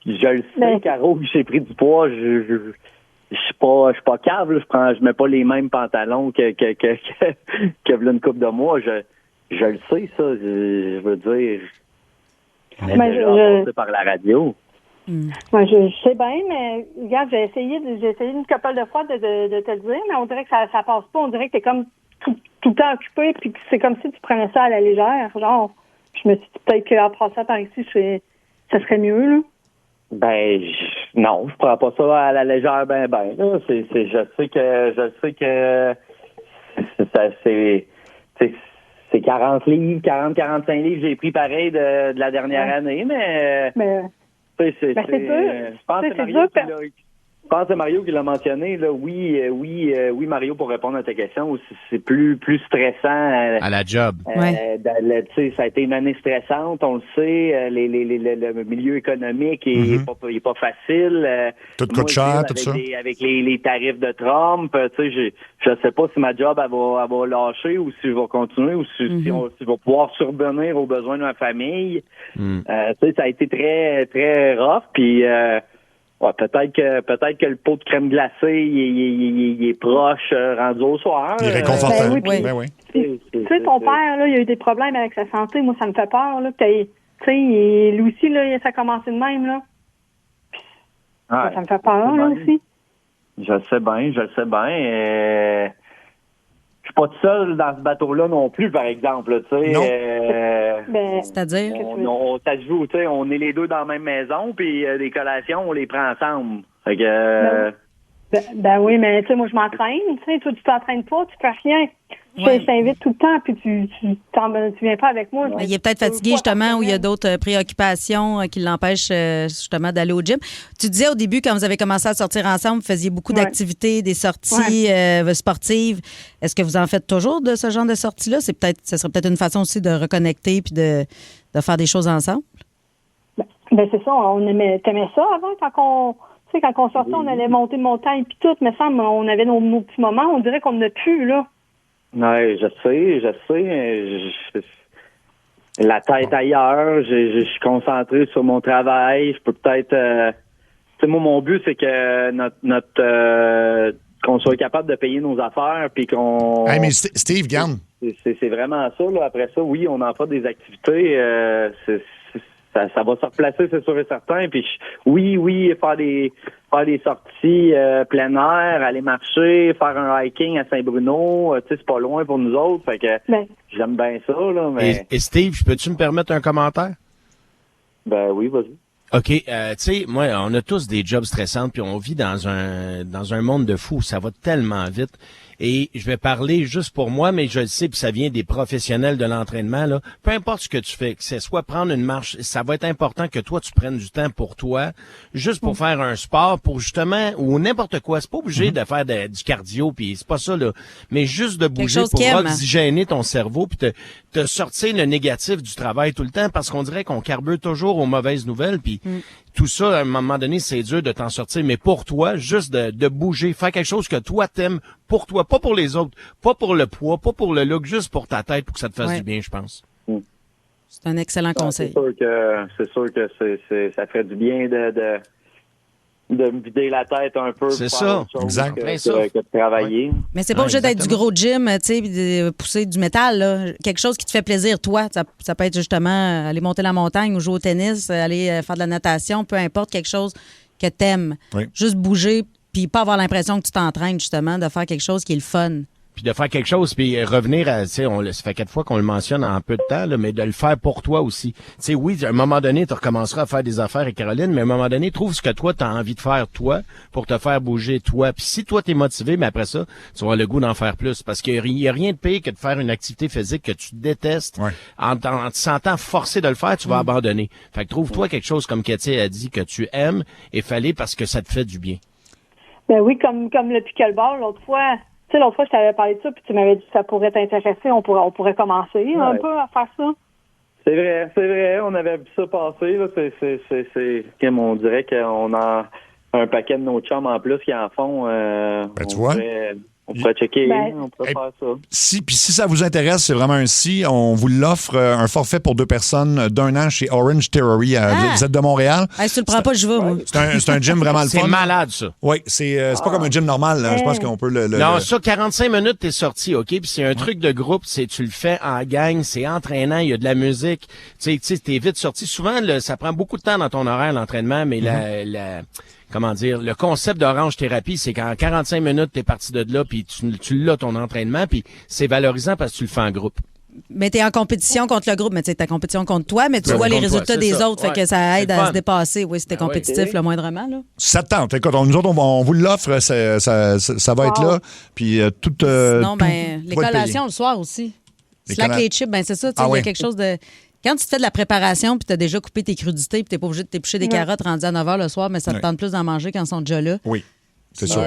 Je le sais, Caro, que j'ai pris du poids. je suis pas cave, là. Je mets pas les mêmes pantalons que v'là une couple de mois. Je le sais, ça. Je veux dire. C'est par la radio. Ouais, je sais bien, mais regarde, j'ai essayé une couple de fois de te le dire, mais on dirait que ça passe pas. On dirait que t'es comme tout le temps occupé, puis que c'est comme si tu prenais ça à la légère. Genre, je me suis dit peut-être qu'en passant par ici, ça serait mieux, là. Ben, non, je prends pas ça à la légère, ben. Là. Je sais que ça, c'est 40 livres, 40-45 livres, j'ai pris pareil de la dernière année, mais c'est dur. Je pense que c'est Mario qui l'a mentionné, là. Oui, Mario, pour répondre à ta question, c'est plus stressant. À la job. Ça a été une année stressante, on le sait. Le milieu économique est pas facile. Tout coûte cher, tout ça. Avec les tarifs de Trump, je sais pas si ma job elle va lâcher ou si je vais continuer ou si je vais pouvoir survenir aux besoins de ma famille. Ça a été très, très rough, puis peut-être que le pot de crème glacée il est proche rendu au soir. Il est réconfortant. Oui. Tu sais, ton père, là, il a eu des problèmes avec sa santé. Moi, ça me fait peur, là. Tu sais, lui aussi, là, ça a commencé de même, là. Ça me fait peur, là, aussi. Je le sais bien. Je suis pas tout seul dans ce bateau-là non plus, par exemple. C'est-à-dire? Ça se joue, tu sais, on est les deux dans la même maison, puis des collations, on les prend ensemble. Fait que... Ben oui, mais tu sais, moi, je m'entraîne. Tu sais, toi, tu t'entraînes pas, tu fais rien. Je t'invite tout le temps, puis tu viens pas avec moi. Il est peut-être fatigué, justement, ou il y a d'autres préoccupations qui l'empêchent, justement, d'aller au gym. Tu disais au début, quand vous avez commencé à sortir ensemble, vous faisiez beaucoup d'activités, des sorties sportives. Est-ce que vous en faites toujours de ce genre de sorties-là? Ça serait peut-être une façon aussi de reconnecter puis de faire des choses ensemble? Ben c'est ça. T'aimais ça avant, quand on sortait, on allait monter montagne puis tout, mais ça, on avait nos petits moments, on dirait qu'on n'a plus, là. Oui, je sais. La tête ailleurs, je suis concentré sur mon travail. Je peux peut-être... moi, mon but, c'est que qu'on soit capable de payer nos affaires, puis qu'on... Hey, mais Steve, garde. C'est vraiment ça, là. Après ça, oui, on en fait des activités. Ça va se replacer, c'est sûr et certain. Puis oui, faire des sorties plein air, aller marcher, faire un hiking à Saint-Bruno, c'est pas loin pour nous autres. Fait que j'aime bien ça, là. Mais... Et Steve, peux-tu me permettre un commentaire? Ben oui, vas-y. OK, tu sais, moi, on a tous des jobs stressants, puis on vit dans un monde de fous. Ça va tellement vite. Et je vais parler juste pour moi, mais je le sais, puis ça vient des professionnels de l'entraînement, là. Peu importe ce que tu fais, que c'est soit prendre une marche, ça va être important que toi, tu prennes du temps pour toi, juste pour faire un sport, pour justement, ou n'importe quoi. C'est pas obligé de faire du cardio, puis c'est pas ça, là. Mais juste de bouger pour oxygéner ton cerveau, puis te sortir le négatif du travail tout le temps, parce qu'on dirait qu'on carbure toujours aux mauvaises nouvelles, puis tout ça, à un moment donné, c'est dur de t'en sortir, mais pour toi, juste de bouger, faire quelque chose que toi t'aimes pour toi, pas pour les autres, pas pour le poids, pas pour le look, juste pour ta tête, pour que ça te fasse du bien, je pense. C'est un excellent conseil. C'est sûr que ça fait du bien de me vider la tête un peu. C'est ça, exact. Que de travailler. Mais c'est pas obligé d'être du gros gym, tu sais, de pousser du métal, là. Quelque chose qui te fait plaisir, toi. Ça peut être justement aller monter la montagne ou jouer au tennis, aller faire de la natation, peu importe, quelque chose que t'aimes. Oui. Juste bouger, puis pas avoir l'impression que tu t'entraînes, justement, de faire quelque chose qui est le fun. Puis de faire quelque chose, puis revenir à, tu sais, ça fait 4 fois qu'on le mentionne en peu de temps, là, mais de le faire pour toi aussi. Tu sais, oui, à un moment donné, tu recommenceras à faire des affaires avec Caroline, mais à un moment donné, trouve ce que toi, tu as envie de faire, toi, pour te faire bouger, toi. Puis si toi, tu es motivé, mais après ça, tu vas avoir le goût d'en faire plus. Parce qu'il y a rien de pire que de faire une activité physique que tu détestes. Ouais. En te sentant forcé de le faire, tu vas abandonner. Fait que trouve-toi quelque chose, comme Cathy a dit, que tu aimes et fallait parce que ça te fait du bien. Ben oui, comme le pickleball, l'autre fois... Tu sais, l'autre fois, je t'avais parlé de ça, puis tu m'avais dit que ça pourrait t'intéresser. On pourrait commencer un peu à faire ça. C'est vrai. On avait vu ça passer. Là. Comme on dirait qu'on a un paquet de nos chums en plus qui en font. Tu vois? On pourrait checker, on pourrait faire ça. Si ça vous intéresse, c'est vraiment un si. On vous l'offre, un forfait pour 2 personnes d'1 an chez Orange Theory. Vous êtes de Montréal. Si tu le prends pas, je vais, moi. C'est un gym vraiment le fun. C'est malade, ça. Oui, c'est pas comme un gym normal. Je pense qu'on peut le... Non, ça, 45 minutes, t'es sorti, OK? Puis c'est un truc de groupe, tu le fais en gang, c'est entraînant, il y a de la musique. Tu sais, t'es vite sorti. Souvent, ça prend beaucoup de temps dans ton horaire, l'entraînement, mais comment dire, le concept d'Orange Thérapie, c'est qu'en 45 minutes, t'es parti de là, puis tu l'as ton entraînement, puis c'est valorisant parce que tu le fais en groupe. Mais t'es en compétition contre le groupe, mais tu es en compétition contre toi, mais tu vois les résultats des autres, fait que ça aide à se dépasser. Oui, si t'es compétitif, le moindrement, là. Ça te tente. Écoute, nous autres, on vous l'offre, ça va être là, puis tout... Sinon, les collations le soir aussi. Slack les chips, c'est ça, il y a quelque chose de... Quand tu fais de la préparation puis tu as déjà coupé tes crudités puis tu n'es pas obligé de t'éplucher des carottes rendues à 9 h le soir, mais ça te tente plus d'en manger quand elles sont déjà là. Oui, c'est sûr.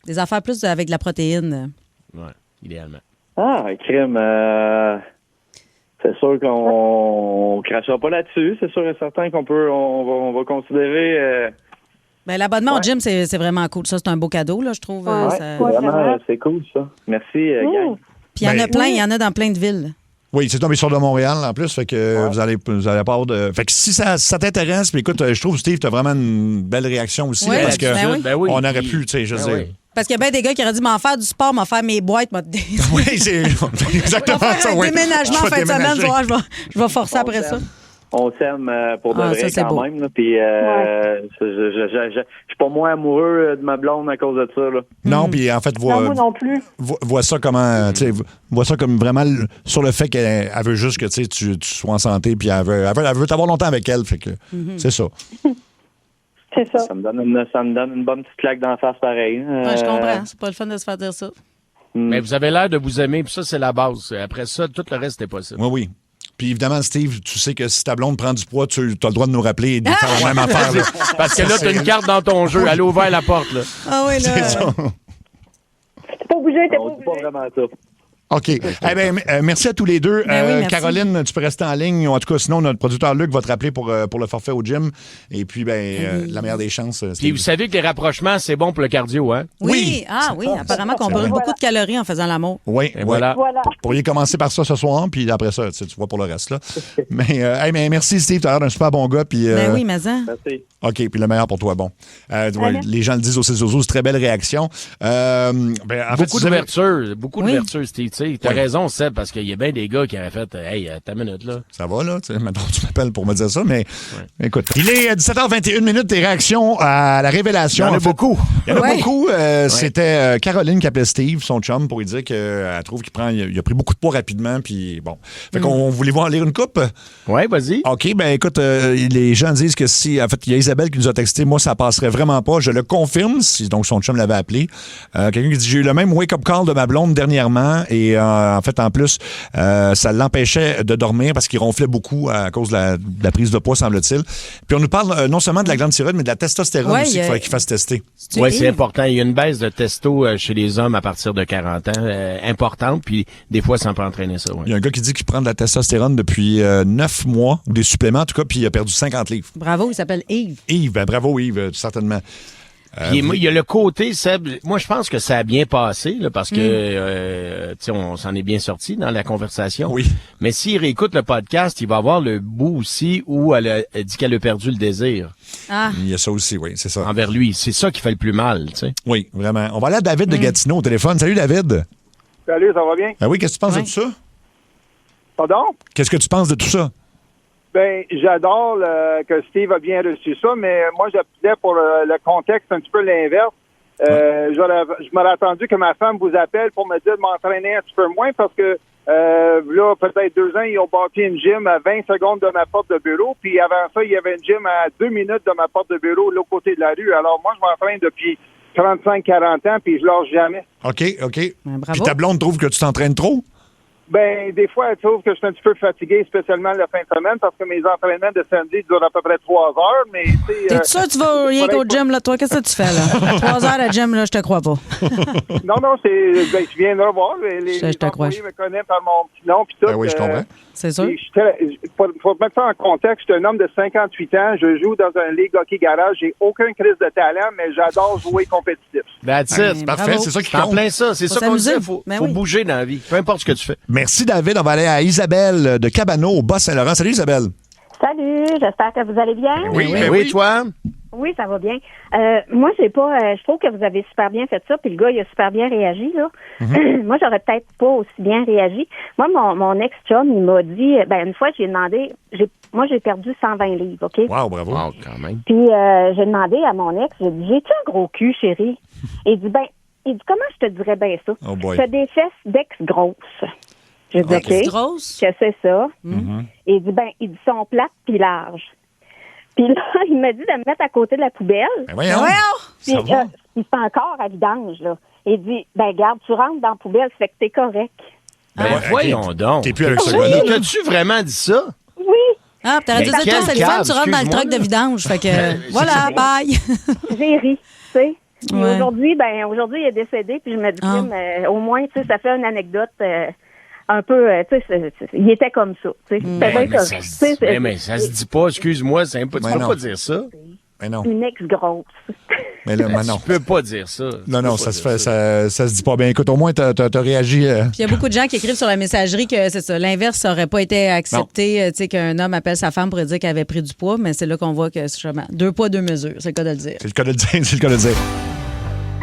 Des affaires plus avec de la protéine. Oui, idéalement. Crème, c'est sûr qu'on ne crachera pas là-dessus. C'est sûr et certain on va considérer... l'abonnement au gym, c'est vraiment cool. Ça, c'est un beau cadeau, là, je trouve. Vraiment, c'est cool, ça. Merci, gang. Puis il y en a plein, il y en a dans plein de villes. Oui, c'est tombé sur de Montréal, en plus, fait que vous allez pas avoir de... Fait que si ça t'intéresse, puis écoute, je trouve, Steve, t'as vraiment une belle réaction aussi, oui, parce que on aurait pu, tu sais, je veux dire... Parce qu'il y a bien des gars qui auraient dit m'en faire du sport, m'en faire mes boîtes, Oui, c'est exactement ça, oui. Un déménagement en fin de semaine, je vais forcer après ça. On s'aime pour de vrai quand même. Puis je suis pas moins amoureux de ma blonde à cause de ça. Là. Non, puis en fait, moi non plus. Vois ça comment, vois ça comme vraiment sur le fait qu'elle veut juste que tu sois en santé, puis elle veut t'avoir longtemps avec elle. Fait que c'est ça. C'est ça. Ça me donne une bonne petite claque d'en face pareil. Je comprends. C'est pas le fun de se faire dire ça. Mais vous avez l'air de vous aimer, puis ça, c'est la base. Après ça, tout le reste est possible. Oui. Puis évidemment, Steve, tu sais que si ta blonde prend du poids, tu as le droit de nous rappeler et de faire la même affaire. Là. Parce que là, tu as une carte dans ton jeu. Elle a ouvert la porte. Là. Ah oui, là. C'est ça. T'es pas obligé, On dit pas vraiment ça. OK. Merci à tous les deux. Oui, Caroline, tu peux rester en ligne. En tout cas, sinon, notre producteur Luc va te rappeler pour le forfait au gym. Et puis, la meilleure des chances. Puis vous savez que les rapprochements, c'est bon pour le cardio, hein? Oui. Apparemment qu'on brûle beaucoup de calories en faisant l'amour. Oui, voilà. Vous pourriez commencer par ça ce soir, puis après ça, tu vois pour le reste. Là. mais merci, Steve. Tu as l'air d'un super bon gars. Puis, oui, mais ça. Merci. OK, puis le meilleur pour toi. Bon. Les gens le disent au CSOZO, c'est très belle réaction. Beaucoup d'ouverture, Steve. Tu as raison, Seb, parce qu'il y a bien des gars qui auraient fait hey, ta minute là. Ça va, là? Maintenant, tu m'appelles pour me dire ça, mais écoute. Il est 17h21, tes réactions à la révélation. Il y en a beaucoup. Il y en a beaucoup. C'était Caroline qui appelait Steve, son chum, pour lui dire qu'elle trouve qu'il a pris beaucoup de poids rapidement. Puis bon. Fait qu'on voulait voir lire une coupe. Oui, vas-y. OK, écoute, les gens disent que si. En fait, il y a Isabelle qui nous a texté, moi, ça passerait vraiment pas. Je le confirme, si donc son chum l'avait appelé. Quelqu'un qui dit j'ai eu le même wake-up call de ma blonde dernièrement. Et en fait, en plus, ça l'empêchait de dormir parce qu'il ronflait beaucoup à cause de la prise de poids, semble-t-il. Puis on nous parle non seulement de la glande thyroïde, mais de la testostérone aussi qu'il faudrait qu'il fasse tester. Oui, c'est important. Il y a une baisse de testo chez les hommes à partir de 40 ans, importante, puis des fois, ça peut entraîner ça. Ouais. Il y a un gars qui dit qu'il prend de la testostérone depuis 9 mois, ou des suppléments en tout cas, puis il a perdu 50 livres. Bravo, il s'appelle Yves. Yves, bravo Yves, certainement. Il y a le côté, Seb, moi je pense que ça a bien passé là, parce que on s'en est bien sorti dans la conversation. Oui. Mais s'il réécoute le podcast, il va avoir le bout aussi où elle dit qu'elle a perdu le désir. Il y a ça aussi, oui, c'est ça. Envers lui, c'est ça qui fait le plus mal, tu sais. Oui, vraiment. On va aller à David de Gatineau au téléphone. Salut David. Salut, ça va bien? Oui, qu'est-ce que tu penses de tout ça? Pardon? Qu'est-ce que tu penses de tout ça? Ben, j'adore que Steve a bien reçu ça, mais moi, j'appelais pour le contexte un petit peu l'inverse. Je m'aurais attendu que ma femme vous appelle pour me dire de m'entraîner un petit peu moins parce que là, peut-être 2 ans, ils ont bâti une gym à 20 secondes de ma porte de bureau, puis avant ça, il y avait une gym à 2 minutes de ma porte de bureau de l'autre côté de la rue. Alors moi, je m'entraîne depuis 35-40 ans, puis je lâche jamais. OK. Bravo. Puis ta blonde trouve que tu t'entraînes trop? Ben, des fois, elle trouve que je suis un petit peu fatigué, spécialement la fin de semaine, parce que mes entraînements de samedi durent à peu près 3 heures, mais T'es sûr que tu vas rien qu'au gym, là, toi? Qu'est-ce que tu fais, là? 3 heures à gym, là, je te crois pas. Non, tu viendras voir. Je te crois. Me connaissent par mon petit nom, puis tout. Ben oui, je comprends. C'est sûr. Faut mettre ça en contexte. Je suis un homme de 58 ans. Je joue dans un ligue hockey garage. J'ai aucun crise de talent, mais j'adore jouer compétitif. That's it. C'est parfait, c'est ça qui C'est en compte. plein ça. C'est ça qu'on dit. Faut bouger dans la vie. Peu importe ce que tu fais. Merci, David. On va aller à Isabelle de Cabano, au Bas-Saint-Laurent. Salut, Isabelle. Salut, j'espère que vous allez bien. Oui, toi? Oui, ça va bien. Moi, je trouve que vous avez super bien fait ça, puis le gars, il a super bien réagi, là. Moi, j'aurais peut-être pas aussi bien réagi. Moi, mon ex-chum, il m'a dit, une fois, j'ai demandé, j'ai perdu 120 livres, OK? Wow, bravo. Wow, quand même. Puis, j'ai demandé à mon ex, j'ai dit, j'ai-tu un gros cul, chérie? Et il dit, comment je te dirais bien ça? Oh boy. Tu as des fesses d'ex grosses. J'ai dit, OK. Grosse? Que c'est ça. Et il dit, sont plates puis larges. Puis là, il m'a dit de me mettre à côté de la poubelle. Ben voyons. Puis il fait encore à vidange, là. Il dit, garde, tu rentres dans la poubelle, ça fait que t'es correct. Voyons donc. T'es plus avec ce gars-là. T'as-tu vraiment dit ça? Oui. Ah, t'aurais dû dire, toi, c'est le fun, tu rentres dans le truck de vidange. Fait que, voilà, bye. J'ai ri, tu sais. Puis Ouais. aujourd'hui, il est décédé, puis je me dis, au moins, tu sais, ça fait une anecdote un peu, tu sais, il était comme ça, tu sais. Mais ça se dit pas, excuse-moi, tu peux pas dire ça. Mais non. Une ex-grosse. Mais là, non. Tu peux pas dire ça. Non, ça se dit pas bien. Écoute, au moins, t'as réagi. Puis il y a beaucoup de gens qui écrivent sur la messagerie que c'est ça, l'inverse n'aurait pas été accepté, tu sais, qu'un homme appelle sa femme pour dire qu'elle avait pris du poids, mais c'est là qu'on voit que c'est justement 2 poids, 2 mesures. C'est le cas de le dire. C'est le cas de le dire.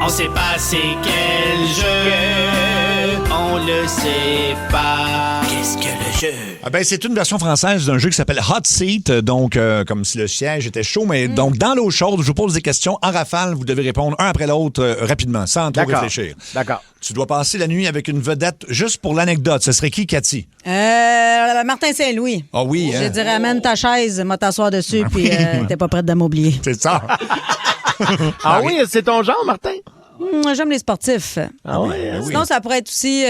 On sait pas c'est quel jeu, on le sait pas. Qu'est-ce que le jeu? Ah ben, c'est une version française d'un jeu qui s'appelle Hot Seat, donc comme si le siège était chaud, mais donc dans l'eau chaude, je vous pose des questions en rafale, vous devez répondre un après l'autre rapidement, sans trop réfléchir. D'accord. Tu dois passer la nuit avec une vedette, juste pour l'anecdote. Ce serait qui, Cathy? Martin Saint-Louis. Ah oui, Je dirais, amène ta chaise, m'a t'asseoir dessus, puis t'es pas prête de m'oublier. C'est ça. Ah oui, c'est ton genre, Martin? J'aime les sportifs. Ah ouais? Sinon, ça pourrait être aussi,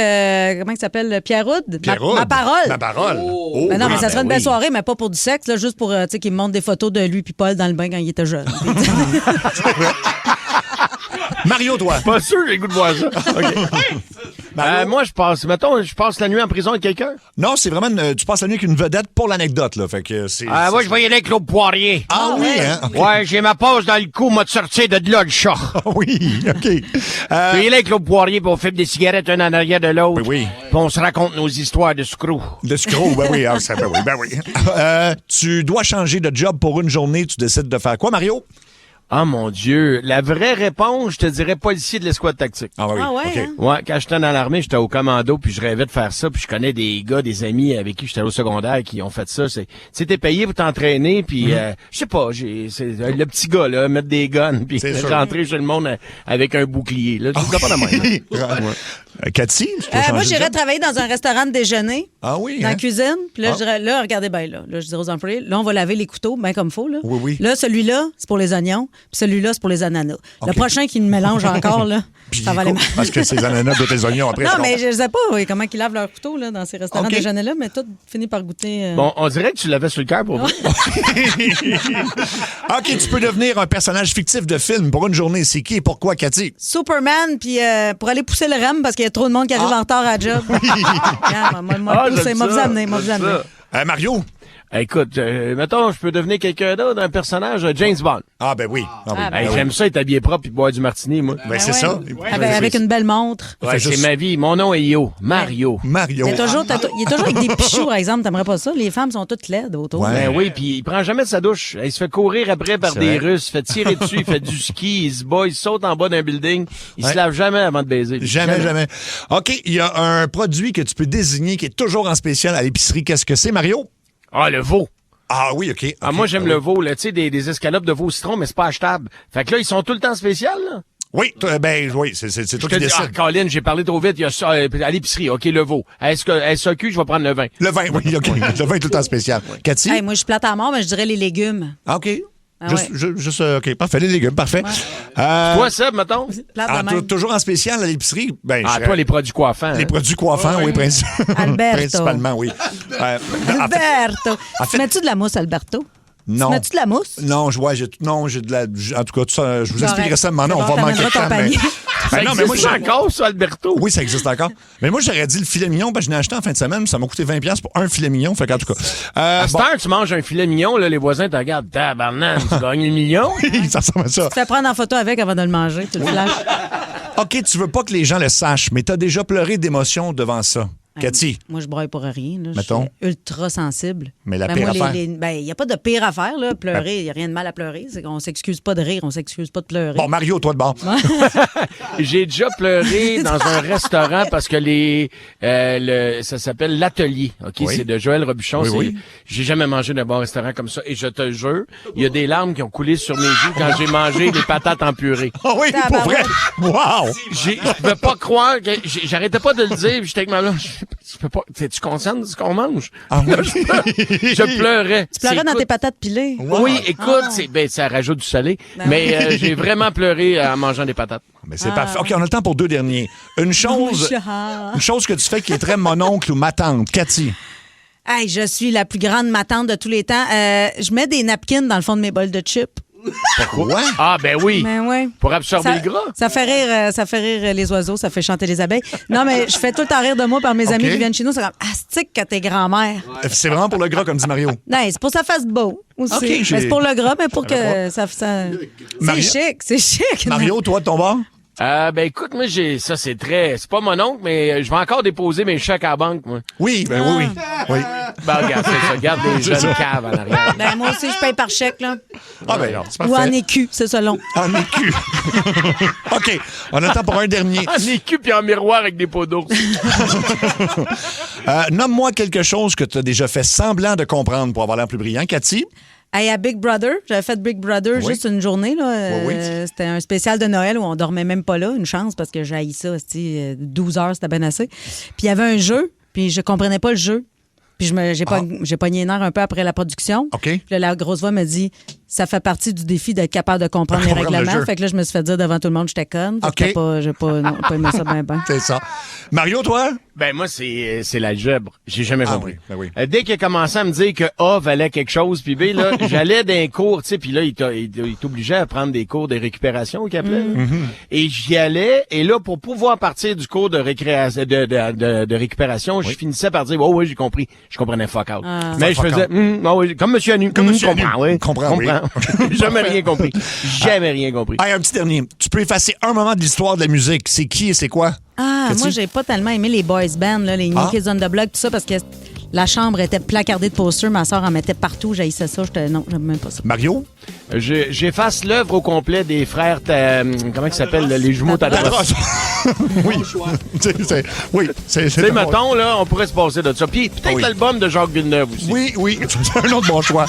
comment il s'appelle, Pierre Houd? Pierre Houd. Ma parole. Ma parole. Oh, Mais non, mais oui, ça serait une belle oui. soirée, mais pas pour du sexe, là, juste pour, tu sais, qu'il me montre des photos de lui puis Paul dans le bain quand il était jeune. Mario, toi. Pas sûr, j'ai le goût de voir ça. Moi, je passe la nuit en prison avec quelqu'un. Non, c'est vraiment, tu passes la nuit avec une vedette pour l'anecdote, là. Fait que c'est. Moi, je vais y aller avec Claude Poirier. Ah oui, hein? Okay. Ouais, j'ai ma pause dans le cou, m'a sorti de là, le chat. Oui, OK. Je vais y aller avec Claude Poirier, puis on fume des cigarettes un en arrière de l'autre. Oui. Puis on se raconte nos histoires de screw. De screw, ben oui, ben oui. Tu dois changer de job pour une journée, tu décides de faire quoi, Mario? Ah, mon Dieu. La vraie réponse, je te dirais policier de l'escouade tactique. Ah, oui. Ah ouais, OK. hein? Ouais, quand j'étais dans l'armée, j'étais au commando, puis je rêvais de faire ça, puis je connais des gars, des amis avec qui j'étais au secondaire qui ont fait ça. T'es payé pour t'entraîner, puis je sais pas, c'est le petit gars, là, mettre des guns, puis rentrer chez le monde avec un bouclier. Là, je pas la même. Cathy? Moi, j'irais travailler dans un restaurant de déjeuner. Ah oui? Dans la cuisine. Puis là, je dirais, là, regardez bien, là. Là, je dirais aux employés, là, on va laver les couteaux, bien comme il faut, là. Oui. Là, celui-là, c'est pour les oignons. Puis celui-là, c'est pour les ananas. Le prochain qui me mélange encore, là, ça va aller mal. Parce que ces ananas goûtent les oignons après. Non, mais je sais pas comment ils lavent leurs couteaux, là, dans ces restaurants de déjeuner-là, mais tout finit par goûter. Bon, on dirait que tu l'avais sur le cœur pour vous. OK, tu peux devenir un personnage fictif de film pour une journée. C'est qui et pourquoi, Cathy? Superman, puis pour aller pousser le rem parce qu'il y a trop de monde qui arrive en retard à la job. M'a vous amener. Mario? Écoute, mettons, je peux devenir quelqu'un d'autre, un personnage, James Bond. Ah, ben oui. J'aime ça être habillé propre et boire du martini, moi. Ben, c'est ça. Avec une belle montre. Ouais, c'est ma vie. Mon nom est Yo. Mario. Mario. Il est toujours avec des pichous, par exemple. T'aimerais pas ça? Les femmes sont toutes laides autour. Ben oui, puis il prend jamais de sa douche. Il se fait courir après par des Russes, il se fait tirer dessus, il fait du ski, il se bat, il saute en bas d'un building. Il se lave jamais avant de baiser. Jamais. OK, il y a un produit que tu peux désigner qui est toujours en spécial à l'épicerie. Qu'est-ce que c'est, Mario? Ah, le veau. Ah oui, OK. Moi, j'aime le veau, là, tu sais, des escalopes de veau au citron, mais c'est pas achetable. Fait que là, ils sont tout le temps spécial, là. Oui, oui, c'est toi qui décides. Colin, j'ai parlé trop vite, il y a ça à l'épicerie, OK, le veau. À SAQ, je vais prendre le vin. Le vin, oui, OK. Le vin est tout le temps spécial. Cathy? Moi, je suis plate à mort, mais je dirais les légumes. Ah, OK. Juste, OK, parfait, les légumes, parfait. Toi, Seb, mettons? Toujours en spécial à l'épicerie. Toi, les produits coiffants. Les produits coiffants, oui, principalement, oui. Alberto. Mets-tu de la mousse, Alberto? Non. Mets-tu de la mousse? Non, j'ai de la... En tout cas, ça, je vous expliquerai ça maintenant. On va manquer de temps. Ça existe encore, ça, Alberto? Oui, ça existe encore. Mais moi, j'aurais dit le filet mignon. Je l'ai acheté en fin de semaine. Ça m'a coûté 20$ pour un filet mignon. Fait qu'en tout cas... À cette heure, tu manges un filet mignon, là, les voisins te regardent. Tabarnak, tu gagnes le million? Oui, ça ressemble à ça. Tu te fais prendre en photo avec avant de le manger. Tu le flashes. OK, tu veux pas que les gens le sachent, mais t'as déjà pleuré d'émotion devant ça. Cathy? Moi, je braille pour rien. Là. Mettons. Je suis ultra sensible. Mais la pire affaire? Il n'y a pas de pire affaire. Là. Pleurer, il n'y a rien de mal à pleurer. C'est qu'on s'excuse pas de rire, on s'excuse pas de pleurer. Bon, Mario, toi de bord. J'ai déjà pleuré dans un restaurant parce que ça s'appelle l'Atelier. OK? Oui. C'est de Joël Robuchon. Oui. J'ai jamais mangé d'un bon restaurant comme ça. Et je te jure, il y a des larmes qui ont coulé sur mes joues quand j'ai mangé des patates en purée. Ah oui, pour vrai? Wow! Je peux pas croire que... J'arrêtais pas de le dire. J'étais avec ma blonde. Tu peux pas. Es-tu consciente de ce qu'on mange? Ah oui. Je pleurais. Tu pleurais dans tes patates pilées? Wow. Oui, écoute, ça rajoute du salé. Mais j'ai vraiment pleuré en mangeant des patates. Mais c'est parfait. OK, on a le temps pour 2 derniers. Une chose que tu fais qui est très mon oncle ou ma tante. Cathy. Hey, je suis la plus grande matante de tous les temps. Je mets des napkins dans le fond de mes bols de chips. Pourquoi? Ah, ben oui. Ben ouais. Pour absorber le gras. Ça fait rire les oiseaux, ça fait chanter les abeilles. Non, mais je fais tout le temps rire de moi par mes amis qui viennent chez nous. C'est comme, astique que t'es grand-mère. C'est vraiment pour le gras, comme dit Mario. Non, c'est pour que ça fasse beau aussi. Mais c'est pour le gras, mais pour que ça... C'est chic. Mario, toi, de ton bord? Ben écoute, moi c'est pas mon oncle, mais je vais encore déposer mes chèques à la banque, moi. Oui, ben oui. Ben regarde, c'est ça, garde des jeunes caves en arrière. Ben moi aussi, je paye par chèque, là. Ah ben non, c'est parfait. Ou en écu, c'est ça long. En écu. OK, on a le temps pour un dernier. En écu puis en miroir avec des pots d'ours. Nomme-moi quelque chose que tu as déjà fait semblant de comprendre pour avoir l'air plus brillant. Cathy? Hey, à Big Brother, j'avais fait Big Brother juste une journée. Là. C'était un spécial de Noël où on dormait même pas là. Une chance parce que j'ai haï ça. 12 heures, c'était bien assez. Puis il y avait un jeu, puis je comprenais pas le jeu. Puis j'ai pogné les nerfs un peu après la production. Okay. Puis là, la grosse voix me dit, ça fait partie du défi d'être capable de comprendre les règlements. Fait que là, je me suis fait dire devant tout le monde que j'étais conne. Fait que j'ai pas aimé ça bien. C'est ça. Mario, toi? Ben moi, c'est l'algèbre. J'ai jamais compris. Oui. Dès qu'il a commencé à me dire que A valait quelque chose, puis B, là, j'allais d'un cours, tu sais, puis là, il t'obligeait à prendre des cours de récupération, qu'il appelait. Et j'y allais, et là, pour pouvoir partir du cours de récupération, je finissais par dire, oh oui, j'ai compris. Je comprenais fuck out. Mais je faisais, comme Monsieur Anu. Comme Monsieur Anu. Comprends, oui. Jamais rien compris. Jamais rien compris. Hey, un petit dernier. Tu peux effacer un moment de l'histoire de la musique. C'est qui et c'est quoi? Moi, j'ai pas tellement aimé les boys bands, là, les New Kids on the Block, tout ça, parce que la chambre était placardée de posters. Ma soeur en mettait partout. J'haïssais ça. Non, j'aime même pas ça. Mario? J'efface l'œuvre au complet des frères... comment ils s'appellent? Les jumeaux Tadros. Oui. Oui. Tu sais, mettons, là, on pourrait se passer de ça. Puis peut-être l'album de Jacques Villeneuve aussi. Oui. C'est un autre bon choix.